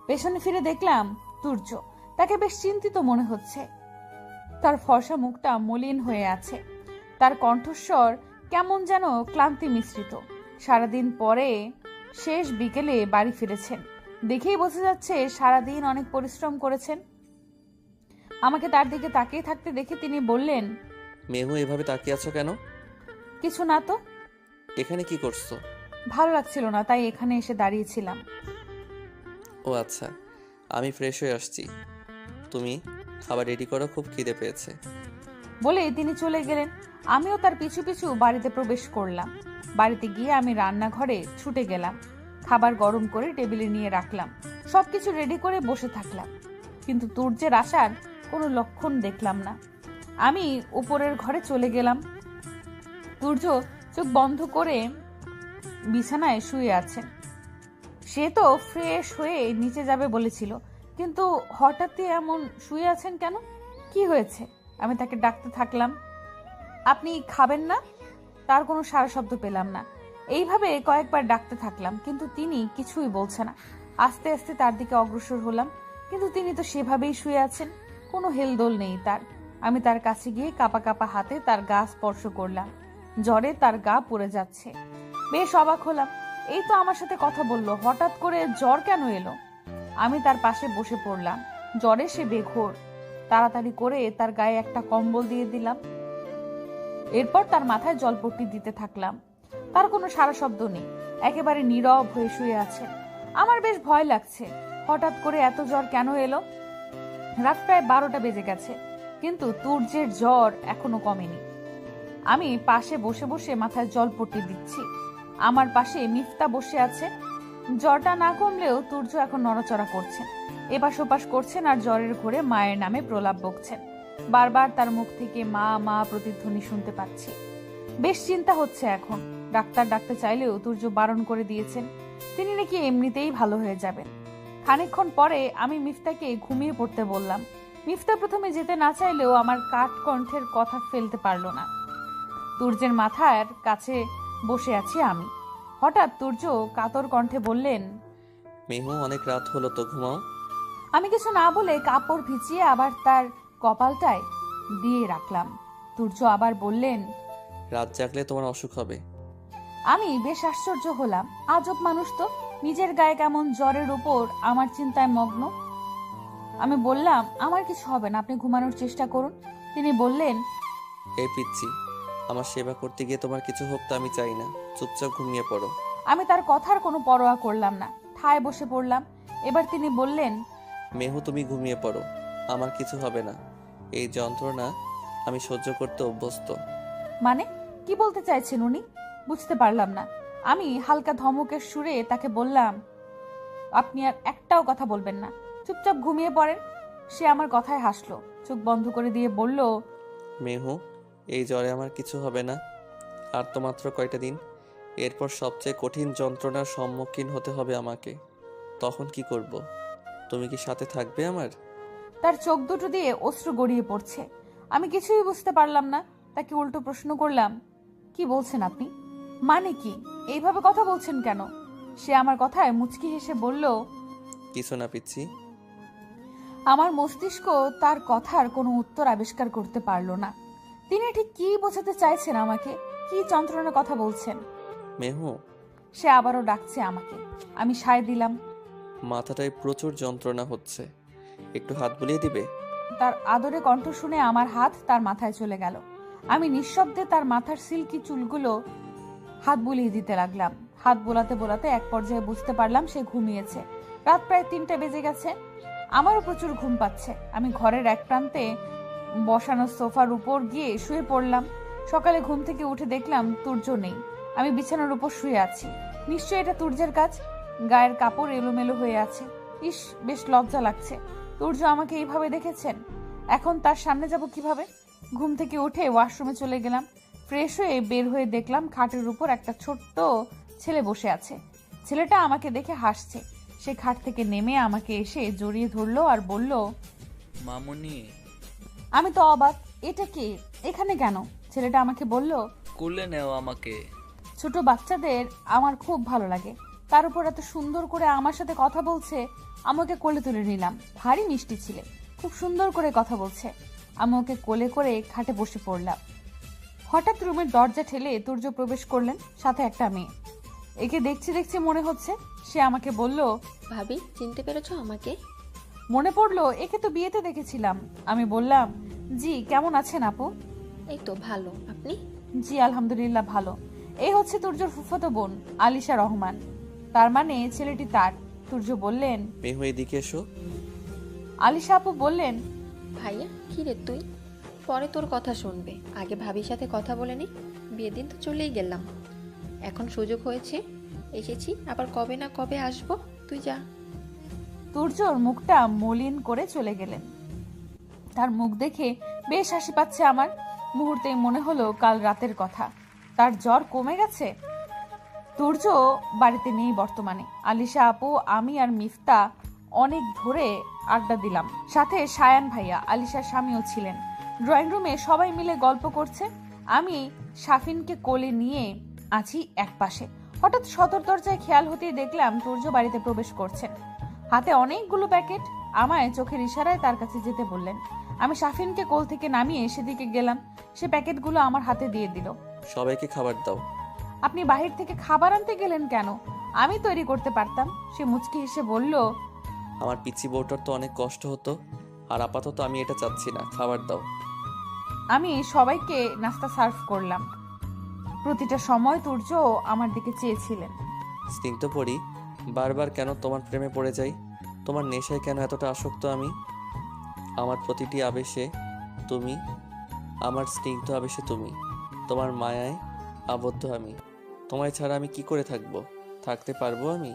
পেছনে ফিরে দেখলাম তুর্য। তাকে বেশ চিন্তিত মনে হচ্ছে। তার ফর্সা মুখটা মলিন হয়ে আছে। তার কণ্ঠস্বর কেমন যেন ক্লান্তি মিশ্রিত। সারাদিন পরে শেষ বিকেলে বাড়ি ফিরেছেন। দেখেই বোঝা যাচ্ছে সারাদিন অনেক পরিশ্রম করেছেন। আমাকে তার দিকে তাকিয়ে থাকতে দেখে তিনি বললেন, মেহু, এভাবে তাকিয়ে আছো কেন? কিছু না তো। এখানে কি করছো? ভালো লাগছিল না, তাই এখানে এসে দাঁড়িয়েছিলাম। ও আচ্ছা, আমি ফ্রেশ হয়ে আসছি। তুমি খাবার রেডি করো, খুব খিদে পেয়েছে। বলে তিনি চলে গেলেন। আমিও তার পিছু পিছু বাড়িতে প্রবেশ করলাম। বাড়িতে গিয়ে আমি রান্নাঘরে ছুটে গেলাম। খাবার গরম করে টেবিলে নিয়ে রাখলাম। সবকিছু রেডি করে বসে থাকলাম, কিন্তু তুর্যের আসার কোনো লক্ষণ দেখলাম না। আমি উপরের ঘরে চলে গেলাম। তুর্য চোখ বন্ধ করে বিছানায় শুয়ে আছেন। সে তো ফ্রেশ হয়ে নিচে যাবে বলেছিল, কিন্তু হঠাৎই এমন শুয়ে আছেন কেন? কি হয়েছে? আমি তাকে ডাকতে থাকলাম, আপনি খাবেন না? তার কোনো সাড়া শব্দ পেলাম না। এইভাবে কয়েকবার ডাকতে থাকলাম, কিন্তু তিনি কিছুই বলছে না। আস্তে আস্তে তার দিকে অগ্রসর হলাম, কিন্তু তিনি তো সেভাবেই শুয়ে আছেন, কোনো হেলদোল নেই তার। আমি তার কাছে গিয়ে কাপা কাপা হাতে তার গা স্পর্শ করলাম। জ্বরে তার গা পুড়ে যাচ্ছে। বেশ অবাক হলাম। এই তো আমার সাথে কথা বললো, হঠাৎ করে জ্বর কেন এলো? আমি তার পাশে বসে পড়লাম। জ্বরে সে বেঘোর। তাড়াতাড়ি করে তার গায়ে একটা কম্বল দিয়ে দিলাম। এরপর তার মাথায় জলপট্টি দিতে থাকলাম। তার কোনো সাড়া শব্দ নেই, একেবারে নীরব হয়ে শুয়ে আছে। আমার বেশ ভয় লাগছে। হঠাৎ করে এত জ্বর কেন এলো? রাত প্রায় 12টা বেজে গেছে, কিন্তু তুর্যের জ্বর এখনো কমেনি। আমি পাশে বসে বসে মাথায় জলপট্টি দিচ্ছি। আমার পাশে মিফতা বসে আছে। জ্বরটা না কমলেও তুর্য এখন নড়াচড়া করছেন, এপাশ ওপাশ করছেন আর জ্বরের ঘোরে মায়ের নামে প্রলাপ বকছেন। বারবার তার মুখ থেকে মা মা প্রতিধ্বনি শুনতে পাচ্ছি। বেশ চিন্তা হচ্ছে এখন। ডাক্তার ডাকতে চাইলেও তুর্য বারণ করে দিয়েছেন, তিনি নাকি এমনিতেই ভালো হয়ে যাবেন। খানিকক্ষণ পরে আমি মিফতাকে ঘুমিয়ে পড়তে বললাম। মিফতা প্রথমে যেতে না চাইলেও আমার কাঠ কণ্ঠের কথা ফেলতে পারলো না। তুর্যের মাথার কাছে বসে আছি আমি। হঠাৎ তুর্য কাতর কণ্ঠে বললেন, মেহু, অনেক রাত হলো তো, ঘুমাও। আমি কিছু না বলে কাপড় ভিজিয়ে আবার তার কপালটায় দিয়ে রাখলাম। তুর্য আবার বললেন, রাত জাগলে তোমার অসুখ হবে। আমি বেশ আশ্চর্য হলাম। আজব মানুষ তো, নিজের গায়ে কেমন জ্বরের উপর আমার চিন্তায় মগ্ন। আমি বললাম, আমার কিছু হবে না, আপনি ঘুমানোর চেষ্টা করুন। তিনি বললেন, এই পিচ্ছি, আমার সেবা করতে গিয়ে তোমার কিছু হোক তো আমি চাই না, চুপচাপ ঘুমিয়ে পড়ো। আমি তার কথার কোনো পরোয়া করলাম না, ঠায় বসে পড়লাম। এবার তিনি বললেন, মেহু, তুমি ঘুমিয়ে পড়ো, আমার কিছু হবে না। এই যন্ত্রণা আমি সহ্য করতে অভ্যস্ত। মানে কি বলতে চাইছেন উনি? বুঝতে পারলাম না। আমি হালকা ধমকের সুরে তাকে বললাম, আপনি আর একটাও কথা বলবেন না, চুপচাপ ঘুমিয়ে পড়েন। সে আমার কথায় হাসলো, চোখ বন্ধ করে দিয়ে বলল, মেহু, এই জ্বরে আমার কিছু হবে না। আর তো মাত্র কয়টা দিন, এরপর সবচেয়ে কঠিন যন্ত্রণার সম্মুখীন হতে হবে আমাকে। তখন কি করব? তুমি কি সাথে থাকবে আমার? তার চোখ দুটো দিয়ে অশ্রু গড়িয়ে পড়ছে। আমি কিছুই বুঝতে পারলাম না। তাকে উল্টো প্রশ্ন করলাম, কি বলছেন আপনি? মানে কি? এইভাবে কথা বলছেন কেন? সে আমার কথায় মুচকি হেসে বলল, কিছু না পিচ্ছি। আমার মস্তিষ্ক তার কথার কোনো উত্তর আবিষ্কার করতে পারল না। তিনি ঠিক কি বোঝাতে চাইছেন আমাকে? কি যন্ত্রণার কথা বলছেন? মেহু, সে আবারও ডাকছে আমাকে। আমি সায় দিলাম। মাথাটায় প্রচুর যন্ত্রণা হচ্ছে, একটু হাত বুলিয়ে দিবে? তার আদরে কণ্ঠ শুনে আমার হাত তার মাথায় চলে গেল। আমি নিঃশব্দে তার মাথার সিল্কি চুলগুলো হাত বুলিয়ে দিতে লাগলাম। হাত বোলাতে বোলাতে এক পর্যায়ে বুঝতে পারলাম সে ঘুমিয়েছে। রাত প্রায় 3টা বেজে গেছে। আমারও প্রচুর ঘুম পাচ্ছে। আমি ঘরের এক প্রান্তে বসানো সোফার উপর গিয়ে শুয়ে পড়লাম। সকালে ঘুম থেকে উঠে দেখলাম তুর্য নেই। আমি বিছানার উপর শুয়ে আছি। নিশ্চয়ই এটা তুর্যের কাজ। গায়ের কাপড় এলোমেলো হয়ে আছে। ইস, বেশ লজ্জা লাগছে। তুর্য আমাকে এইভাবে দেখেছেন। এখন তার সামনে যাব কিভাবে? ঘুম থেকে উঠে ওয়াশরুমে চলে গেলাম। ফ্রেশ হয়ে বের হয়ে দেখলাম খাটের উপর একটা ছোট্ট ছেলে বসে আছে। ছেলেটা আমাকে দেখে হাসছে। সে খাট থেকে নেমে আমাকে এসে জড়িয়ে ধরলো আর বলল, মামুনি। আমি তো অবাক, এটা কে, এখানে কেন? ছেলেটা আমাকে বলল, কোলে নেও আমাকে। ছোট বাচ্চাদের আমার খুব ভালো লাগে। তার উপর এত সুন্দর করে আমার সাথে কথা বলছে। আমাকে কোলে তুলে নিলাম। ভারী মিষ্টি ছিলে, খুব সুন্দর করে কথা বলছে। আমি ওকে কোলে করে খাটে বসে পড়লাম। হঠাৎ রুমের দরজা ঠেলে তুর্য প্রবেশ করলেন, সাথে একটা মেয়ে। একে দেখছি দেখছি মনে হচ্ছে। সে আমাকে বলল, ভাবি, চিনতে পেরেছো আমাকে? মনে পড়লো, একে তো বিয়েতে দেখেছিলাম। আমি বললাম, জি, কেমন আছেন আপু? এই তো ভালো, আপনি? জি আলহামদুলিল্লাহ ভালো। এই হচ্ছে তুর্যর ফুফাতো বোন আলিশা রহমান। তার মানে ছেলেটি তার। তুর্য বললেন, মেহু, এদিকে এসো। আলিশা আপু বললেন, ভাইয়া, কি রে তুই? পরে তোর কথা শুনবে, আগে ভাবির সাথে কথা বলে নি। বিয়ের দিন তো চলেই গেলাম, এখন সুযোগ হয়েছে, এসেছি, আবার কবে না কবে আসবো, তুই যা। তুর্যর মুখটা মলিন করে চলে গেলেন। তার মুখ দেখে বেশ হাসি পাচ্ছে আমার। মুহূর্তে মনে হলো কাল রাতের কথা। তার জ্বর কমে গেছে। তুর্য বাড়িতে নেই বর্তমানে। আলিশা আপু, আমি আর মিফতা অনেক ধরে আড্ডা দিলাম। সাথে সায়ান ভাইয়া, আলিশার স্বামীও ছিলেন। ড্রয়িং রুমে সবাই মিলে গল্প করছে। আমি সাফিনকে কোলে নিয়ে আছি এক পাশে। হঠাৎ সদর দরজায় খেয়াল হতেই দেখলাম তুর্য বাড়িতে প্রবেশ করছেন। হাতে অনেকগুলো প্যাকেট। আমায় চোখের ইশারায় তার কাছে যেতে বললেন। আমি সাফিনকে কোল থেকে নামিয়ে সেদিকে গেলাম। সে প্যাকেটগুলো আমার হাতে দিয়ে দিল। সবাইকে খাবার দাও। আপনি বাহির থেকে খাবার আনতে গেলেন কেন? আমি তৈরি করতে পারতাম। সে মুচকি হেসে বলল, আমার পিচ্ছি বউটার তো অনেক কষ্ট হতো, আর আপাতত আমি এটা চাচ্ছি না। খাবার দাও। আমি সবাইকে নাস্তা সার্ভ করলাম। প্রতিটা সময় তুর্য আমার দিকে চেয়েছিলেন। স্নিগ্ধ পড়ি, বারবার কেন তোমার প্রেমে পড়ে যাই? তোমার নেশায় কেন এতটা আসক্ত আমি? আমার প্রতিটি আবেশে তুমি, আমার স্নিগ্ধ আবেশে তুমি, তোমার মায়ায় আবদ্ধ আমি। তোমায় ছাড়া আমি কি করে থাকতে পারবো আমি?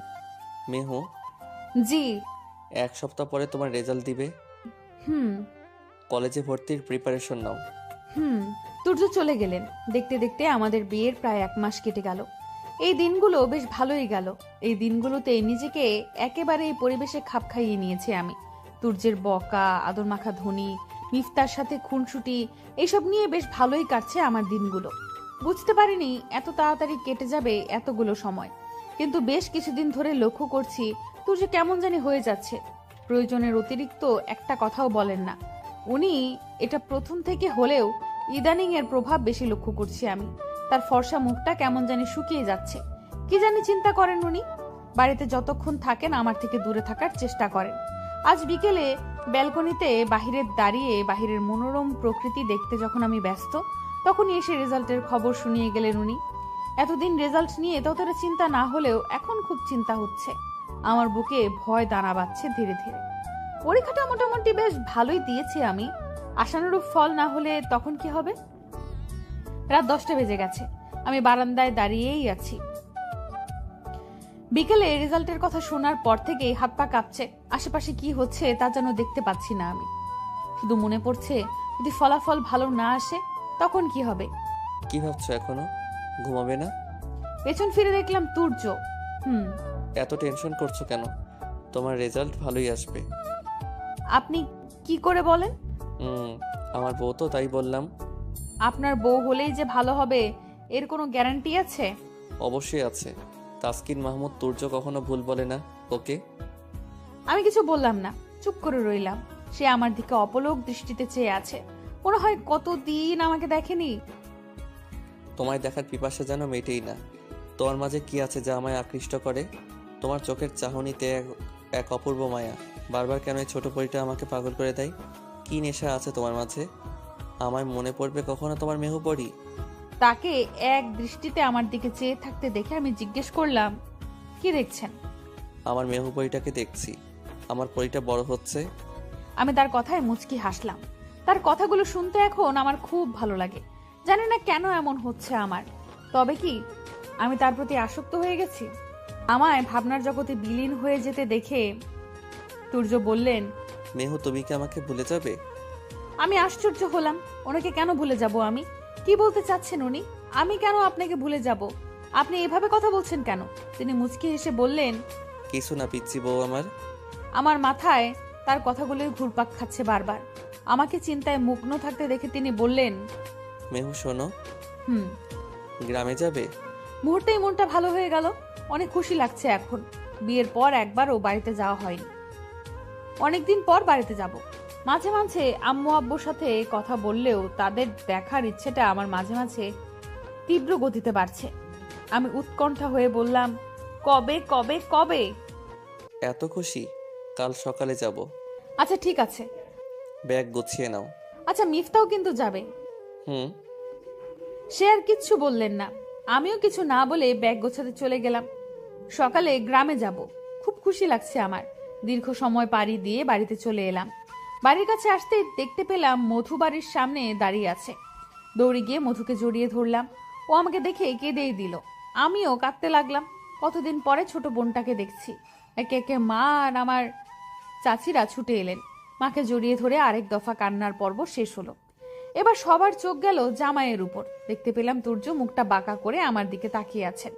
মেহু, জি। 1 সপ্তাহ পরে তোমার রেজাল্ট দিবে। হুম কলেজে ভর্তির প্রিপারেশন নাও। তুর্য চলে গেলেন। দেখতে দেখতে আমাদের বিয়ের প্রায় 1 মাস কেটে গেল। এই দিনগুলো বেশ ভালোই গেল। এই দিনগুলোতে নিজেকে একেবারে এই পরিবেশে খাপ খাইয়ে নিয়েছি আমি। তুর্যের বকা, আদর মাখা ধ্বনি, মিফতার সাথে খুনসুটি, এইসব নিয়ে বেশ ভালোই কাটছে আমার দিনগুলো। বুঝতে পারিনি এত তাড়াতাড়ি কেটে যাবে এতগুলো সময়। কিন্তু বেশ কিছুদিন ধরে লক্ষ্য করছি তুর্য কেমন জানি হয়ে যাচ্ছে। প্রয়োজনের অতিরিক্ত একটা কথাও বলেন না উনি। এটা প্রথম থেকে হলেও ইদানিং এর প্রভাব বেশি লক্ষ্য করছি আমি। তার ফর্সা মুখটা কেমন জানি শুকিয়ে যাচ্ছে। কি জানি চিন্তা করেন উনি। বাড়িতে যতক্ষণ থাকেন আমার থেকে দূরে থাকার চেষ্টা করেন। আজ বিকেলে ব্যালকনিতে বাহিরে দাঁড়িয়ে বাহিরের মনোরম প্রকৃতি দেখতে যখন আমি ব্যস্ত, তখনই এসে রেজাল্টের খবর শুনিয়ে গেলেন উনি। এতদিন রেজাল্ট নিয়ে ততটা চিন্তা না হলেও এখন খুব চিন্তা হচ্ছে। আমার বুকে ভয় দানা বাঁধছে ধীরে ধীরে। পরীক্ষাটা মোটামুটি বেশ ভালোই দিয়েছি আমি। আশানুরূপ ফল না হলে তখন কি হবে? রাত 10টা বেজে গেছে। আমি বারান্দায় দাঁড়িয়েই আছি। বিকেলে রেজাল্টের কথা শোনার পর থেকেই হাত পা কাঁপছে। আশেপাশে কি হচ্ছে তা যেন দেখতে পাচ্ছি না আমি। শুধু মনে পড়ছে যদি ফলাফল ভালো না আসে তখন কি হবে। কি ভাবছো এখনো? ঘুমাবে না? পেছন ফিরে দেখলাম তুর্য। এত টেনশন করছো কেন? তোমার রেজাল্ট ভালোই আসবে। আপনি কি করে বলেন? আমার বউ তো, তাই বললাম। আপনার বউ হলেই যে ভালো হবে এর কোনো গ্যারান্টি আছে? অবশ্যই আছে। তাসকিন মাহমুদ তুর্য কখনো ভুল বলে না। ওকে। আমি কিছু বললাম না, চুপ করে রইলাম। সে আমার দিকে অপলক দৃষ্টিতে চেয়ে আছে। মনে হয় কতদিন আমাকে দেখেনি। তোমায় দেখার পিপাসা যেন মেটেই না। তোমার মাঝে কি আছে যা আমায় আকৃষ্ট করে? তোমার চোখের চাহনিতে এক অপূর্ব মায়া। বারবার কেন এই ছোট পরিটা আমাকে পাগল করে দেয়? কি নেশা আছে তোমার মাঝে? আমায় মনে পড়বে কখনো তোমার মেহু পরি? তাকে এক দৃষ্টিতে আমার দিকে চেয়ে থাকতে দেখে আমি জিজ্ঞেস করলাম, কি দেখছেন? আমার মেহু পরিটাকে দেখছি। আমার পরিটা বড় হচ্ছে। আমি তার কথায় মুচকি হাসলাম। তার কথাগুলো শুনতে এখন আমার খুব ভালো লাগে। জানি না কেন এমন হচ্ছে আমার। তবে কি আমি তার প্রতি আসক্ত হয়ে গেছি? আমায় ভাবনার জগতে বিলীন হয়ে যেতে দেখে তুর্য বললেন, মেহু, তুমি কি আমাকে ভুলে যাবে? আমি আশ্চর্য হলাম। ওনাকে কেন ভুলে যাব আমি? কি বলতে চাচ্ছেন উনি? আমি কেন আপনাকে ভুলে যাব? আপনি এভাবে কথা বলছেন কেন? তিনি মুচকি হেসে বললেন, কিছু না পিচ্ছি বউ আমার। আমার মাথায় তার কথাগুলোই ঘুরপাক খাচ্ছে বারবার। আমাকে চিন্তায় মগ্ন থাকতে দেখে তিনি বললেন, মেহু শোনো। হুম। গ্রামে যাবে? মুহূর্তেই মনটা ভালো হয়ে গেল। অনেক খুশি লাগছে এখন। বিয়ের পর একবারও বাড়িতে যাওয়া হয়নি। অনেকদিন পর বাড়িতে যাব। মাঝে মাঝে আম্মু আব্বুর সাথে কথা বললেও তাদের দেখার ইচ্ছেটা আমার মাঝে মাঝে তীব্র গতিতে বাড়ছে। আমি উৎকণ্ঠা হয়ে বললাম, কবে কবে কবে? এত খুশি? কাল সকালে যাব। আচ্ছা ঠিক আছে। ব্যাগ গুছিয়ে নাও। আচ্ছা মিফতাও কিন্তু যাবে। সে আর কিচ্ছু বললেন না। আমিও কিছু না বলে ব্যাগ গোছাতে চলে গেলাম। সকালে গ্রামে যাব। খুব খুশি লাগছে আমার। দীর্ঘ সময় পাড়ি দিয়ে বাড়িতে চলে এলাম। বাড়ির কাছে আসতে দেখতে পেলাম মধু বাড়ির সামনে দাঁড়িয়ে আছে। দৌড়ে গিয়ে মধুকে জড়িয়ে ধরলাম। ও আমাকে দেখে কেঁদেই দিল। আমিও কাঁদতে লাগলাম। কতদিন পরে ছোট বোনটাকে দেখছি। একে একে মা আর আমার চাচিরা ছুটে এলেন। মাকে জড়িয়ে ধরে আরেক দফা কান্নার পর্ব শেষ হলো। এবার সবার চোখ গেল জামাইয়ের উপর। দেখতে পেলাম তুর্য মুখটা বাঁকা করে আমার দিকে তাকিয়ে আছেন।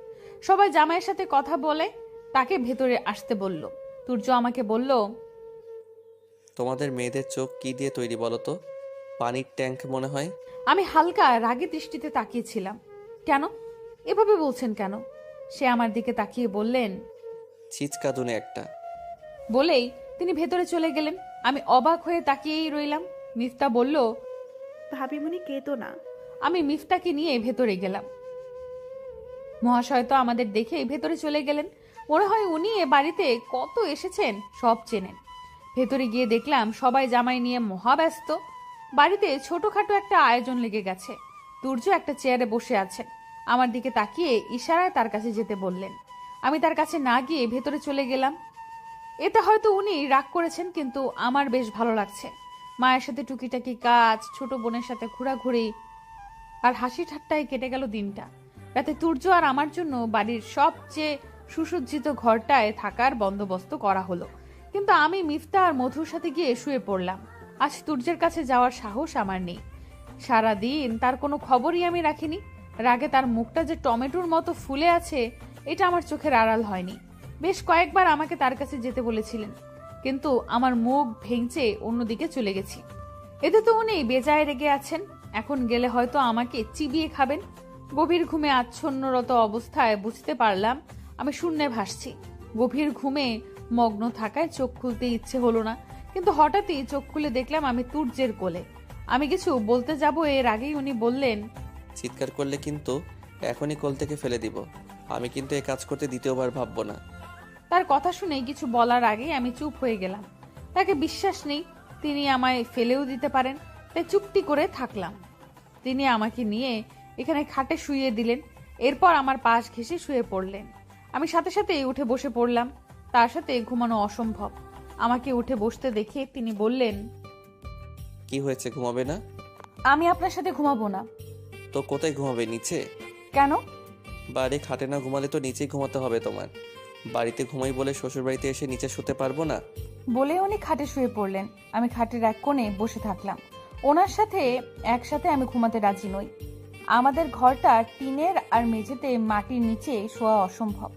সবাই জামাইয়ের সাথে কথা বলে তাকে ভেতরে আসতে বলল। তুর্য আমাকে বলল, তোমাদের মেয়েদের চোখ কি দিয়ে তৈরি বলো তো? পানির ট্যাঙ্ক মনে হয়। আমি হালকা রাগী দৃষ্টিতে তাকিয়েছিলাম। কেন এভাবে বলছেন কেন? সে আমার দিকে তাকিয়ে বললেন, ছিচকাদুনে একটা। বলেই তিনি ভেতরে চলে গেলেন। আমি অবাক হয়ে তাকিয়েই রইলাম। মিফতা বলল, ভাবিমণি কেঁদো না। আমি মিফতাকে নিয়ে ভেতরে গেলাম। মহাশয় তো আমাদের দেখে ভেতরে চলে গেলেন। মনে হয় উনি এ বাড়িতে কত এসেছেন সব চেনেন। ভেতরে গিয়ে দেখলাম সবাই জামাই নিয়ে মহাব্যস্ত। বাড়িতে ছোটখাটো একটা আয়োজন লেগে গেছে। তুর্য একটা চেয়ারে বসে আছেন। আমার দিকে তাকিয়ে ইশারায় তার কাছে যেতে বললেন। আমি তার কাছে না গিয়ে ভেতরে চলে গেলাম। এতে হয়তো উনি রাগ করেছেন, কিন্তু আমার বেশ ভালো লাগছে। মায়ের সাথে টুকিটাকি কাজ, ছোট বোনের সাথে ঘোরাঘুরি আর হাসি ঠাট্টায় কেটে গেল দিনটা। রাতে তুর্য আর আমার জন্য বাড়ির সবচেয়ে সুসজ্জিত ঘরটায় থাকার বন্দোবস্ত করা হলো। কিন্তু আমি মিফতা আর মধুর সাথে গিয়ে শুয়ে পড়লাম। আজ তুর্যের কাছে যাওয়ার সাহস আমার নেই। সারাদিন তার কোনো খবরই আমি রাখিনি। রাগে তার মুখটা যে টমেটোর মতো ফুলে আছে এটা আমার চোখের আড়াল হয়নি। বেশ কয়েকবার আমাকে তার কাছে যেতে বলেছিলেন, কিন্তু আমার মুখ ভেঙচে অন্যদিকে চলে গেছি। এতে তো উনি বেজায় রেগে আছেন। এখন গেলে হয়তো আমাকে চিবিয়ে খাবেন। গভীর ঘুমে আচ্ছন্নরত অবস্থায় বুঝতে পারলাম আমি শূন্যে ভাসছি। গভীর ঘুমে মগ্ন থাকায় চোখ খুলতে ইচ্ছে হলো না, কিন্তু হঠাৎই চোখ খুলে দেখলাম আমি তুর্যের কোলে। আমি কিছু বলতে যাব এর আগেই উনি বললেন, চিৎকার করলে কিন্তু এখনই কোল থেকে ফেলে দিব। আমি কিন্তু এই কাজ করতে দ্বিতীয়বার ভাববো না। তার কথা শুনে কিছু বলার আগেই আমি চুপ হয়ে গেলাম। তাকে বিশ্বাস নেই তিনি আমায় ফেলেও দিতে পারেন, তাই চুপটি করে থাকলাম। তিনি আমাকে নিয়ে এখানে খাটে শুইয়ে দিলেন। এরপর আমার পাশ ঘেঁষে শুয়ে পড়লেন। আমি সাথে সাথেই উঠে বসে পড়লাম। তার সাথে ঘুমানো অসম্ভব। আমাকে উঠে বসতে দেখে তিনি বললেন, কি হয়েছে, ঘুমাবে না? আমি আপনার সাথে ঘুমাবো না। তো কোথায় ঘুমাবে, নিচে? কেন? বাড়ি খাটে না ঘুমালে তো নিচেই ঘুমাতে হবে তোমার। বাড়িতে ঘুমাই বলে শ্বশুরবাড়িতে এসে নিচে শুতে পারবো না? বলে উনি খাটে শুয়ে পড়লেন। আমি খাটের এক কোণে বসে থাকলাম। ওনার সাথে একসাথে আমি ঘুমাতে রাজি নই। আমাদের ঘরটা টিনের আর মেঝেতে মাটির নিচে শোয়া অসম্ভব।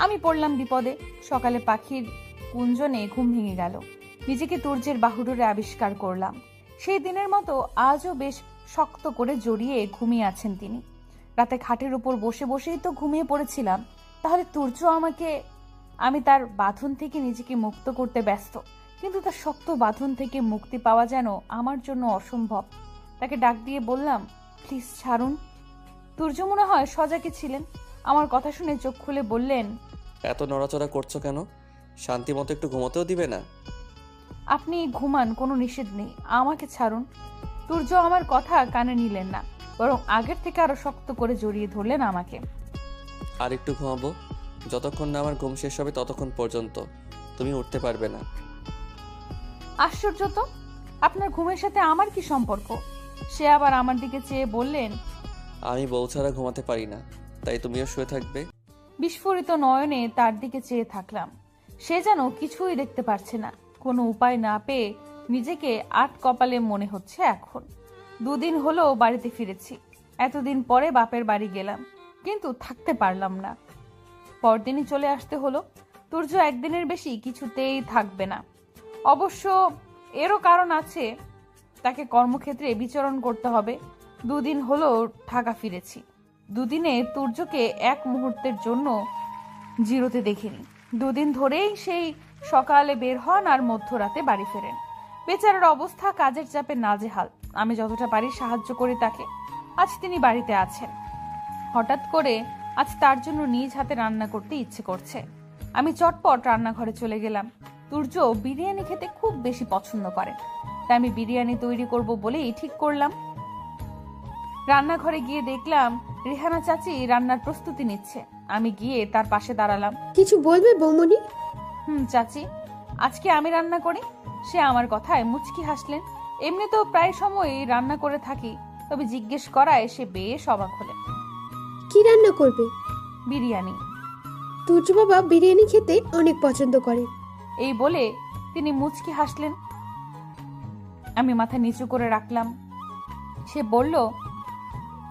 আমি পড়লাম বিপদে। সকালে পাখির কুঞ্জনে ঘুম ভেঙে গেল। নিজেকে তুর্যের বাহুডোরে আবিষ্কার করলাম। সেই দিনের মতো আজও বেশ শক্ত করে জড়িয়ে ঘুমিয়ে আছেন তিনি। রাতে খাটের উপর বসে বসেই তো ঘুমিয়ে পড়েছিলাম। তাহলে তুর্য আমাকে... আমি তার বাঁধন থেকে নিজেকে মুক্ত করতে ব্যস্ত, কিন্তু তার শক্ত বাঁধন থেকে মুক্তি পাওয়া যেন আমার জন্য অসম্ভব। তাকে ডাক দিয়ে বললাম, প্লিজ ছাড়ুন। তুর্য মনে হয় সজাগে ছিলেন। আমার কথা শুনে চোখ খুলে বললেন, এত নড়াচড়া করছো কেন? শান্তি মতো একটু ঘুমোতেও দিবে না? আপনি ঘুমান, কোনো নিষেধ নেই, আমাকে ছাড়ুন। তুর্য আমার কথা কানে নিলেন না, বরং আগের থেকে আরো শক্ত করে জড়িয়ে ধরলেন আমাকে। আর একটু ঘুমাবো, যতক্ষণ না আমার ঘুম শেষ হবে ততক্ষণ পর্যন্ত তুমি উঠতে পারবে না। আশ্চর্য তো, আপনার ঘুমের সাথে আমার কি সম্পর্ক? সে আবার আমার দিকে চেয়ে বললেন, আমি বউ ছাড়া ঘুমাতে পারি না, তাই তুমিও শুয়ে থাকবে। বিস্ফোরিত নয়নে তার দিকে চেয়ে থাকলাম। সে যেন কিছুই দেখতে পারছে না। কোনো উপায় না পেয়ে নিজেকে আট কপালে মনে হচ্ছে এখন। 2 দিন হলো বাড়িতে ফিরেছি। এতদিন পরে বাপের বাড়ি গেলাম, কিন্তু থাকতে পারলাম না। পরদিনই চলে আসতে হলো। তুর্য একদিনের বেশি কিছুতেই থাকবে না। অবশ্য এরও কারণ আছে, তাকে কর্মক্ষেত্রে বিচরণ করতে হবে। 2 দিন হলো ঢাকা ফিরেছি। 2 দিনে তুর্যকে এক মুহূর্তের জন্য জিরোতে দেখিনি। 2 দিন ধরেই সেই সকালে বের হন আর মধ্যরাতে বাড়ি ফেরেন। বেচারার অবস্থা কাজের চাপে নাজেহাল। আমি যতটা পারি সাহায্য করি তাকে। আজ তিনি বাড়িতে আছেন। হঠাৎ করে আজ তার জন্য নিজ হাতে রান্না করতে ইচ্ছে করছে। আমি চটপট রান্নাঘরে চলে গেলাম। তুর্য বিরিয়ানি খেতে খুব বেশি পছন্দ করে, তাই আমি বিরিয়ানি তৈরি করব বলেই ঠিক করলাম। রান্নাঘরে গিয়ে দেখলাম রেহানা চাচি রান্নার প্রস্তুতি নিচ্ছে। আমি গিয়ে তার পাশে দাঁড়ালাম। কিছু বলবে বৌমনি? চাচি, আজকে আমি রান্না করি। সে আমার কথায় মুচকি হাসলেন। এমনি তো প্রায় সময়ই রান্না করে থাকি, তবে জিজ্ঞেস করায় সে বেশ অবাক হলেন। কি রান্না করবে? বিরিয়ানি। তুর্য বাবা বিরিয়ানি খেতে অনেক পছন্দ করে। এই বলে তিনি মুচকি হাসলেন। আমি মাথা নিচু করে রাখলাম। সে বলল,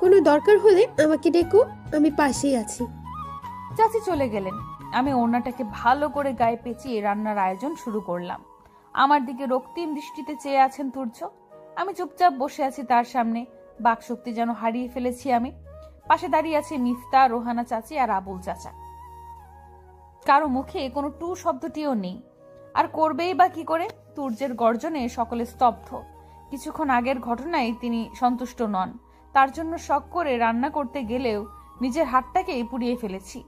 কোনো দরকার হলে আমাকে ডেকো, আমি পাশেই আছি। চাচি চলে গেলেন। আমি ওড়নাটাকে ভালো করে গায়ে পেঁচিয়ে রান্নার আয়োজন শুরু করলাম। আমার দিকে রক্তিম দৃষ্টিতে চেয়ে আছেন তুর্য। আমি চুপচাপ বসে আছি তার সামনে। বাকশক্তি যেন হারিয়ে ফেলেছি আমি। পাশে দাঁড়িয়ে আছে মিফতা, রোহানা চাচি আর আবুল চাচা। কারো মুখে কোনো টু শব্দটিও নেই। আর করবেই বা কি করে? তুর্যের গর্জনে সকলে স্তব্ধ। কিছুক্ষণ আগের ঘটনায় তিনি সন্তুষ্ট নন। তার জন্য শখ করে রান্না করতে গেলেও নিজের হাতটাকেই পুড়িয়ে ফেলেছি।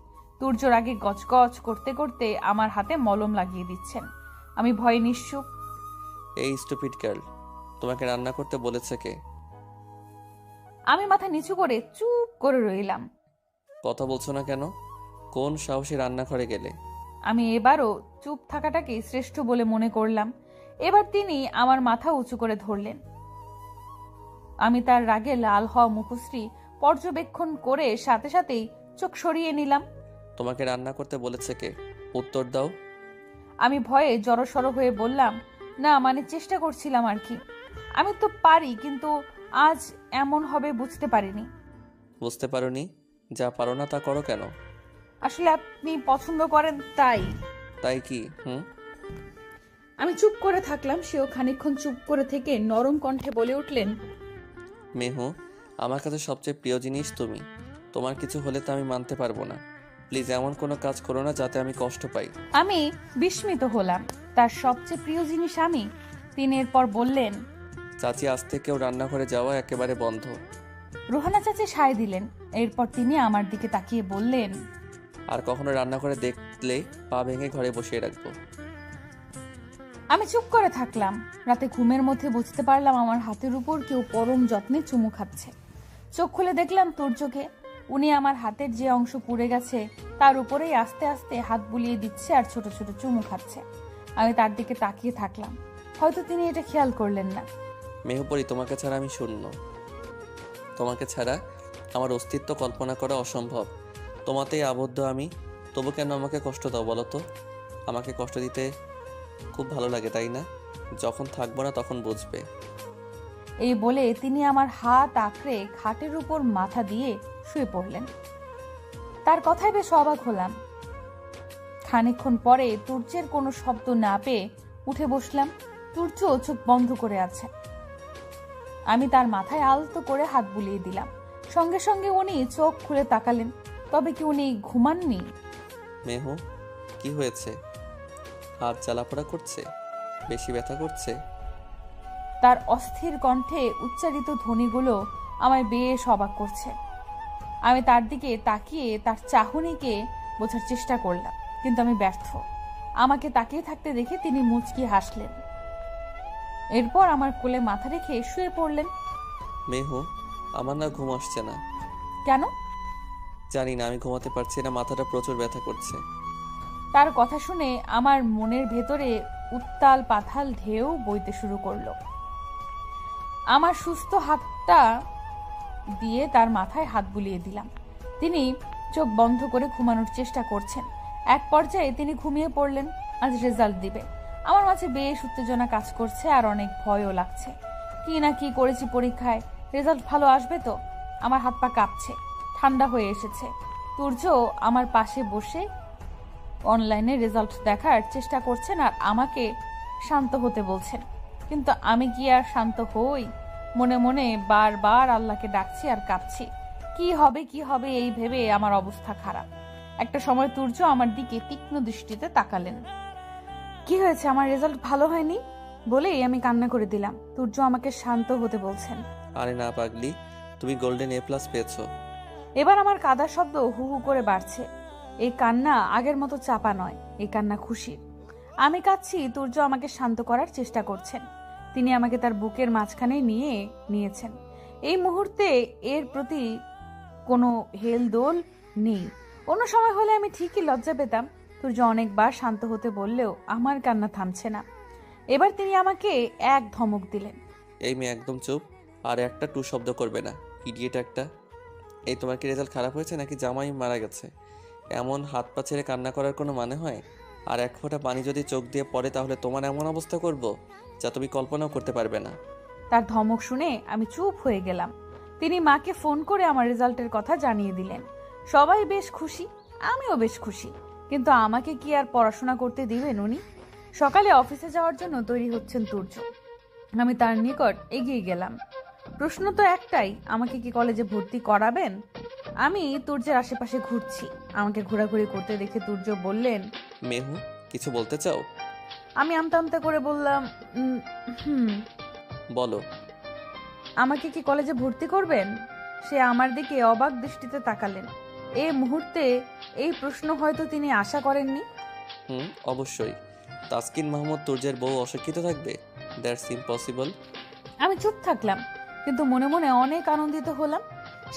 তুর্যর আগে গজগজ করতে করতে আমার হাতে মলম লাগিয়ে দিচ্ছেন। আমি ভয়ে নিশ্চুপ। এই স্টুপিড গার্ল, তোমাকে রান্না করতে বলেছে কে? আমি মাথা নিচু করে চুপ করে রইলাম। কথা বলছো না কেন? কোন সাহসী রান্নাঘরে গেলে? আমি এবারও চুপ থাকাটাকেই শ্রেষ্ঠ বলে মনে করলাম। এবার তিনি আমার মাথা উঁচু করে ধরলেন। আমি তার রাগে লাল হওয়া মুখশ্রী পর্যবেক্ষণ করে সাথে সাথেই চোখ সরিয়ে নিলাম। তোমাকে রান্না করতে বলেছে কে? উত্তর দাও। আমি ভয়ে জড়সড় হয়ে বললাম, না মানে চেষ্টা করছিলাম আর কি। আমি তো পারি, কিন্তু আজ এমন হবে বুঝতে পারিনি। বুঝতে পারোনি? যা পারো না তা করো কেন? আসলে আপনি পছন্দ করেন তাই। তাই কি? আমি চুপ করে থাকলাম। সেও খানিকক্ষণ চুপ করে থেকে নরম কণ্ঠে বলে উঠলেন, মেহু, আমার কাছে সবচেয়ে প্রিয় জিনিস তুমি। তোমার কিছু হলে তো আমি মানতে পারবো না। প্লিজ এমন কোনো কাজ করো না যাতে আমি কষ্ট পাই। আমি বিস্মিত হলাম। তার সবচেয়ে প্রিয় জিনিস আমি? তিনি এরপর বললেন, চাচি আজ থেকেও রান্নাঘরে যাওয়া একেবারে বন্ধ। রোহানা চাচি সায় দিলেন। এরপর তিনি আমার দিকে তাকিয়ে বললেন, আর কখনো রান্নাঘরে দেখলে পা ভেঙে ঘরে বসিয়ে রাখবো। আমি চুপ করে থাকলাম। রাতে ঘুমের মধ্যে বুঝতে পারলাম আমার হাতের উপর কেউ পরম যত্নে চুমু খাচ্ছে। চোখ খুলে দেখলাম তুর্যকে। উনি আমার হাতের যে অংশ পুড়ে গেছে তার উপরেই আস্তে আস্তে হাত বুলিয়ে দিচ্ছে আর ছোট ছোট চুমু খাচ্ছে। আমি তার দিকে তাকিয়ে থাকলাম। হয়তো তিনি এটা খেয়াল করলেন না। মেহপরি, তোমাকে ছাড়া আমি শূন্য। তোমাকে ছাড়া আমার অস্তিত্ব কল্পনা করা অসম্ভব। তোমাতেই আবদ্ধ আমি। তবু কেন আমাকে কষ্ট দাও বলো তো? আমাকে কষ্ট দিতে খুব ভালো লাগে, তাই না? যখন থাকবো না তখন বুঝবে। এই বলে তিনি আমার হাত আঁকড়ে খাটের উপর মাথা দিয়ে শুয়ে পড়লেন। তার কথায় বেশ অবাক হলাম। খানিকক্ষণ পরে তুর্যের কোনো শব্দ না পেয়ে উঠে বসলাম। তুর্য চোখ বন্ধ করে আছে। আমি তার মাথায় আলতো করে হাত বুলিয়ে দিলাম। সঙ্গে সঙ্গে উনি চোখ খুলে তাকালেন। তবে কি উনি ঘুমাননি? মেহু, কি হয়েছে? হাত জ্বালাপোড়া করছে? বেশি ব্যথা করছে? তার অস্থির কণ্ঠে উচ্চারিত ধ্বনিগুলো আমায় বেশ অবাক করছে। আমি তার দিকে তাকিয়ে তার চাহনিকে বোঝার চেষ্টা করলাম, কিন্তু আমি ব্যর্থ। আমাকে তাকিয়ে থাকতে দেখে তিনি মুচকি হাসলেন। এরপর আমার কোলে মাথা রেখে শুয়ে পড়লেন। মেহু, আমার না ঘুম আসছে না। কেন? জানি না, আমি ঘুমাতে পারছি না, মাথাটা প্রচুর ব্যথা করছে। তার কথা শুনে আমার মনের ভেতরে উত্তাল পাথাল ঢেউ বইতে শুরু করলো। আমার সুস্থ হাতটা দিয়ে তার মাথায় হাত বুলিয়ে দিলাম। তিনি চোখ বন্ধ করে ঘুমানোর চেষ্টা করছেন। এক পর্যায়ে তিনি ঘুমিয়ে পড়লেন। আজ রেজাল্ট দিবে। আমার মাঝে বেশ উত্তেজনা কাজ করছে আর অনেক ভয়ও লাগছে। কি না কি করেছি পরীক্ষায়, রেজাল্ট ভালো আসবে তো? আমার হাত পা কাঁপছে, ঠান্ডা হয়ে এসেছে। তুর্য আমার পাশে বসে অনলাইনে রেজাল্ট দেখার চেষ্টা করছেন আর আমাকে শান্ত হতে বলছেন। কিন্তু আমি কি আর শান্ত হই? মনে মনে বারবার আল্লাহকে ডাকছি আর কাঁপছি। কি হবে কি হবে এই ভেবে আমার অবস্থা খারাপ। একটা সময় তুর্য আমার দিকে তীক্ষ্ণ দৃষ্টিতে তাকালেন। কি হয়েছে, আমার রেজাল্ট ভালো হয়নি বলেই আমি কান্না করে দিলাম। তুর্য আমাকে শান্ত হতে বলছেন। আরে না পাগলি, তুমি গোল্ডেন A+ পেয়েছো। এবার আমার কাদার শব্দ হু হু করে বাড়ছে। এই কান্না আগের মতো চাপা নয়, এই কান্না খুশির। আমি কাঁদছি, তুর্য আমাকে শান্ত করার চেষ্টা করছেন। তিনি আমাকে তার বুকের মাঝখানে নিয়েছেন। এই মুহূর্তে এর প্রতি কোনো হেলদোল নেই। অন্য সময় হলে আমি ঠিকই লজ্জা পেতাম। তুর্য অনেকবার শান্ত হতে বললেও আমার কান্না থামছে না। এবার তিনি আমাকে এক ধমক দিলেন। এই মেয়ে, একদম চুপ, আর একটা টু শব্দ করবে না, ইডিয়েট একটা। এই, তোমার কি রেজাল্ট খারাপ হয়েছে নাকি জামাই মারা গেছে? এমন হাত পা ছেড়ে কান্না করার কোনো মানে হয়? আর এক ফোঁটা পানি যদি চোখ দিয়ে পড়ে তাহলে তোমার এমন অবস্থা করব যা তুমি কল্পনাও করতে পারবে না। তার ধমক শুনে আমি চুপ হয়ে গেলাম। তিনি মাকে ফোন করে আমার রেজাল্টের কথা জানিয়ে দিলেন। সবাই বেশ খুশি, আমিও বেশ খুশি। কিন্তু আমাকে কি আর পড়াশোনা করতে দিবেন উনি? সকালে অফিসে যাওয়ার জন্য তৈরি হচ্ছেন তুর্য। আমি তার নিকট এগিয়ে গেলাম। প্রশ্ন তো একটাই, আমাকে কি কলেজে ভর্তি করাবেন? আমি তুর্যের আশেপাশে ঘুরছি। আমাকে ঘোরাঘুরি করতে দেখে তুর্য বললেন, মেহু, কিছু বলতে চাও? আমি আমতা আমতা করে বললাম, হুম। বলো। আমাকে কি কলেজে ভর্তি করবেন? সে আমার দিকে অবাক দৃষ্টিতে তাকালেন। এই মুহূর্তে এই প্রশ্ন হয়তো তিনি আশা করেননি। অবশ্যই। তাসকিন মাহমুদ তুর্যের বউ অশিক্ষিত থাকবে? That's impossible. আমি চুপ থাকলাম, কিন্তু মনে মনে অনেক আনন্দিত হলাম।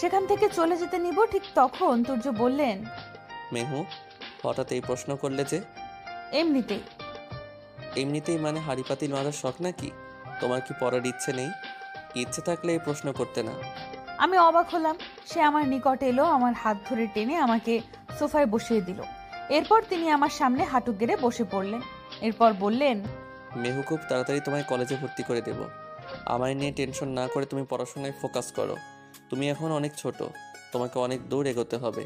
সেখান থেকে চলে যেতে নিব, ঠিক তখন তুর্য বললেন, মেহু, হঠাৎ এই প্রশ্ন করলে যে? এমনিতেই। এমনিতেই মানে হাড়ি পাতিল মারার শখ নাকি? তোমার কি পড়ার ইচ্ছে নেই? ইচ্ছে থাকলে এই প্রশ্ন করতে না। আমি অবাক হলাম। সে আমার নিকট এলো, আমার হাত ধরে টেনে আমাকে সোফায় বসিয়ে দিল। এরপর তিনি আমার সামনে হাঁটু গেড়ে বসে পড়লেন। এরপর বললেন, মেহু, খুব তাড়াতাড়ি তোমায় কলেজে ভর্তি করে দেব। আমায় নিয়ে টেনশন না করে তুমি পড়াশোনায় ফোকাস করো। তুমি এখন অনেক ছোট, তোমাকে অনেক দূর এগোতে হবে।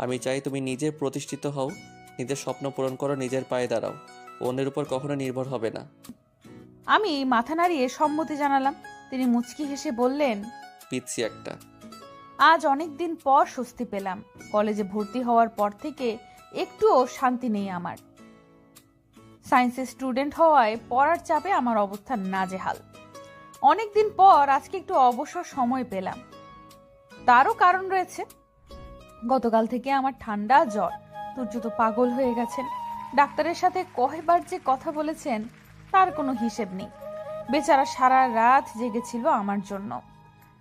আমি চাই তুমি নিজে প্রতিষ্ঠিত হও, নিজের স্বপ্ন পূরণ করো, নিজের পায়ে দাঁড়াও, অন্যের উপর কখনো নির্ভর হবে না। আমি মাথা নাড়িয়ে সম্মতি জানালাম। তিনি মুচকি হেসে বললেন, পিচ্ছি একটা। আজ অনেক দিন পর স্বস্তি পেলাম। কলেজে ভর্তি হওয়ার পর থেকে একটুও শান্তি নেই আমার। সায়েন্সের স্টুডেন্ট হওয়ায় পড়ার চাপে আমার অবস্থা নাজেহাল। অনেকদিন পর আজকে একটু অবসর সময় পেলাম। তারও কারণ রয়েছে। গতকাল থেকে আমার ঠান্ডা জ্বর। তুর্য তো পাগল হয়ে গেছেন। ডাক্তারের সাথে কয়বার যে কথা বলেছেন তার কোনো হিসেব নেই। বেচারা সারা রাত জেগেছিল আমার জন্য।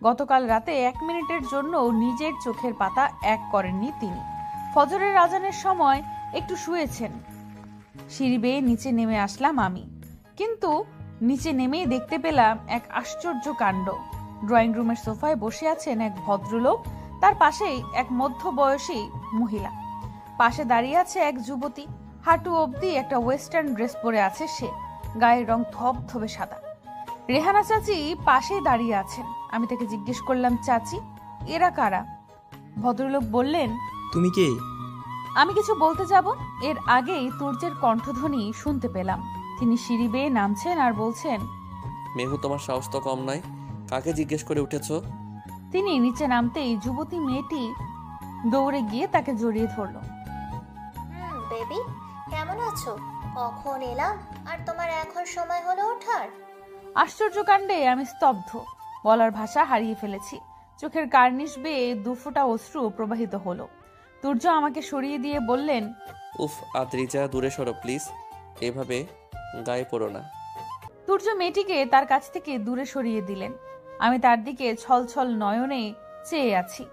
গতকাল রাতে 1 মিনিটের জন্য নিজের চোখের পাতা এক করেননি তিনি। ফজরের আজানের সময় একটু শুয়েছেন। সিঁড়ি বেয়ে নিচে নেমে আসলাম আমি। কিন্তু নিচে নেমেই দেখতে পেলাম এক আশ্চর্য কাণ্ড। ড্রয়িং রুমের সোফায় বসে আছেন এক ভদ্রলোক, তার পাশেই এক মধ্যবয়সী মহিলা, পাশে দাঁড়িয়ে আছে এক যুবতী। হাঁটু অবধি একটা ওয়েস্টার্ন ড্রেস পরে আছে সে, গায়ের রং ধবধবে সাদা। রেহানা চাচি পাশেই দাঁড়িয়ে আছেন। আমি তাকে জিজ্ঞেস করলাম, চাচি এরা কারা? ভদ্রলোক বললেন, তুমি কে? আমি কিছু বলতে যাব এর আগেই তুর্যের কণ্ঠধ্বনি শুনতে পেলাম। তিনি সিঁড়ি বেয়ে নামছেন আর বলছেন, মেহু তোমার সাহস তো কম নয়, কাকে জিজ্ঞেস করে উঠেছো? তিনি নিচে নামতেই যুবতী মেয়েটি দৌড়ে গিয়ে তাকে জড়িয়ে ধরল। বেবি কেমন আছো? কখন এলাম আর তোমার এখন সময় হলো ওঠার? আশ্চর্য কাণ্ডে আমি স্তব্ধ, বলার ভাষা হারিয়ে ফেলেছি। চোখের কার্নিশ বেয়ে দুফোঁটা অশ্রু প্রবাহিত হলো। তুর্য আমাকে সরিয়ে দিয়ে বললেন, উফ আদ্রিজা, দূরে সরো প্লিজ, এভাবে গায়ে পড়ো না। তুর্য মেয়েটিকে তার কাছ থেকে দূরে সরিয়ে দিলেন। আমি তার দিকে ছলছল নয়নে চেয়ে আছি।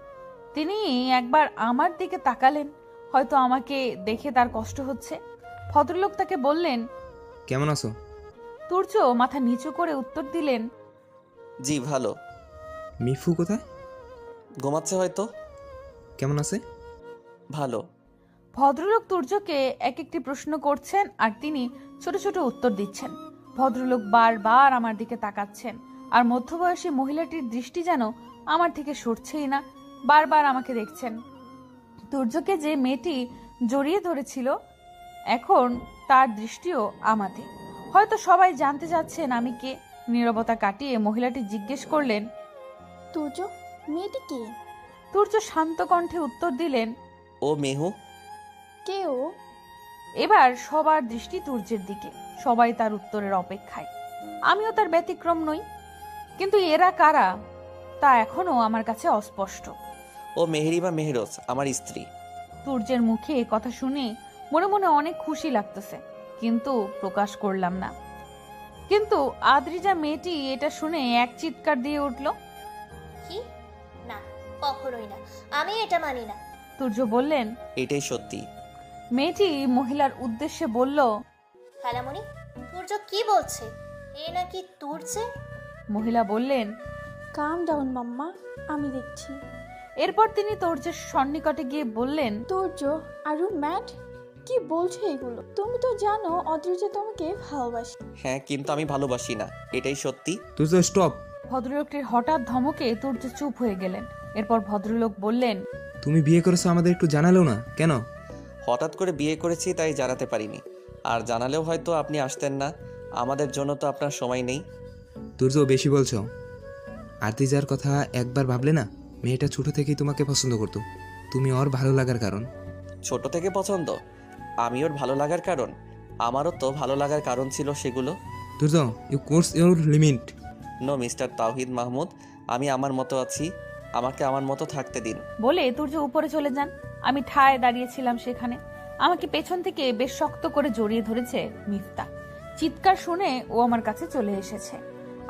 তিনি একবার আমার দিকে তাকালেন, হয়তো আমাকে দেখে তার কষ্ট হচ্ছে। ভদ্রলোক তাকে বললেন, কেমন আছো? তুর্য মাথা নিচু করে উত্তর দিলেন, জি ভালো। মিফু কোথায়? ঘুমাচ্ছে হয়তো। কেমন আছে? ভালো। ভদ্রলোক তুর্যকে এক একটি প্রশ্ন করছেন আর তিনি ছোট ছোট উত্তর দিচ্ছেন। ভদ্রলোক বারবার আমার দিকে তাকাচ্ছেন আর মধ্যবয়সী মহিলাটির দৃষ্টি যেন আমার থেকে সরছেই না, বারবার আমাকে দেখছেন। তুর্যকে যে মেয়েটি জড়িয়ে ধরেছিল এখন তার দৃষ্টিও আমাতে। হয়তো সবাই জানতে চাচ্ছেন আমি কে। নীরবতা কাটিয়ে মহিলাটি জিজ্ঞেস করলেন, তুর্য মেয়েটি কে? তুর্য শান্ত কণ্ঠে উত্তর দিলেন, ও মেহু। কে ও? এবার সবার দৃষ্টি তুর্যের দিকে, সবাই তার উত্তরের অপেক্ষায়। আমিও তার ব্যতিক্রম নই, কিন্তু এরা কারা তা এখনো আমার কাছে অস্পষ্ট। ও মেহেরি বা মেহরোজ, আমার স্ত্রী। তুর্যের মুখে কথা শুনে মনে মনে অনেক খুশি লাগতেছে, কিন্তু প্রকাশ করলাম না। কিন্তু আদ্রিজা মেয়েটি এটা শুনে এক চিৎকার দিয়ে উঠল। কি? না, কখনোই না, আমি এটা মানি না। তুর্য বললেন, এটাই সত্যি। মেয়েটি মহিলার উদ্দেশ্যে বলল, খালামণি, তুর্য কি বলছে? এ নাকি তুর্যে? মহিলা বললেন, কাম ডাউন মাম্মা, আমি দেখছি। এরপর তিনি তুর্যের সন্নিকটে গিয়ে বললেন, তুর্য আর ইউ ম্যাড? কি বলছো এগুলো? তুমি তো জানো অদ্রিজা তোমাকে ভালোবাসে। হ্যাঁ, কিন্তু আমি ভালোবাসি না, এটাই সত্যি। তুই তো স্টপ। ভদ্রলোকটির হঠাৎ ধমকে তুর্য চুপ হয়ে গেলেন। এরপর ভদ্রলোক বললেন, তুমি বিয়ে করেছো আমাদের একটু জানালো না কেন? হঠাৎ করে বিয়ে করেছি তাই জানাতে পারিনি, আর জানালেও হয়তো আপনি আসতেন না। আমাদের জন্য তো আপনার সময় নেই। তুর্য বেশি বলছো। আদ্রিজার কথা একবার ভাবলে না? মেয়েটা ছোট থেকেই তোমাকে পছন্দ করতো, তুমি ওর ভালো লাগার কারণ। ছোট থেকে পছন্দ? আমি ওর ভালো লাগার কারণ? আমারও তো ভালো লাগার কারণ ছিল সেগুলো। Turjo, you cross your limit. No mister Tawhid Mahmud, আমি আমার মতো আছি, আমাকে আমার মতো থাকতে দিন। বলে তুর্য উপরে চলে যান। আমি ঠায় দাঁড়িয়েছিলাম সেখানে। আমাকে পেছন থেকে বেশ শক্ত করে জড়িয়ে ধরেছে মিফতা। চিৎকার শুনে ও আমার কাছে চলে এসেছে।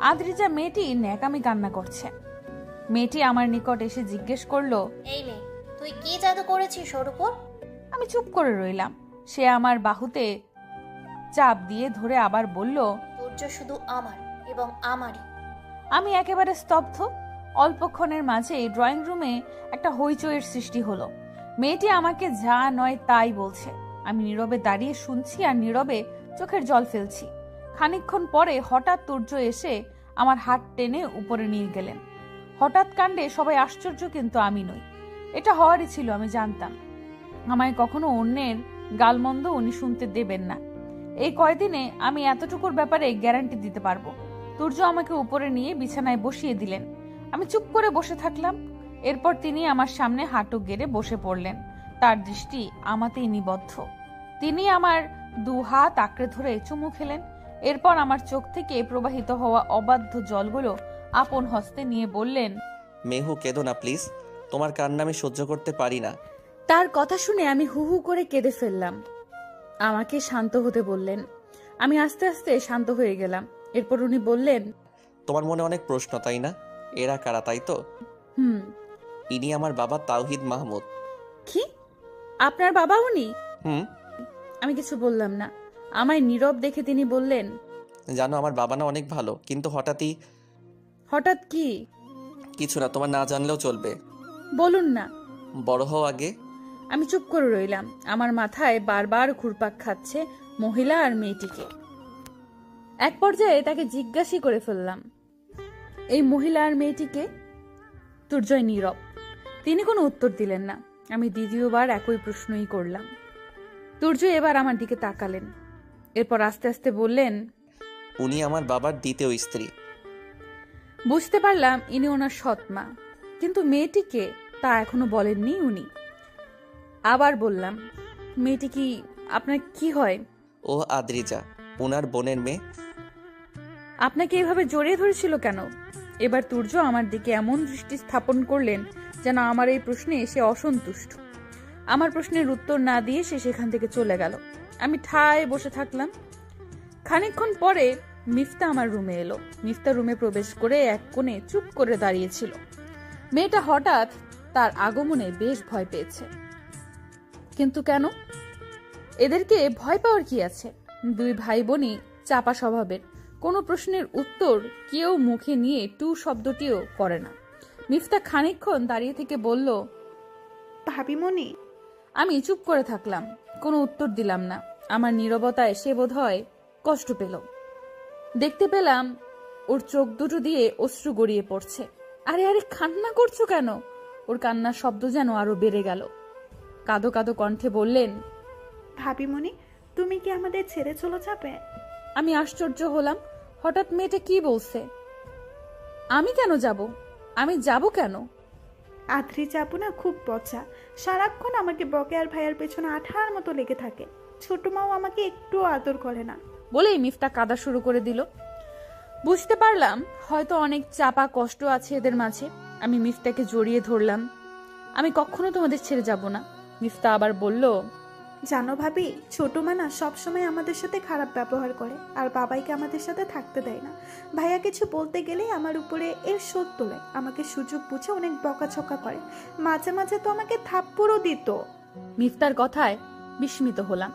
আদ্রিজা মেয়েটি ন্যাকামি কান্না করছে। মেয়েটি আমার নিকট এসে জিজ্ঞেস করলো, এই মেয়ে, তুই কি জাদু করেছিস ওর উপর? আমি চুপ করে রইলাম। সে আমার বাহুতে চাপ দিয়ে ধরে আবার বলল, তুর্য শুধু আমার এবং আমারই। আমি একেবারে স্তব্ধ। অল্পক্ষণের মাঝে ড্রয়িং রুমে একটা হইচইয়ের সৃষ্টি হলো। মেয়েটি আমাকে যা নয় তাই বলছে। আমি নীরবে দাঁড়িয়ে শুনছি আর নীরবে চোখের জল ফেলছি। খানিকক্ষণ পরে হঠাৎ তুর্য এসে আমার হাত টেনে উপরে নিয়ে গেলেন। হঠাৎ কাণ্ডে সবাই আশ্চর্য, কিন্তু আমি নই। এটা হওয়ারই ছিল, আমি জানতাম। আমায় কখনো অন্যের গালমন্দ উনি শুনতে দেবেন না। এই কয়দিনে আমি এতটুকুর ব্যাপারে গ্যারান্টি দিতে পারবো। তুর্য আমাকে উপরে নিয়ে বিছানায় বসিয়ে দিলেন। আমি চুপ করে বসে থাকলাম। এরপর তিনি আমার সামনে হাঁটু গেড়ে বসে পড়লেন। তার দৃষ্টি আমাতেই নিবদ্ধ। তিনি আমার দু হাত আঁকড়ে ধরে চুমু খেলেন। এরপর আমার চোখ থেকে প্রবাহিত হওয়া অবাধ্য জলগুলো আপন হস্তে নিয়ে বললেন, মেহু, কেঁদো না প্লিজ, তোমার কান্না আমি সহ্য করতে পারি না। তার কথা শুনে আমি হু হু করে কেঁদে ফেললাম। আমাকে শান্ত হতে বললেন। আমি আস্তে আস্তে শান্ত হয়ে গেলাম। এরপর উনি বললেন, তোমার মনে অনেক প্রশ্ন তাই না? এরা কারা, তাই তো? হুম। ইনি আমার বাবা তাওহিদ মাহমুদ। কি? আপনার বাবা উনি? হুম। আমি কিছু বললাম না। আমায় নীরব দেখে তিনি বললেন, জানো আমার বাবা না অনেক ভালো, কিন্তু হঠাৎ কি? কিছু না, তোমার না জানলেও চলবে। বলুন না। বড় হও আগে। আমি চুপ করে রইলাম। আমার মাথায় বারবার ঘুরপাক খাচ্ছে মহিলা আর মেয়েটিকে। এক পর্যায়ে তাকে জিজ্ঞাসা করে ফেললাম, এই মহিলা আর মেয়েটিকে? দুর্জয় নীরব। তিনি কোনো উত্তর দিলেন না। আমি দ্বিতীয়বার একই প্রশ্নই করলাম। দুর্জয় এবার আমার দিকে তাকালেন, এরপর আস্তে আস্তে বললেন, উনি আমার বাবার দ্বিতীয় স্ত্রী। বুঝতে পারলাম ইনি ওনার সৎ মা, কিন্তু মেয়েটিকে তা এখনো বলেননি উনি। আবার বললাম, মেয়েটি কি আপনার কি হয়? ও আদ্রিজা, ওনার বোনের মেয়ে। আপনাকে এভাবে জড়িয়ে ধরেছিল কেন? এবার তুর্য আমার দিকে এমন দৃষ্টি স্থাপন করলেন যেন আমার এই প্রশ্নে সে অসন্তুষ্ট। আমার প্রশ্নের উত্তর না দিয়ে সে সেখান থেকে চলে গেল। আমি ঠায় বসে থাকলাম। খানিকক্ষণ পরে মিফতা আমার রুমে এলো। মিফতা রুমে প্রবেশ করে এক কোণে চুপ করে দাঁড়িয়েছিল। মেয়েটা হঠাৎ তার আগমনে বেশ ভয় পেয়েছে। কিন্তু কেন? এদেরকে ভয় পাওয়ার কি আছে? দুই ভাই বোনই চাপা স্বভাবের। কোনো প্রশ্নের উত্তর কেউ মুখে নিয়ে টু শব্দটিও করে না। মিফতা খানিকক্ষণ দাঁড়িয়ে থেকে বলল, ভাবিমণি। আমি চুপ করে থাকলাম, কোনো উত্তর দিলাম না। আমার নীরবতায় সে বোধহয় কষ্ট পেল। দেখতে পেলাম ওর চোখ দুটো দিয়ে অশ্রু গড়িয়ে পড়ছে। আরে আরে, কান্না করছো কেন? ওর কান্নার শব্দ যেন আরো বেড়ে গেল। কাঁদো কাঁদো কণ্ঠে বললেন, ভাবিমণি, তুমি কি আমাদের ছেড়ে চলে যাবে? আমি আশ্চর্য হলাম, হঠাৎ মেয়েটা কি বলছে? আমি কেন যাব? আমি যাব কেন? আদ্রি যাবো না খুব পচা, সারাক্ষণ আমাকে বকে আর ভাইয়ার পেছনে আঠার মতো লেগে থাকে। ছোট মাও আমাকে একটু আদর করে না। বলেই মিফতা কাঁদা শুরু করে দিল। বুঝতে পারলাম হয়তো অনেক চাপা কষ্ট আছে এদের মাঝে। আমি মিফতাকে জড়িয়ে ধরলাম। আমি কখনো তোমাদের ছেড়ে যাব না। মিফতা আবার বলল, জানো ভাবি, ছোট মা না সবসময় আমাদের সাথে খারাপ ব্যবহার করে, আর বাবাইকে আমাদের সাথে থাকতে দেয় না। ভাইয়া কিছু বলতে গেলেই আমার উপরে এর শোধ তোলে, আমাকে সুযোগ বুঝে অনেক বকাঝকা করে, মাঝে মাঝে তো আমাকে থাপ্পড়ও দিত। মিফতার কথায় বিস্মিত হলাম।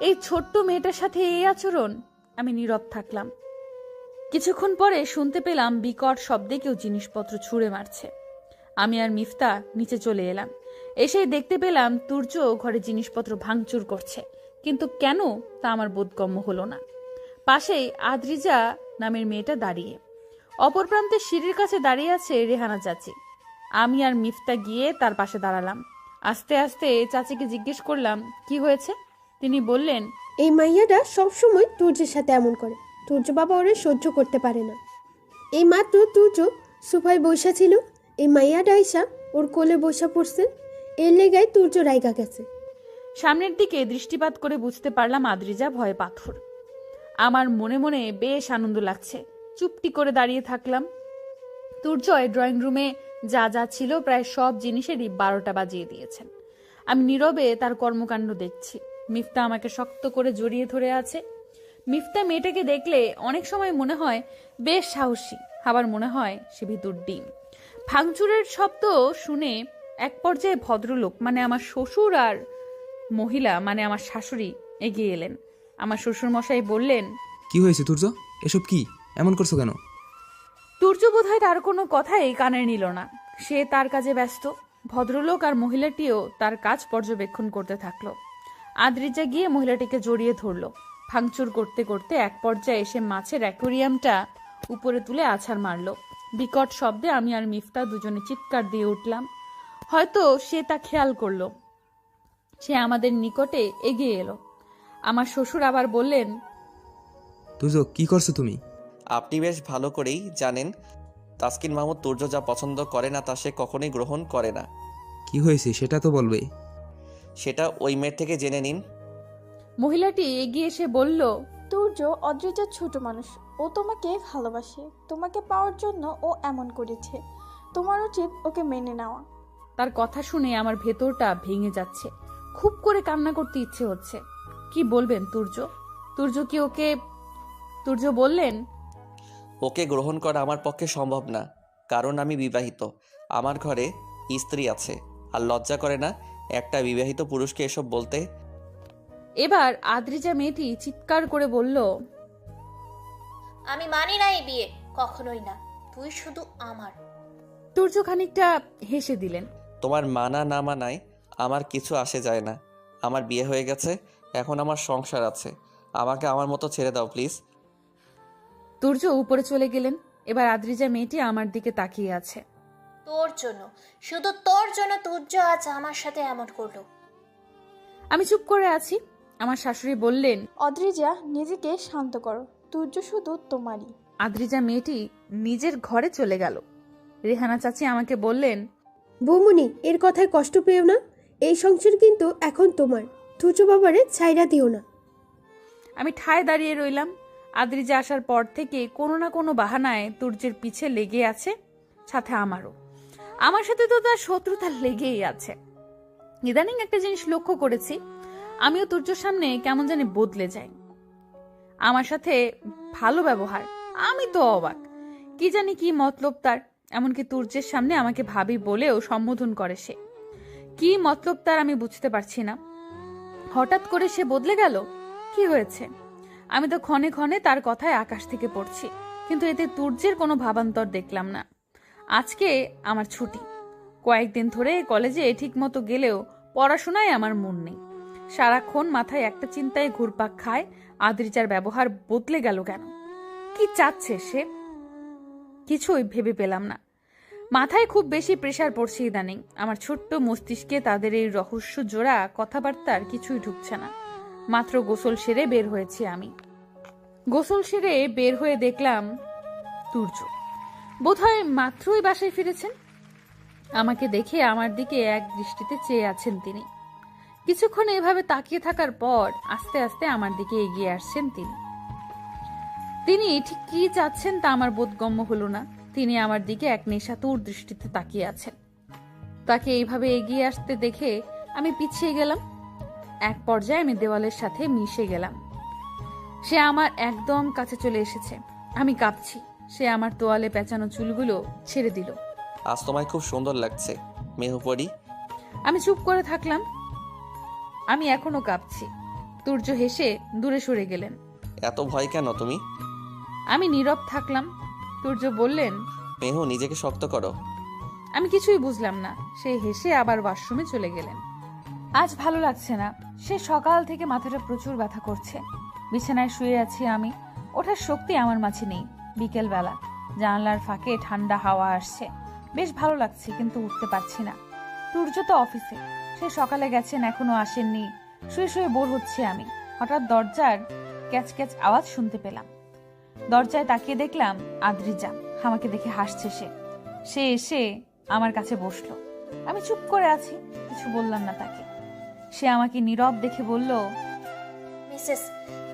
এই ছোট্ট মেয়েটার সাথে এই আচরণ? আমি নীরব থাকলাম। কিছুক্ষণ পরে শুনতে পেলাম বিকট শব্দে কেউ জিনিসপত্র ছুঁড়ে মারছে। আমি আর মিফতা নিচে চলে এলাম। এসেই দেখতে পেলাম তুর্য ঘরে জিনিসপত্র ভাঙচুর করছে, কিন্তু কেন তা আমার বোধগম্য হলো না। পাশেই আদ্রিজা নামের মেয়েটা দাঁড়িয়ে। অপর প্রান্তে সিঁড়ির কাছে দাঁড়িয়ে আছে রেহানা চাচি। আমি আর মিফতা গিয়ে তার পাশে দাঁড়ালাম। আস্তে আস্তে চাচিকে জিজ্ঞেস করলাম, কি হয়েছে? তিনি বললেন, এই মাইয়াটা সবসময় তুর্যের সাথে এমন করে। তুর্য বাবা ওরে সহ্য করতে পারে না। এই মাত্র তুর্য সোফায় বসা ছিল, এই মাইয়াটা আইসা ওর কোলে বসা পড়ছে, এর লেগায় তুর্য রাইগা গেছে। সামনের দিকে দৃষ্টিপাত করে বুঝতে পারলাম আদ্রিজা ভয়ে পাথর। আমার মনে মনে বেশ আনন্দ লাগছে। চুপটি করে দাঁড়িয়ে থাকলাম। তুর্জয় ড্রয়িং রুমে যা যা ছিল প্রায় সব জিনিসেরই 12টা বাজিয়ে দিয়েছেন। আমি নীরবে তার কর্মকাণ্ড দেখছি। মিফতা আমাকে শক্ত করে জড়িয়ে ধরে আছে। মিফতা মেয়েটাকে দেখলে অনেক সময় মনে হয় বেশ সাহসী, আবার মনে হয় সে ভিতর ডিম। ভাঙচুরের শব্দ শুনে এক পর্যায়ে ভদ্রলোক মানে আমার শ্বশুর আর মহিলা মানে আমার শাশুড়ি এগিয়ে এলেন। আমার শ্বশুর মশাই বললেন, কি হয়েছে তুর্য? এসব কি এমন করছো কেন? তুর্য বোধহয় তার কোনো কথাই কানে নিল না। সে তার কাজে ব্যস্ত। ভদ্রলোক আর মহিলাটিও তার কাজ পর্যবেক্ষণ করতে থাকলো। আদ্রিজা গিয়ে মহিলাটিকে জড়িয়ে ধরলো। ভাঙচুর করতে করতে এক পর্যায়ে এসে মাছের অ্যাকোরিয়ামটা উপরে তুলে আছাড় মারলো। বিকট শব্দে আমি আর মিফতা দুজনে চিৎকার দিয়ে উঠলাম। হয়তো সে তা খেয়াল করলো। সে আমাদের নিকটে এগিয়ে এলো। আমার শ্বশুর আবার বললেন, তুর্য কি করছো তুমি? আপনি বেশ ভালো করেই জানেন তাসকিন মাহমুদ তুর্য যা পছন্দ করে না তা সে কখনোই গ্রহণ করে না। কি হয়েছে সেটা তো বলবে। সেটা ওই মেয়ের থেকে জেনে নিন। মহিলাটি এগিয়ে এসে বলল, তুর্য অদ্রিজার ছোট মানুষ, ও তোমাকে ভালোবাসে, তোমাকে পাওয়ার জন্য ও এমন করেছে, তোমার উচিত ওকে মেনে নেওয়া। তার কথা শুনে আমার ভেতরটা ভেঙে যাচ্ছে। খুব করে কান্না করতে ইচ্ছে হচ্ছে। কি বলবেন তুর্য? তুর্য বললেন, ওকে গ্রহণ করা আমার পক্ষে সম্ভব না, কারণ আমি বিবাহিত, আমার ঘরে স্ত্রী আছে। আর লজ্জা করে না একটা বিবাহিত পুরুষকে এসব বলতে? এবার আদ্রিজা মেয়েটি চিৎকার করে বলল, আমি মানি না এই বিয়ে, কখনোই না। তুই শুধু আমার। তুর্য খানিকটা হেসে দিলেন। তোমার মানা না মানায় আমার কিছু আসে যায় না। আমার বিয়ে হয়ে গেছে, এখন আমার সংসার আছে। আমাকে আমার মতো ছেড়ে দাও প্লিজ। তুর্য উপরে চলে গেলেন। এবার আদ্রিজা মেয়েটি আমার দিকে তাকিয়ে আছে। তোর জন্য, শুধু তোর জন্য তুর্য আজ আমার সাথে এমন করলো। আমি চুপ করে আছি। আমার শাশুড়ি বললেন, অদ্রিজা, নিজেকে শান্ত করো। তুর্য শুধু তোমারই। আদ্রিজা মেয়েটি নিজের ঘরে চলে গেল। রেহানা চাচি আমাকে বললেন, বৌমনি, এর কথায় কষ্ট পেও না। এই সংসার কিন্তু এখন তোমার। তুর্য বাবারে ছাইরা দিও না। আমি ঠায় দাঁড়িয়ে রইলাম। আদ্রিজা আসার পর থেকে কোনো না কোনো বাহানায় তুর্যের পিছে লেগে আছে, সাথে আমারও। আমার সাথে তো তার শত্রুতা লেগেই আছে। ইদানিং একটা জিনিস লক্ষ্য করেছি, আমিও তুর্যর সামনে কেমন জানি বদলে যাই। আমার সাথে ভালো ব্যবহার, আমি তো অবাক। কি জানি কি মতলব তার। এমনকি তুর্যের সামনে আমাকে ভাবি বলেও সম্বোধন করে সে। কি মতলব তার আমি বুঝতে পারছি না। হঠাৎ করে সে বদলে গেল, কি হয়েছে? আমি তো ক্ষণে ক্ষণে তার কথায় আকাশ থেকে পড়ছি, কিন্তু এতে তুর্যের কোনো ভাবান্তর দেখলাম না। আজকে আমার ছুটি। কয়েকদিন ধরে কলেজে ঠিক মতো গেলেও পড়াশোনায় আমার মন নেই। সারাক্ষণ মাথায় একটা চিন্তায় ঘুরপাক খায়, আদ্রিজার ব্যবহার বদলে গেল কেন? কি চাচ্ছে সে? কিছুই ভেবে পেলাম না। মাথায় খুব বেশি প্রেসার পড়ছে ইদানিং। আমার ছোট্ট মস্তিষ্কে তাদের এই রহস্য জোড়া কথাবার্তার কিছুই ঢুকছে না। মাত্র গোসল সেরে বের হয়েছি আমি। গোসল সেরে বের হয়ে দেখলাম তুর্য বোধহয় মাত্রই বাসায় ফিরেছেন। আমাকে দেখে আমার দিকে এক দৃষ্টিতে চেয়ে আছেন তিনি। কিছুক্ষণ এভাবে তাকিয়ে থাকার পর আস্তে আস্তে আমার দিকে এগিয়ে আসছেন তিনি। তিনি ঠিক কি চাচ্ছেন তা আমার বোধগম্য হলো না। তিনি আমার দিকে এক নেশাতুর দৃষ্টিতে তাকিয়ে আছেন। তাকে এইভাবে এগিয়ে আসতে দেখে আমি পিছিয়ে গেলাম। এক পর্যায়ে আমি দেওয়ালের সাথে মিশে গেলাম। সে আমার একদম কাছে চলে এসেছে। আমি কাঁপছি। সে আমার তোয়ালে পেঁচানো চুলগুলো ছেড়ে দিল। আজ তোমায় খুব সুন্দর লাগছে মেহুপরি। আমি চুপ করে থাকলাম। আমি এখনো কাঁপছি। তুর্য হেসে দূরে সরে গেলেন। এত ভয় কেন তুমি? আমি নীরব থাকলাম। তুর্য বললেন, মেহু, নিজেকে শক্ত করো। আমি কিছুই বুঝলাম না। সে হেসে আবার ওয়াশরুমে চলে গেলেন। আজ ভালো লাগছে না। সে সকাল থেকে মাথাটা প্রচুর ব্যথা করছে। বিছানায় শুয়ে আছি আমি। ওঠার শক্তি আমার মাঝে নেই। বিকেলবেলা জানালার ফাঁকে ঠান্ডা হাওয়া আসছে। বেশ ভালো লাগছে, কিন্তু উঠতে পারছি না। তুর্য তো অফিসে। সে সকালে গেছেন, এখনো আসেননি। শুয়ে শুয়ে বোর হচ্ছে আমি। হঠাৎ দরজার ক্যাচ ক্যাচ আওয়াজ শুনতে পেলাম। দরজায় তাকিয়ে দেখলাম আদ্রিজা। আমাকে দেখে হাসছে সে। সে এসে আমার কাছে বসলো। আমি চুপ করে আছি, কিছু বললাম না তাকে। সে আমাকে নীরব দেখে বলল, মিসেস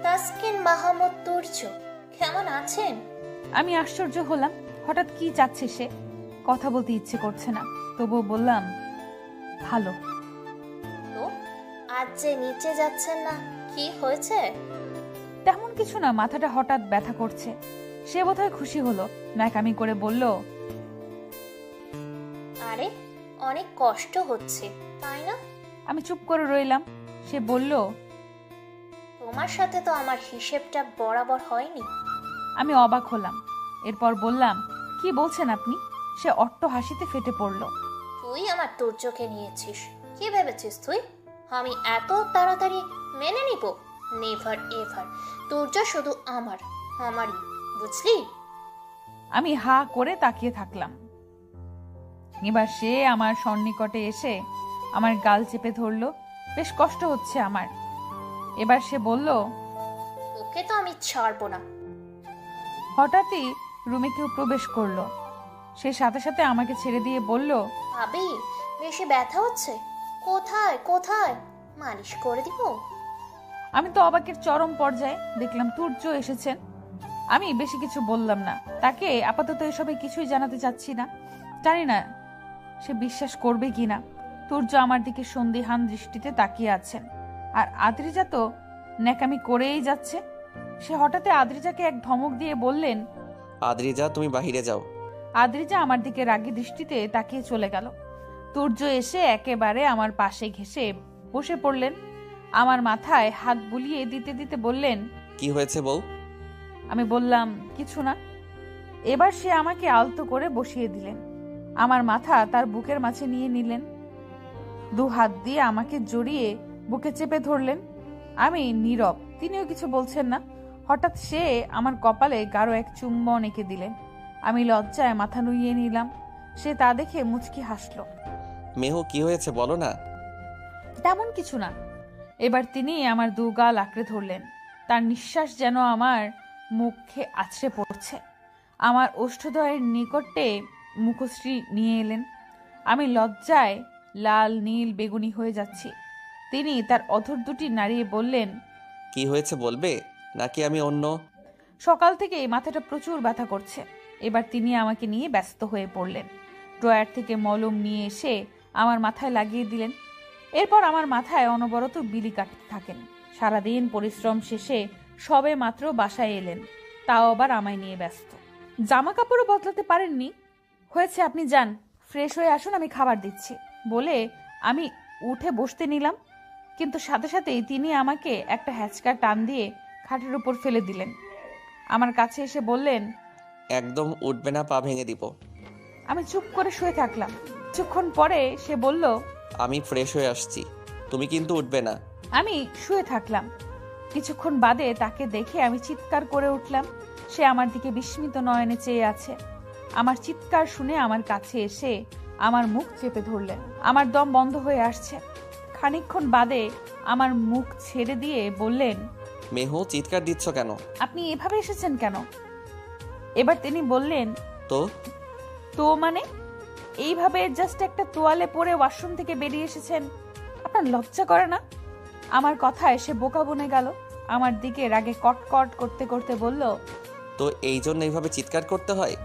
তাসকিন মাহমুদ তুর্য, কেমন আছেন? আমি আশ্চর্য হলাম। হঠাৎ কি চাচ্ছে সে? কথা বলতে ইচ্ছে করছে না, তবুও বললাম, ভালো। তো আজ যে নিচে যাচ্ছেন না, কি হয়েছে? তেমন কিছু না, মাথাটা হঠাৎ ব্যথা করছে। সে বোধহয় খুশি হলো। ন্যাকামি করে বলল, আরে অনেক কষ্ট হচ্ছে তাই না? আমি চুপ করে রইলাম। সে বলল, তোমার সাথে তো আমার হিসেবটা বরাবর হয়নি। আমি অবাক হলাম। এরপর বললাম, কি বলছেন আপনি? সে অট্ট হাসিতে ফেটে পড়ল। তুই আমার তুর্যকে নিয়েছিস, কি ভেবেছিস তুই আমি এত তাড়াতাড়ি মেনে নিব? Never ever. তুর্য শুধু আমার, আমারই, বুঝলি? আমি হা করে তাকিয়ে থাকলাম। এবার সে আমার সন্নিকটে এসে আমার গাল চেপে ধরলো। বেশ কষ্ট হচ্ছে আমার। এবার সে বলল, ওকে তো আমি ছাড়বো না। হঠাৎই রুমে কেউ প্রবেশ করলো। সে সাথে সাথে আমাকে ছেড়ে দিয়ে বলল, ভাবি, বেশি ব্যথা হচ্ছে? কোথায় কোথায় মালিশ করে দিব? আমি তো অবাকের চরম পর্যায়ে। দেখলাম তুর্য এসেছেন। আমি বেশি কিছু বললাম না। তাকে আপাতত এসবে কিছুই জানাতে চাচ্ছি না। জানি না সে বিশ্বাস করবে কিনা। তুর্য আমার দিকে সন্দিহান দৃষ্টিতে তাকিয়ে আছেন, আর আদ্রিজা তো ন্যাকামি করেই যাচ্ছে। সে হঠাৎ আদ্রিজাকে এক ধমক দিয়ে বললেন, আদ্রিজা, তুমি বাহিরে যাও। আদ্রিজা আমার দিকে রাগী দৃষ্টিতে তাকিয়ে চলে গেল। তুর্য এসে একেবারে আমার পাশে ঘেঁষে বসে পড়লেন। আমার মাথায় হাত বুলিয়ে দিতে দিতে বললেন, কি হয়েছে বউ? আমি বললাম, কিছু না। এবার সে আমাকে আলতো করে বসিয়ে দিলেন। আমার মাথা তার বুকের মাঝে নিয়ে নিলেন। 2 হাত দিয়ে আমাকে জড়িয়ে বুকে চেপে ধরলেন। আমি নীরব, তিনিও কিছু বলছেন না। হঠাৎ সে আমার কপালে গাঢ় এক চুম্বন এঁকে দিলেন। আমি লজ্জায় মাথা নুইয়ে নিলাম। সে তা দেখে মুচকি হাসল। মেহু, কি হয়েছে বলো না। তেমন কিছু না। এবার তিনি আমার 2 গাল আঁকড়ে ধরলেন। তার নিঃশ্বাস যেন আমার মুখে আছড়ে পড়ছে। আমার ওষ্ঠদ্বয়ের নিকটে মুখশ্রী নিয়ে এলেন। আমি লজ্জায় লাল নীল বেগুনি হয়ে যাচ্ছি। তিনি তার অধর দুটি নাড়িয়ে বললেন, কি হয়েছে বলবে নাকি আমি অন্য? সকাল থেকেই মাথাটা প্রচুর ব্যথা করছে। এবার তিনি আমাকে নিয়ে ব্যস্ত হয়ে পড়লেন। ড্রয়ার থেকে মলম নিয়ে এসে আমার মাথায় লাগিয়ে দিলেন। এরপর আমার মাথায় অনবরত বিলি কাটতে থাকেন। সারাদিন পরিশ্রম শেষে সবে মাত্র বাসায় এলেন, তাও আবার আমায় নিয়ে ব্যস্ত। জামা কাপড়ও বদলাতে পারেননি। হয়েছে, আপনি যান, ফ্রেশ হয়ে আসুন, আমি খাবার দিচ্ছি বলে আমি উঠে বসতে নিলাম। কিন্তু সাথে সাথেই তিনি আমাকে একটা হ্যাচকা টান দিয়ে খাটের উপর ফেলে দিলেন। আমার কাছে এসে বললেন, একদম উঠবে না, পা ভেঙে দিব। আমি চুপ করে শুয়ে থাকলাম। কিছুক্ষণ পরে সে বলল, আমি ফ্রেশ হয়ে আসছি, তুমি কিন্তু উঠবে না। আমি শুয়ে থাকলাম। কিছুক্ষণ বাদে তাকে দেখে আমি চিৎকার করে উঠলাম। সে আমার দিকে বিস্মিত নয়নে চেয়ে আছে। আমার চিৎকার শুনে আমার কাছে এসে আমার মুখ চেপে ধরলেন। আমার দম বন্ধ হয়ে আসছে। খানিকক্ষণ বাদে আমার মুখ ছেড়ে দিয়ে বললেন, মেহু, চিৎকার দিচ্ছ কেন? আপনি এভাবে এসেছেন কেন? এবার তিনি বললেন, তো মানে এইভাবে জাস্ট একটা তোয়ালে পরে ওয়াশরুম থেকে বেরিয়ে এসেছেন, আপনার লজ্জা করে না? আমার কথায় সে বোকা বনে গেল। আমার দিকে রাগে কটকট করতে করতে বলল, তো এই জন্য এইভাবে চিৎকার করতে হয়?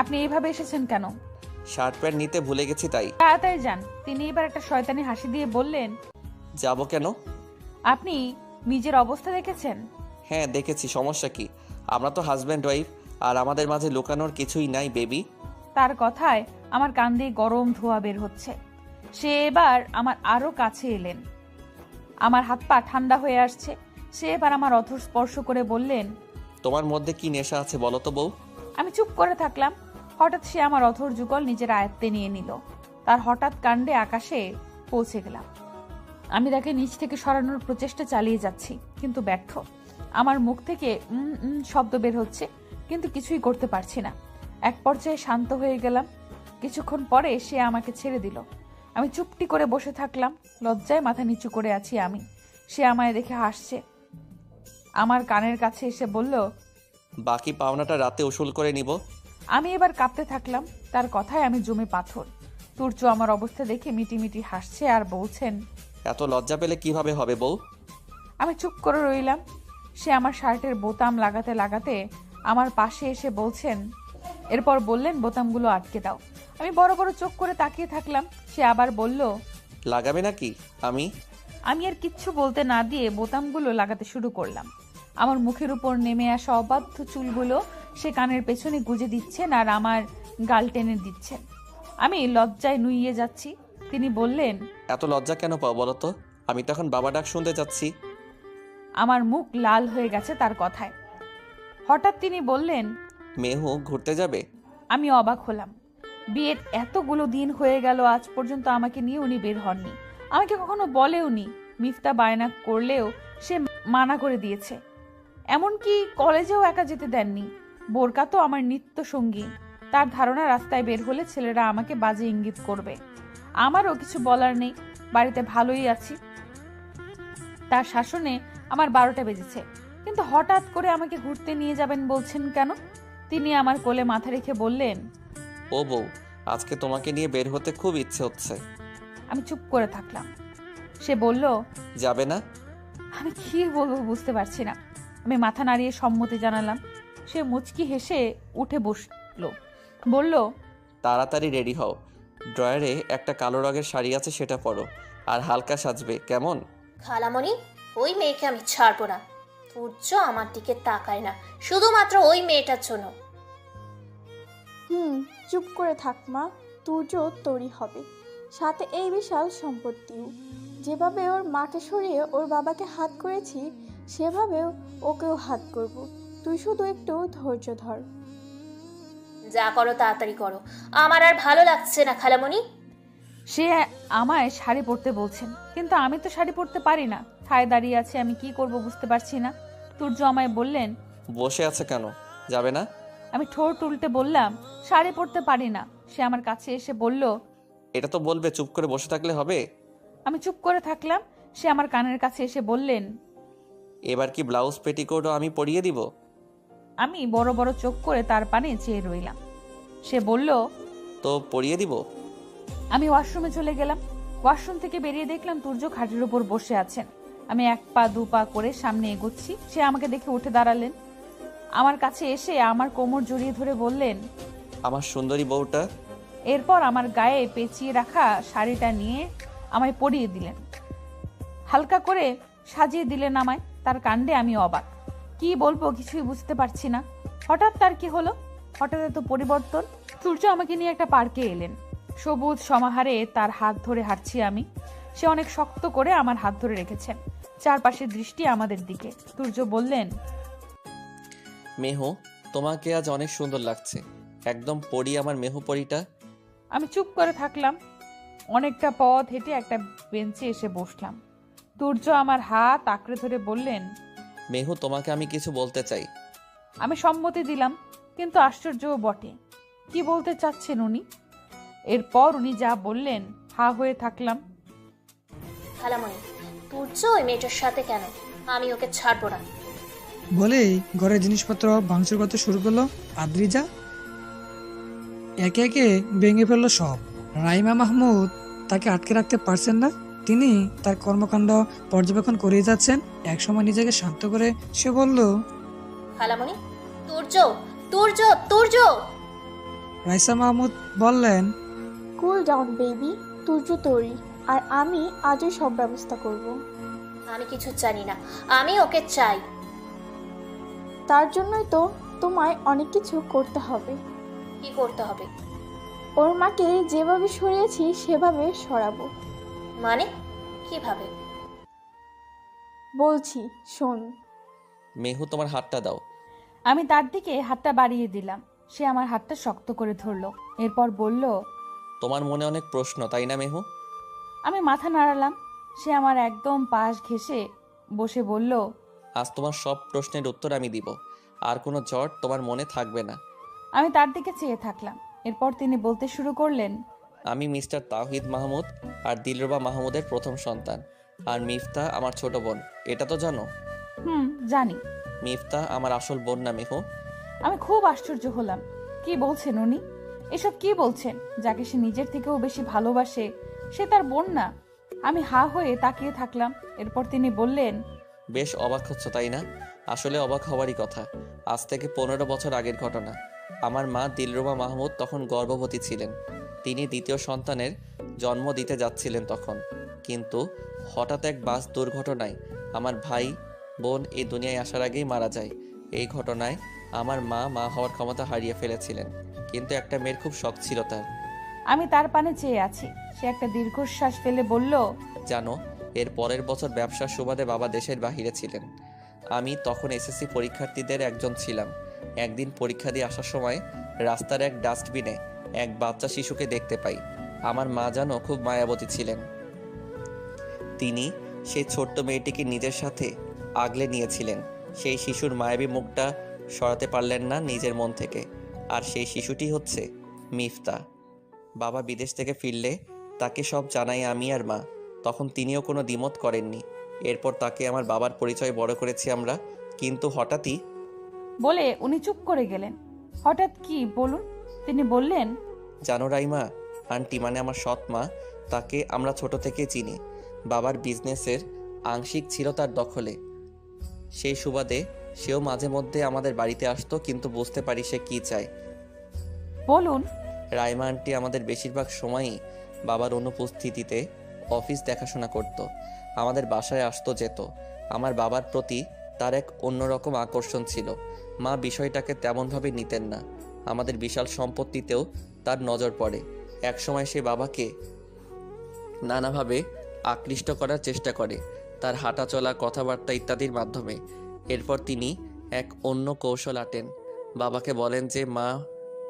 আপনি এইভাবে এসেছেন কেন? শার্ট প্যান্ট নিতে ভুলে গেছি তাই। তাড়াতাড়ি যান। তিনি এবার একটা শয়তানি হাসি দিয়ে বললেন, যাব কেন? আপনি নিজের অবস্থা দেখেছেন? হ্যাঁ দেখেছি, সমস্যা কি? আমরা তো হাজব্যান্ড ওয়াইফ, আর আমাদের মাঝে লুকানোর কিছুই নাই বেবি। তার কথায় আমার কান দিয়ে গরম ধোঁয়া বের হচ্ছে। সে এবার আমার আরো কাছে এলেন। আমার হাত পা ঠান্ডা হয়ে আসছে। সে এবার আমার অধর স্পর্শ করে বললেন, তোমার মধ্যে কি নেশা আছে বলো তো বউ? আমি চুপ করে থাকলাম। হঠাৎ সে আমার অধর যুগল নিজের আয়ত্তে নিয়ে নিল। তার হঠাৎ কাণ্ডে আকাশে পৌঁছে গেলাম। আমি তাকে নিচ থেকে সরানোর প্রচেষ্টা চালিয়ে যাচ্ছি, কিন্তু ব্যর্থ। আমার মুখ থেকে শব্দ বের হচ্ছে, কিন্তু কিছুই করতে পারছি না। এক পর্যায়ে শান্ত হয়ে গেলাম। কিছুক্ষণ পরে সে আমাকে ছেড়ে দিল। আমি চুপটি করে বসে থাকলাম। লজ্জায় মাথা নিচু করে আছি আমি। সে আমায় দেখে হাসছে। আমার কানের কাছে এসে বলল, বাকি পাওনাটা রাতে উসুল করে নিব। আমি এবার কাঁপতে থাকলাম। তার কথায় আমি জমে পাথর। তুর্য আমার অবস্থা দেখে মিটিমিটি হাসছে আর বলছেন, এত লজ্জা পেলে কিভাবে হবে বউ? আমি চুপ করে রইলাম। সে আমার শার্টের বোতাম লাগাতে লাগাতে আমার পাশে এসে বলছেন, এরপর বললেন, বোতামগুলো আটকে দাও। আমি বড় বড় চোখ করে তাকিয়ে থাকলাম। সে আবার বলল, লাগাবে নাকি? আমি আর কিচ্ছু বলতে না দিয়ে বোতামগুলো লাগাতে শুরু করলাম। আমার মুখের উপর নেমে আসা অবাধ্য চুলগুলো সে কানের পেছনে গুজে দিচ্ছেন আর আমার গাল টেনে দিচ্ছেন। আমি লজ্জায় নুইয়ে যাচ্ছি। তিনি বললেন, এত লজ্জা কেন পাও বলো তো? আমি তখন বাবা ডাক শুনতে যাচ্ছি। আমার মুখ লাল হয়ে গেছে তার কথায়। হঠাৎ তিনি বললেন, মেহু, ঘুরতে যাবে? আমি অবাক হলাম। বিয়ের এতগুলো দিন হয়ে গেল, আজ পর্যন্ত আমাকে নিয়ে উনি বের হননি। আমাকে কখনো বলেওনি। মিফতা বায়না করলেও সে মানা করে দিয়েছে। এমনকি কলেজেও একা যেতে দেননি। বোরকা তো আমার নিত্য সঙ্গী। তার ধারণা রাস্তায় বের হলে ছেলেরা আমাকে বাজে ইঙ্গিত করবে। আমারও কিছু বলার নেই, বাড়িতে ভালোই আছি। তার শাসনে আমার 12টা বেজেছে, কিন্তু হঠাৎ করে আমাকে ঘুরতে নিয়ে যাবেন বলছেন কেন? তিনি আমার কোলে মাথা রেখে বললেন, ও বউ, আজকে তোমাকে নিয়ে বের হতে খুব ইচ্ছে হচ্ছে। আমি চুপ করে থাকলাম। সে বলল, যাবে না? আমি কি বলবো বুঝতে পারছি না। আমি মাথা নাড়িয়ে সম্মতি জানালাম। সে মুচকি হেসে উঠে বসলো, বলল, তাড়াতাড়ি রেডি হও। ড্রয়ারে একটা কালো রঙের শাড়ি আছে, সেটা পরো, আর হালকা সাজবে, কেমন? খালামণি, ওই মেয়েকে আমি ছাড়বো না। তুর্য আমার দিকে তাকায় না, শুধুমাত্র ওই মেয়েটার জন্য। চুপ করে থাক মা। তুর্য তোরই হবে, সাথে এই বিশাল সম্পত্তিও। যেভাবে ওর মাকে সরিয়ে ওর বাবাকে হাত করেছি, সেভাবেও ওকেও হাত করব। তুই শুধু একটু ধৈর্য ধর। যা করো তাড়াতাড়ি করো, আমার আর ভালো লাগছে না খালামণি। সে আমায় শাড়ি পরতে বলছেন, কিন্তু আমি তো শাড়ি পরতে পারি না। ঠায় দাঁড়িয়ে আছে, আমি কি করব বুঝতে পারছি না। তুর্য আমায় বললেন, বসে আছে কেন, যাবে না? আমি ঠোঁট উল্টে বললাম, শাড়ি পরতে পারি না। সে আমার কাছে এসে বলল, এটা তো বলবে, চুপ করে বসে থাকলে হবে? আমি চুপ করে থাকলাম। সে আমার কানের কাছে এসে বললেন, এবার কি ব্লাউজ পেটিকোটও আমি পরিয়ে দিব? আমি বড় বড় চোখ করে তার পানে চেয়ে রইলাম। সে বলল, তো পরিয়ে দিব। আমি ওয়াশরুমে চলে গেলাম। ওয়াশরুম থেকে বেরিয়ে দেখলাম তুর্য খাটের উপর বসে আছেন। আমি এক পা দু পা করে সামনে এগোচ্ছি। সে আমাকে দেখে উঠে দাঁড়ালেন। আমার কাছে এসে আমার কোমর জড়িয়ে ধরে বললেন, আমার সুন্দরী বউটা। এরপর আমার গায়ে পেঁচিয়ে রাখা শাড়িটা নিয়ে আমায় পরিয়ে দিলেন, হালকা করে সাজিয়ে দিলেন আমায়। তার কাণ্ডে আমি অবাক, কি বলবো কিছুই বুঝতে পারছি না। হঠাৎ তার কি হলো, হঠাৎ এত পরিবর্তন। সূর্য আমাকে নিয়ে একটা পার্কে এলেন। সবুজ সমাহারে তার হাত ধরে হাঁটছি আমি। সে অনেক শক্ত করে আমার হাত ধরে রেখেছেন। চারপাশের দৃষ্টি আমাদের দিকে। সূর্য বললেন, মেহু, তোমাকে আজ অনেক সুন্দর লাগছে, একদম পরি আমার মেহু পরিটা। আমি চুপ করে থাকলাম। অনেকটা পথ হেঁটে একটা বেঞ্চে এসে বসলাম। সূর্য আমার হাত আঁকড়ে ধরে বললেন, মেহু, তোমাকে আমি কিছু বলতে চাই। আমি সম্মতি দিলাম, কিন্তু আশ্চর্যও বটে। কি বলতে চাচ্ছেন উনি? এরপর উনি যা বললেন হা হয়ে থাকলাম। খালামণি, তুর্য ওই মেয়েটার সাথে কেন? আমি ওকে ছাড়বো না। বলেই ঘরের জিনিসপত্র ভাঙচুর করতে শুরু করলো আদ্রিজা। একে একে ভেঙে ফেললো সব। রাইমা মাহমুদ তাকে আটকে রাখতে পারছেন না। তিনি তার কর্মকাণ্ড পর্যবেক্ষণ করেই যাচ্ছেন। একসময় নিজেকে শান্ত করে সে বলল, খালামণি, তুর্য, তুর্য, তুর্য। রাইসা মাহমুদ বললেন, কুল ডাউন বেবি, তুর্য তৈরি, আর আমি আজই সব ব্যবস্থা করব। আমি কিছু জানি না, আমি ওকে চাই। তার জন্যই তো তোমায় অনেক কিছু করতে হবে। কি করতে হবে? ওর মাকে যেভাবে সরিয়েছি সেভাবে সরাবো। মানে কিভাবে? বলছি শোন। মেহু, তোমার হাতটা দাও। আমি তার দিকে হাতটা বাড়িয়ে দিলাম। সে আমার হাতটা শক্ত করে ধরলো। এরপর বলল, তোমার মনে অনেক প্রশ্ন, তাই না মেহু? আমি মাথা নাড়ালাম। সে আমার একদম পাশ ঘেঁষে বসে বলল, আজ তোমার সব প্রশ্নের উত্তর আমি দিব, আর কোনো জট তোমার মনে থাকবে না। আমি তার দিকে চেয়ে থাকলাম। এরপর তিনি বলতে শুরু করলেন, আমি মিস্টার তাওহিদ মাহমুদ আর দিলরুবা মাহমুদের প্রথম সন্তান। আর মিফতা আমার ছোট বোন, এটা তো জানো? জানি। মিফতা আমার আসল বোন না মেহু। আমি খুব আশ্চর্য হলাম। কি বলছেন উনি? এসব কি বলছেন? যাকে সে নিজের থেকেও বেশি ভালোবাসে সে তার বোন না? আমি হা হয়ে তাকিয়ে থাকলাম। এরপর তিনি বললেন, বেশ অবাক হচ্ছ তাই না? আসলে অবাক হওয়ারই কথা। আজ থেকে 15 বছর আগের ঘটনা। আমার মা দিলরুবা মাহমুদ তখন গর্ভবতী ছিলেন। তিনি দ্বিতীয় সন্তানের জন্ম দিতে যাচ্ছিলেন তখন। কিন্তু হঠাৎ এক বাস দুর্ঘটনায় আমার ভাই বোন এই দুনিয়ায় আসার আগেই মারা যায়। এই ঘটনায় আমার মা হওয়ার ক্ষমতা হারিয়ে ফেলেছিলেন। কিন্তু একটা মেয়ের খুব শখ ছিল তার। আমি তার পানে চেয়ে আছি। সে একটা দীর্ঘশ্বাস ফেলে বলল, জানো, এর পরের বছর ব্যবসার সুবাদে বাবা দেশের বাহিরে ছিলেন। আমি তখন এসএসসি পরীক্ষার্থীদের একজন ছিলাম। একদিন পরীক্ষা দিয়ে আসার সময় রাস্তার এক ডাস্টবিনে এক বাচ্চা শিশুকে দেখতে পাই। আমার মা যেন খুব মায়াবতী ছিলেন। তিনি সেই ছোট্ট মেয়েটিকে নিজের সাথে আগলে নিয়েছিলেন। সেই শিশুর মায়াবী মুখটা সরাতে পারলেন না নিজের মন থেকে। আর সেই শিশুটি হচ্ছে মিফতা। বাবা বিদেশ থেকে ফিরলে তাকে সব জানাই আমি আর মা। তখন তিনিও কোনো দ্বিমত করেননি। এরপর তাকে আমার বাবার পরিচয় বড় করেছি আমরা। কিন্তু হঠাৎই বলে উনি চুপ করে গেলেন। হঠাৎ কি বলুন? তিনি বললেন, জানো রাইমা, আন্টি মানে আমার সৎ মা, তাকে আমরা ছোট থেকে চিনি। বাবার বিজনেসের আংশিক ছিল তার দখলে। সেই সুবাদে সেও মাঝে মধ্যে আমাদের বাড়িতে আসতো, কিন্তু বুঝতে পারি সে কি চায়। বলুন। রাইমা আন্টি আমাদের বেশিরভাগ সময়ই বাবার অনুপস্থিতিতে অফিস দেখাশোনা করত। আমাদের বাসায় আসতো যেত। আমার বাবার প্রতি তার এক অন্যরকম আকর্ষণ ছিল। মা বিষয়টাকে তেমনভাবে নিতেন না। আমাদের বিশাল সম্পত্তিতেও তার নজর পড়ে। একসময় সে বাবাকে নানাভাবে আকৃষ্ট করার চেষ্টা করে, তার হাঁটা চলা, কথাবার্তা ইত্যাদির মাধ্যমে। এরপর তিনি এক অন্য কৌশল আটেন। বাবাকে বলেন যে মা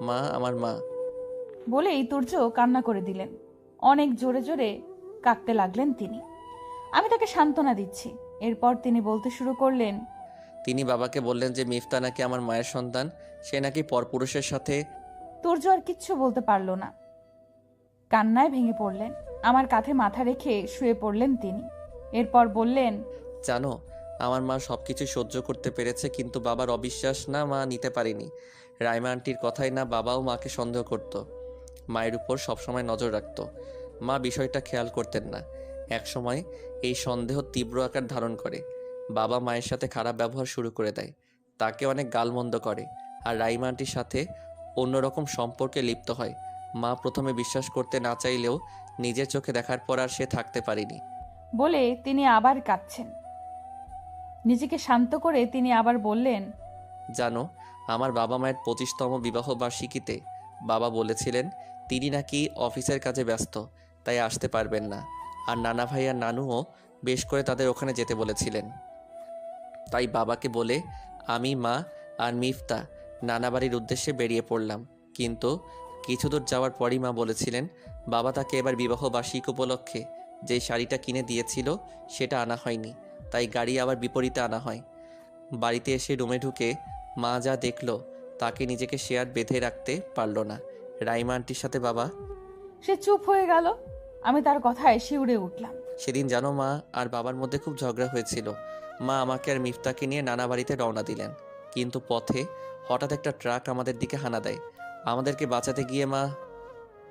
মা আমার মা। বলেই তুর্য কান্না করে দিলেন। অনেক জোরে জোরে কাঁদতে লাগলেন তিনি। আমি তাকে সান্ত্বনা দিচ্ছি। এরপর তিনি বলতে শুরু করলেন, তিনি বাবাকে বললেন যে মিফতা নাকি আমার মায়ের সন্তান, সে নাকি পরপুরুষের সাথে। তুর্য আর কিচ্ছু বলতে পারল না, কান্নায় ভেঙে পড়লেন। আমার কাঁধে মাথা রেখে শুয়ে পড়লেন তিনি। এরপর বললেন, জানো, আমার মা সব কিছু সহ্য করতে পেরেছে, কিন্তু বাবার অবিশ্বাস না মা নিতে পারেনি। রাইমা আন্টির কথাই না বাবাও মাকে সন্দেহ করত, মায়ের উপর সবসময় নজর রাখত। মা বিষয়টা খেয়াল করতেন না। একসময় এই সন্দেহ তীব্র আকার ধারণ করে। বাবা মায়ের সাথে খারাপ ব্যবহার শুরু করে দেয়, তাকে অনেক গালমন্দ করে, আর রাইমা আন্টির সাথে অন্যরকম সম্পর্কে লিপ্ত হয়। মা প্রথমে বিশ্বাস করতে না চাইলেও নিজের চোখে দেখার পর আর সে থাকতে পারেনি। বলে তিনি আবার কাঁদছেন। নিজেকে শান্ত করে তিনি আবার বললেন, জানো, আমার বাবা মায়ের 25তম বিবাহ বার্ষিকীতে বাবা বলেছিলেন তিনি নাকি অফিসের কাজে ব্যস্ত, তাই আসতে পারবেন না। আর নানা ভাই আর নানুও বেশ করে তাদের ওখানে যেতে বলেছিলেন। তাই বাবাকে বলে আমি, মা আর মিফতা নানা বাড়ির উদ্দেশ্যে বেরিয়ে পড়লাম। কিন্তু কিছু দূর যাওয়ার পরই মা বলেছিলেন বাবা তাকে এবার বিবাহ বার্ষিক উপলক্ষে যে শাড়িটা কিনে দিয়েছিল সেটা আনা হয়নি, তাই গাড়ি আবার বিপরীতে আনা হয়। বাড়িতে এসে রুমে ঢুকে মা যা দেখলো তাকে নিজেকে শেয়ার বেঁধে রাখতে পারল না। রাইমা আন্টির সাথে বাবা। সে চুপ হয়ে গেল। আমি তার কথায় শিউরে উঠলাম। সেদিন জানো, মা আর বাবার মধ্যে খুব ঝগড়া হয়েছিল। মা আমাকে আর মিফতাকে নিয়ে নানা বাড়িতে রওনা দিলেন, কিন্তু পথে হঠাৎ একটা ট্রাক আমাদের দিকে হানা দেয়। আমাদেরকে বাঁচাতে গিয়ে মা।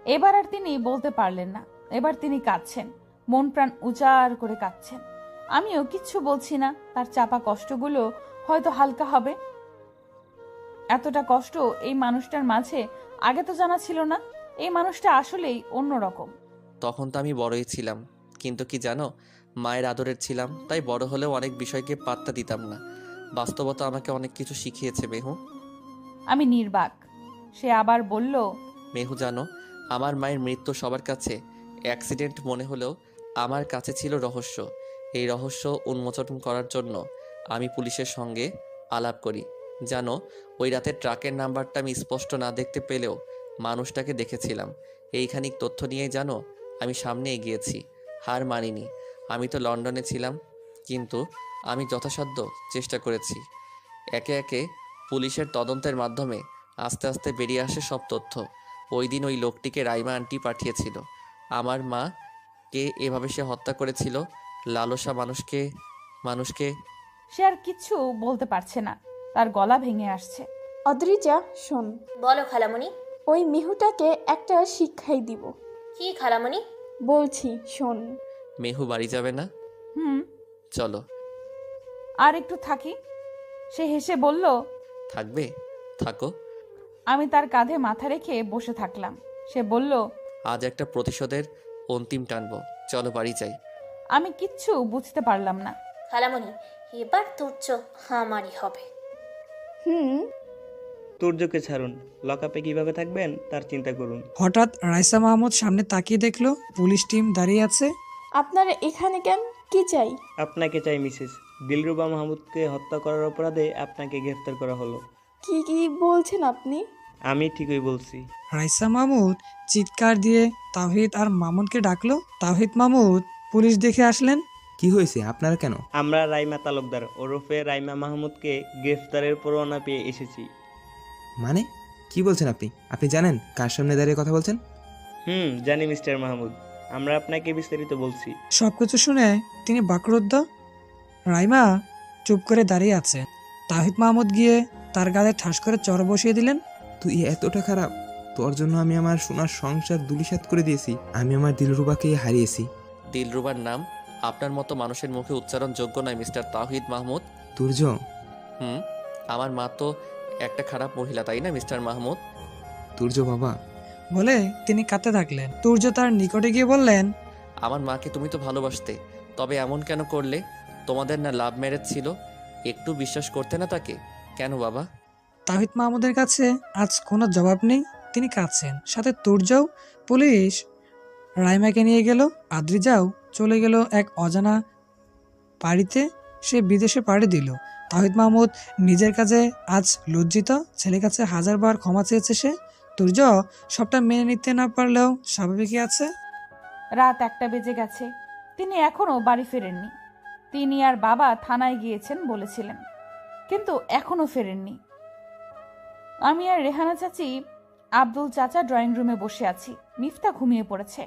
এবার আর তিনি বলতে পারলেন না। এবার তিনি কাঁদছেন, মন প্রাণ উজাড় করে কাঁদছেন। আমিও কিচ্ছু বলছি না। তার চাপা কষ্টগুলো হয়তো হালকা হবে। এতটা কষ্ট এই মানুষটার মাঝে আগে তো জানা ছিল না। এই মানুষটা আসলেই অন্যরকম। তখন তো আমি বড়ই ছিলাম, কিন্তু কি জানো, মায়ের আদরের ছিলাম, তাই বড় হলেও অনেক বিষয়কে পাত্তা দিতাম না। বাস্তবতা আমাকে অনেক কিছু শিখিয়েছে মেহু। আমি নির্বাক। সে আবার বলল, মেহু জানো, আমার মায়ের মৃত্যু সবার কাছে অ্যাক্সিডেন্ট মনে হলেও আমার কাছে ছিল রহস্য। এই রহস্য উন্মোচন করার জন্য আমি পুলিশের সঙ্গে আলাপ করি। জানো, ওই রাতের ট্রাকের নাম্বারটা আমি স্পষ্ট না দেখতে পেলেও মানুষটাকে দেখেছিলাম। এইখানিক তথ্য নিয়েই জানো আমি সামনে এগিয়েছি, হার মানিনি। আমি তো লন্ডনে ছিলাম, কিন্তু আমি যথাসাধ্য চেষ্টা করেছি। একে একে পুলিশের তদন্তের মাধ্যমে আস্তে আস্তে বেরিয়ে আসে সব তথ্য। ওই দিন ওই লোকটিকে রাইমা আন্টি পাঠিয়েছিল। আমার মা কে এভাবে সে হত্যা করেছিল, লালসা মানুষকে। সে আর কিচ্ছু বলতে পারছে না, তার গলা ভেঙে আসছে। অদ্রিজা, শোন। বলো খালামণি। ওই মিহুটাকে একটা শিক্ষাই দিব। কি খালামণি? বলছি শোন। মেহু বাড়ি যাবে না? চলো। আর একটু থাকি। সে হেসে বলল, থাকবে? থাকো। আমি তার কাঁধে মাথা রেখে বসে থাকলাম। সে বলল, আজ একটা প্রতিশোধের অন্তিম টানবো, চলো বাড়ি যাই। আমি কিচ্ছু বুঝতে পারলাম না। খালামণি, এবার তুর্য আমারই হবে। তুর্যকে ছাড়ুন, লকআপে কিভাবে থাকবেন তার চিন্তা করুন। হঠাৎ রাইসা মাহমুদ সামনে তাকিয়ে দেখলো পুলিশ টিম দাঁড়িয়ে আছে। আপনারা এখানে কেন? কি চাই? আপনাকে চাই মিসেস। দিলরুবা মাহমুদকে হত্যা করার অপরাধে আপনাকে গ্রেফতার করা হলো। কি কি বলছেন আপনি? আমি ঠিকই বলছি। রাইসা মাহমুদ চিৎকার দিয়ে তাওহিদ আর মামুনকে ডাকলো। তাওহিদ মাহমুদ পুলিশ দেখে আসলেন। কি হয়েছে, আপনারা কেন? আমরা রাইমা তালুকদার ওরফে রাইমা মাহমুদকে গ্রেফতারের পরোয়ানা পেয়ে এসেছি। মানে কি বলছেন আপনি? আপনি জানেন কার সামনে দাঁড়িয়ে কথা বলছেন? জানি মিস্টার মাহমুদ, আমরা আপনাকে বিস্তারিত বলছি। সবকিছু শুনে তিনি বাকরুদ্ধ। রাইমা চুপ করে দাঁড়িয়ে আছে। তাওহিদ মাহমুদ গিয়ে তার গালে ঠাস করে চড় বসিয়ে দিলেন। তুই এতটা খারাপ? তোর জন্য আমি আমার সোনার সংসার ধূলিসাৎ করে দিয়েছি। আমি আমার দিলরুবাকে হারিয়েছি। দিলরুবার নাম আপনার মতো মানুষের মুখে উচ্চারণ যোগ্য নয় মিস্টার তাওহিদ মাহমুদ। তুর্য। আমার মা তো একটা খারাপ মহিলা, তাই না মিস্টার মাহমুদ? তুর্য বাবা বলে তিনি কাঁদতে থাকলেন। তুর্য তার নিকটে গিয়ে বললেন, আমার মাকে তুমি তো ভালোবাসতে, তবে এমন কেন করলে? তোমাদের না লাভ ম্যারেজ ছিল? একটু বিশ্বাস করতে না তাকে? কেন বাবা? তাওহিদ মাহমুদের কাছে আজ কোনো জবাব নেই। তিনি কাঁদছেন। সাথে তুর্যও। পুলিশ রাইমাকে নিয়ে গেল। আদ্রিজাও চলে গেল এক অজানা বাড়িতে। সে বিদেশে পাড়ি দিল। তাহিদ মাহমুদ নিজের কাজে আজ লজ্জিত, ছেলের কাছে হাজারবার ক্ষমা চেয়েছে সে। তুর্য সবটা মেনে নিতে না পারলেও স্বাভাবিকই আছে। রাত 1টা বেজে গেছে, তিনি এখনো বাড়ি ফেরেননি। তিনি আর বাবা থানায় গিয়েছেন বলেছিলেন, কিন্তু এখনো ফেরেননি। আমি আর রেহানা চাচি আব্দুল চাচা ড্রয়িং রুমে বসে আছি। মিফতা ঘুমিয়ে পড়েছে।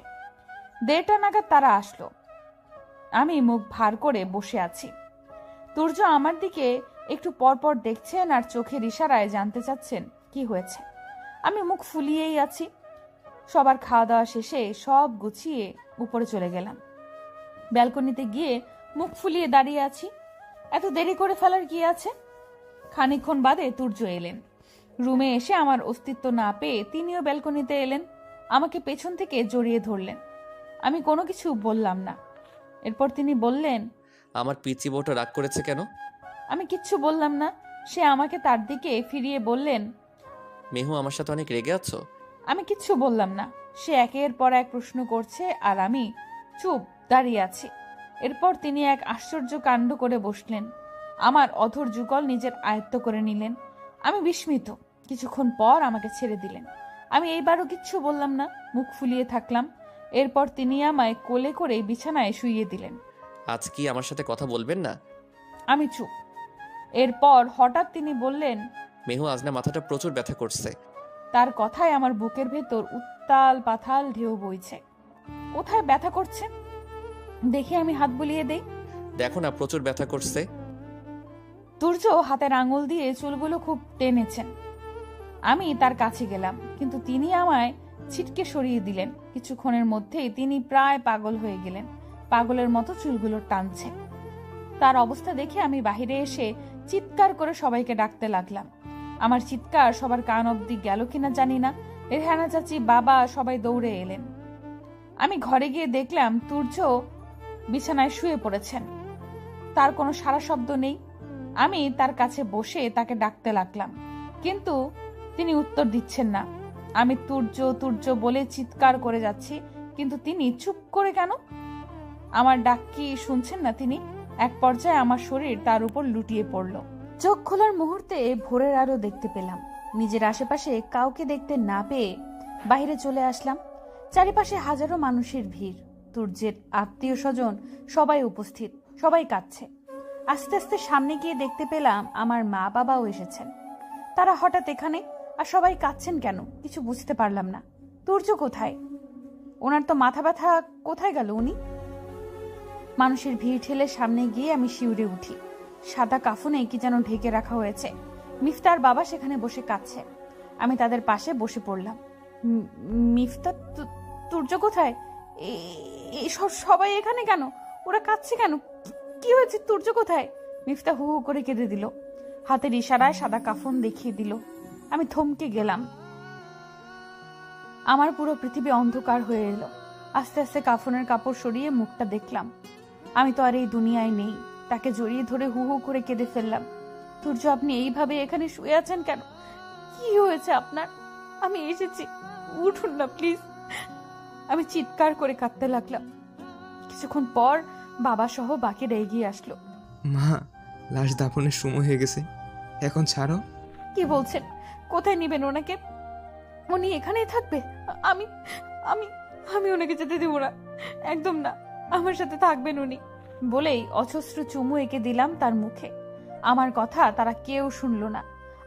1:30 নাগাদ তারা আসলো। আমি মুখ ভার করে বসে আছি। তুর্য আমার দিকে একটু পরপর দেখছেন আর চোখের ইশারায় জানতে চাচ্ছেন কি হয়েছে। আমি মুখ ফুলিয়েই আছি। সবার খাওয়া দাওয়া শেষে সব গুছিয়ে উপরে চলে গেলাম। ব্যালকনিতে গিয়ে মুখ ফুলিয়ে দাঁড়িয়ে আছি। এত দেরি করে ফেলার কি আছে? খানিকক্ষণ বাদে তুর্য এলেন। রুমে এসে আমার অস্তিত্ব না পেয়ে তিনিও ব্যালকনিতে এলেন। আমাকে পেছন থেকে জড়িয়ে ধরলেন। আমি কোনো কিছু বললাম না। এরপর তিনি বললেন, আমার পিচি বউটা রাগ করেছে কেন? আমি কিচ্ছু বললাম না। সে আমাকে তার দিকে ফিরিয়ে বললেন, মেহু আমার সাথে অনেক রেগে আছো? আমি কিচ্ছু বললাম না। সে একের পর এক প্রশ্ন করছে আর আমি চুপ দাঁড়িয়ে আছি। এরপর তিনি এক আশ্চর্য কাণ্ড করে বসলেন। আমার অধর যুগল নিজের আয়ত্ত করে নিলেন। আমি বিস্মিত। কিছুক্ষণ পর আমাকে ছেড়ে দিলেন। আমি এইবারও কিচ্ছু বললাম না, মুখ ফুলিয়ে থাকলাম। এরপর তিনি আমায় কোলে করে বিছানায় শুইয়ে দিলেন। আজ কি আমার সাথে কথা বলবেন না? আমি চুপ। এরপর হঠাৎ তিনি বললেন, মেহু আজ না মাথাটা প্রচুর ব্যথা করছে। তার কথায় আমার বুকের ভেতর উত্তাল পাথাল ঢেউ বইছে। কোথায় ব্যথা করছে দেখি আমি হাত বুলিয়ে দেই। দেখো না, প্রচুর ব্যথা করছে। তুর্য হাতের আঙুল দিয়ে চুলগুলো খুব টেনেছেন। আমি তার কাছে গেলাম, কিন্তু তিনি আমায় ছিটকে সরিয়ে দিলেন। কিছুক্ষণের মধ্যেই তিনি প্রায় পাগল হয়ে গেলেন। পাগলের মতো চুলগুলো টানছে। তার অবস্থা দেখে আমি বাহিরে এসে চিৎকার করে সবাইকে ডাকতে লাগলাম। আমার চিৎকার সবার কান অবধি গেল কিনা জানি না। রেহানা চাচি, বাবা সবাই দৌড়ে এলেন। আমি ঘরে গিয়ে দেখলাম তুর্য বিছানায় শুয়ে পড়েছেন। তার কোনো সারা শব্দ নেই। আমি তার কাছে বসে তাকে ডাকতে লাগলাম, কিন্তু তিনি উত্তর দিচ্ছেন না। আমি তুর্য তুর্য বলে চিৎকার করে যাচ্ছি, কিন্তু তিনি চুপ করে কেন? আমার ডাক কি শুনছেন না তিনি? এক পর্যায়ে আমার শরীর তার উপর লুটিয়ে পড়ল। চোখ খোলার মুহূর্তে ভোরের আলো দেখতে পেলাম। নিজের আশেপাশে কাউকে দেখতে না পেয়ে বাইরে চলে আসলাম। চারিপাশে হাজারো মানুষের ভিড়। তুর্যের আত্মীয় স্বজন সবাই উপস্থিত, সবাই কাঁদছে। আস্তে আস্তে সামনে গিয়ে দেখতে পেলাম আমার মা বাবাও এসেছেন। তারা হঠাৎ এখানে, আর সবাই কাঁদছেন কেন কিছু বুঝতে পারলাম না। তুর্য কোথায়? ওনার তো মাথা ব্যথা, কোথায় গেল উনি? মানুষের ভিড় ঠেলে সামনে গিয়ে আমি শিউরে উঠি। সাদা কাফনে কি যেন ঢেকে রাখা হয়েছে। মিফতার বাবা সেখানে বসে কাঁদছে। আমি তাদের পাশে বসে পড়লাম। মিফতা, তুর্য কোথায়? সবাই এখানে কেন? ওরা কাঁদছে কেন? কি হয়েছে? তুর্য কোথায়? মিফতা হু হু করে কেঁদে দিল। হাতের ইশারায় সাদা কাফন দেখিয়ে দিল। আমি থমকে গেলাম। আমার পুরো পৃথিবী অন্ধকার হয়ে এলো। আস্তে আস্তে কাফনের কাপড় সরিয়ে মুখটা দেখলাম। আমি তো আর এই দুনিয়ায় নেই। তাকে জড়িয়ে ধরে হু হু করে কেঁদে ফেললাম। তুর্য, আপনি এইভাবে এখানে শুয়ে আছেন কেন? কি হয়েছে আপনার? আমি এসেছি, উঠুন না প্লিজ। আমি চিৎকার করে কাঁদতে লাগলাম। কিছুক্ষণ পর বাবা সহ বাকিরা এগিয়ে আসলো। মা, লাশ দাফনের সময় হয়ে গেছে, এখন ছাড়ো। কি বলছেন? কোথায় নিবেন ওনাকে? উনি এখানেই থাকবে? আমি আমি আমি ওনাকে যেতে দেব না, একদম না। আমার সাথে থাকবেন উনি। বলেই অজস্র চুমু এঁকে দিলাম তার মুখে। আমার কথা তারা কেউ শুনল না।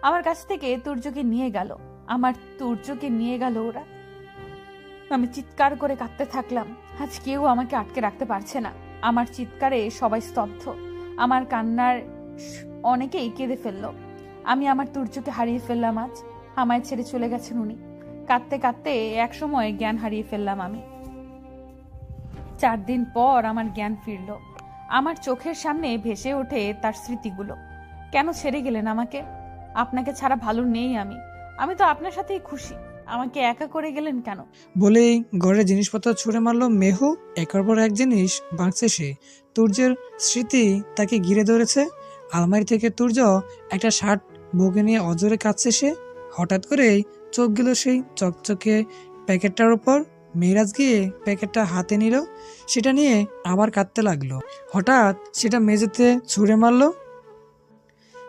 আমার কাছ থেকে তুর্যকে নিয়ে গেল। আমার তুর্যকে নিয়ে গেল ওরা। আমি চিৎকার করে কাঁদতে থাকলাম। আজ কেউ আমাকে আটকে রাখতে পারছে না। আমার চিৎকারে সবাই স্তব্ধ। আমার কান্নার অনেকেই কেঁদে ফেললো। আমি আমার তুর্যকে হারিয়ে ফেললাম। আজ আমায় ছেড়ে চলে গেছেন উনি। কাঁদতে কাঁদতে একসময় জ্ঞান হারিয়ে ফেললাম আমি। 4 দিন পর আমার জ্ঞান ফিরল। আমার চোখের সামনে ভেসে ওঠে তার স্মৃতিগুলো। কেন ছেড়ে গেলেন আমাকে? আপনাকে ছাড়া ভালো নেই আমি। আমি তো আপনার সাথেই খুশি। আমাকে একা করে গেলেন কেন? বলেই ঘরের জিনিসপত্র ছুঁড়ে মারলো মেহু। একের পর এক জিনিস ভাঙছে সে। তুর্যের স্মৃতি তাকে ঘিরে ধরেছে। আলমারি থেকে তুর্য একটা শার্ট বুকে নিয়ে অজরে কাঁদছে সে। হঠাৎ করেই চোখ গেল সেই চকচকে প্যাকেটটার উপর। মেরাজ গিয়ে প্যাকেটটা হাতে নিল, সেটা নিয়ে আবার কাঁদতে লাগলো। হঠাৎ সেটা মেঝেতে ছুঁড়ে মারলো।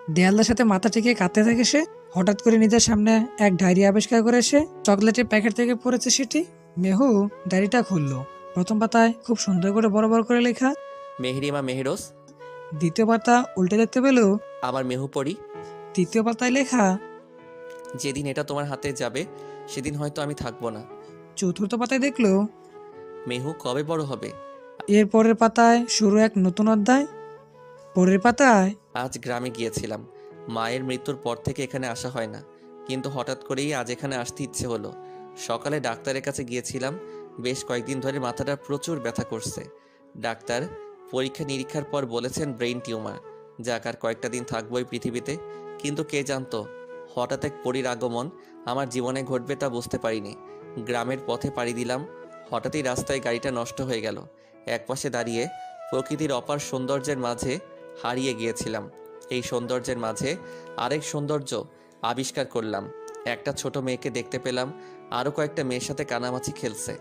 দেয়ালদার সাথে মাথা ঠেকিয়ে কাঁদতে থাকে সে। হঠাৎ করে নিজের সামনে এক ডায়েরি আবিষ্কার করে সে। চকলেটের প্যাকেট থেকে পড়েছে সেটি। মেহু ডায়েরিটা খুললো। প্রথম পাতায় খুব সুন্দর করে বড় বড় করে লেখা মেহরিমা মেহরোজ। দ্বিতীয় পাতা উল্টে দেখতে পেল আমার মেহু পড়ি। তৃতীয় পাতায় লেখা যেদিন এটা তোমার হাতে যাবে সেদিন হয়তো আমি থাকবো না। চতুর্থ পাতায় দেখলো মেহু কবে বড় হবে। এর পরের পাতায় শুরু এক নতুন অধ্যায়। পরের পাতায় আজ গ্রামে গিয়েছিলাম। মায়ের মৃত্যুর পর থেকে এখানে আসা হয় না, কিন্তু হঠাৎ করেই আজ এখানে আসতে ইচ্ছে হলো। সকালে ডাক্তারের কাছে গিয়েছিলাম। বেশ কয়েকদিন ধরে মাথাটা প্রচুর ব্যথা করছে। ডাক্তার পরীক্ষা নিরীক্ষার পর বলেছেন ব্রেইন টিউমার। যাক, আর কয়েকটা দিন থাকবোই পৃথিবীতে। কিন্তু কে জানতো হঠাৎ এক পরীর আগমন আমার জীবনে ঘটবে তা বুঝতে পারিনি। গ্রামের পথে পাড়ি দিলাম। হঠাৎই রাস্তায় গাড়িটা নষ্ট হয়ে গেল। একপাশে দাঁড়িয়ে প্রকৃতির অপার সৌন্দর্যের মাঝে হারিয়ে গিয়েছিলাম। এই সৌন্দর্যের মাঝে আরেক সৌন্দর্য আবিষ্কার করলাম। একটা ছোট মেয়েকে দেখতে পেলাম। আরও কয়েকটা মেয়ের সাথে কানামাছি খেলছে,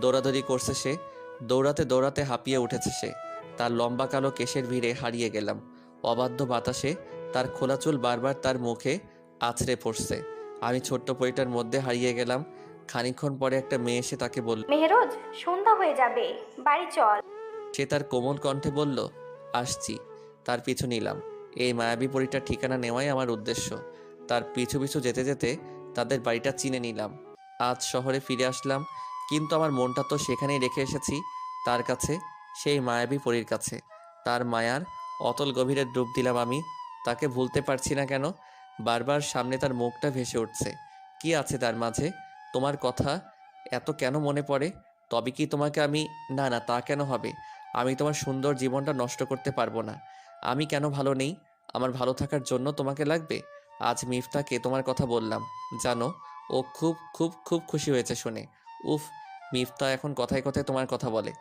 দৌড়াদৌড়ি করছে সে। দৌড়াতে দৌড়াতে হাঁপিয়ে উঠেছে সে। তার লম্বা কালো কেশের ভিড়ে হারিয়ে গেলাম। অবাধ্য বাতাসে তার খোলা চুল বারবার তার মুখে আছড়ে পড়ছে। আমি ছোট্ট পরিটার মধ্যে হারিয়ে গেলাম। খানিকক্ষণ পরে একটা মেয়ে এসে তাকে বলল, মেহরোজ, সন্ধ্যা হয়ে যাবে, বাড়ি চল। সে তার কোমল কণ্ঠে বলল, আসছি। তার পিছু নিলাম। এই মায়াবী পরীটার ঠিকানা নেওয়াই আমার উদ্দেশ্য। তার পিছু পিছু যেতে যেতে তাদের বাড়িটা চিনে নিলাম। আজ শহরে ফিরে আসলাম, কিন্তু আমার মনটা তো সেখানেই রেখে এসেছি, তার কাছে, সেই মায়াবী পরীর কাছে। তার মায়ার অতল গভীরে ডুব দিলাম আমি। তাকে ভুলতে পারছি না কেন। বারবার সামনে তার মুখটা ভেসে উঠছে। কি আছে তার মাঝে? তোমার কথা এত কেন মনে পড়ে? তবে কি তোমাকে আমি... না না, তা কেন হবে? আমি তোমার সুন্দর জীবনটা নষ্ট করতে পারবো না। আমি কেন ভালো নেই? আমার ভালো থাকার জন্য তোমাকে লাগবে। আজ মিফতাকে তোমার কথা বললাম, জানো, ও খুব খুব খুব খুশি হয়েছে শুনে। উফ, মিফতা এখন কথায় কথায় তোমার কথা বলে।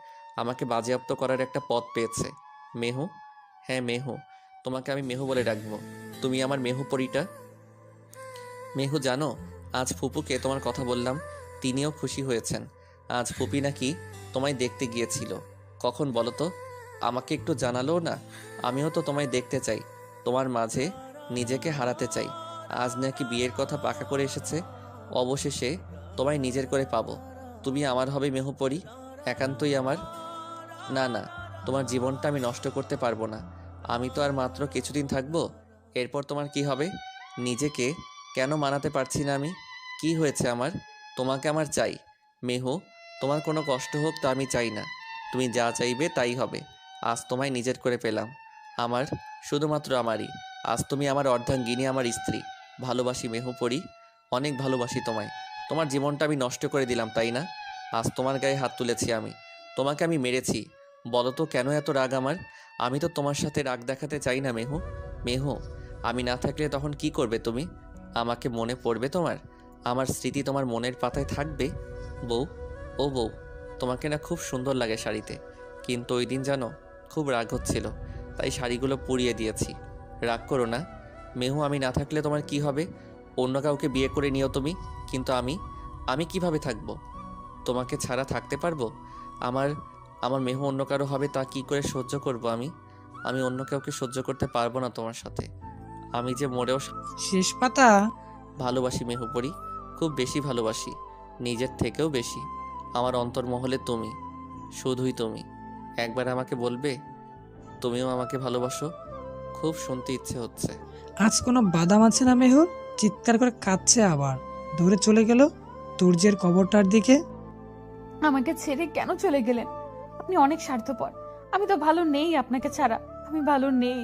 আমাকে বাজেয়াপ্ত করার একটা পথ পেয়েছে। মেহু, হ্যাঁ মেহু, তোমাকে আমি মেহু বলে ডাকবো। তুমি আমার মেহু পরীটা। মেহু, জানো, আজ ফুপুকে তোমার কথা বললাম, তিনিও খুশি হয়েছেন। আজ ফুপি নাকি তোমায় দেখতে গিয়েছিল। কখন বলো তো? আমাকে একটু জানালো না? আমিও তো তোমায় দেখতে চাই, তোমার মাঝে নিজেকে হারাতে চাই। আজ নাকি বিয়ের কথা পাকা করে এসেছে। অবশেষে তোমায় নিজের করে পাবো। তুমি আমার হবে মেহু পরী, একান্তই আমার। না না, তোমার জীবনটা আমি নষ্ট করতে পারবো না। আমি তো আর মাত্র কিছুদিন থাকবো। এরপর তোমার কি হবে? নিজেকে কেন মানাতে পারছি না আমি? কি হয়েছে আমার? তোমাকে আমার চাই মেহু। তোমার কোনো কষ্ট হোক তা আমি চাই না। তুমি যা চাইবে তাই হবে। আজ তোমায় নিজের করে পেলাম, আমার, শুধুমাত্র আমারই। আজ তুমি আমার অর্ধাঙ্গিনী, আমার স্ত্রী। ভালোবাসি মেহু পরী, অনেক ভালোবাসি তোমায়। তোমার জীবনটা আমি নষ্ট করে দিলাম, তাই না? আজ তোমার গায়ে হাত তুলেছি আমি, তোমাকে আমি মেরেছি। বলো তো কেন এত রাগ আমার? আমি তো তোমার সাথে রাগ দেখাতে চাই না মেহু। মেহু, আমি না থাকলে তখন কি করবে তুমি? আমাকে মনে পড়বে তোমার? আমার স্মৃতি তোমার মনের পাতায় থাকবে? বউ, ও বউ, তোমাকে না খুব সুন্দর লাগে শাড়িতে। কিন্তু ওই দিন জানো, খুব রাগ হচ্ছিল, তাই শাড়িগুলো পুড়িয়ে দিয়েছি। রাগ করো না মেহু, আমি না থাকলে তোমার কি হবে? অন্য কাউকে বিয়ে করে নিও তুমি, কিন্তু আমি কিভাবে থাকবো? তোমাকে ছাড়া থাকতে পারবো? আমার আমার মেহু অন্য কারো হবে, তা কি করে সহ্য করব আমি অন্য কাউকে সহ্য করতে পারবো না তোমার সাথে। আমি যে মরেও শেষ পাতা। ভালোবাসি মেহু পরী, খুব বেশি ভালোবাসি, নিজের থেকেও বেশি। আমার অন্তর্মহলে তুমি, শুধুই তুমি। একবার আমাকে বলবে তুমিও আমাকে ভালোবাসো? খুব শুনতে ইচ্ছে হচ্ছে। আজ কোনো বাদাম আছে না মেহুর? চিৎকার করে কাঁদছে আবার। দৌড়ে চলে গেল তুর্যের কবরটার দিকে। আমাকে ছেড়ে কেন চলে গেলেন? আপনি অনেক স্বার্থপর। আমি তো ভালো নেই আপনাকে ছাড়া। আমি ভালো নেই।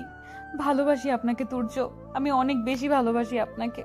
ভালোবাসি আপনাকে তুর্য, আমি অনেক বেশি ভালোবাসি আপনাকে।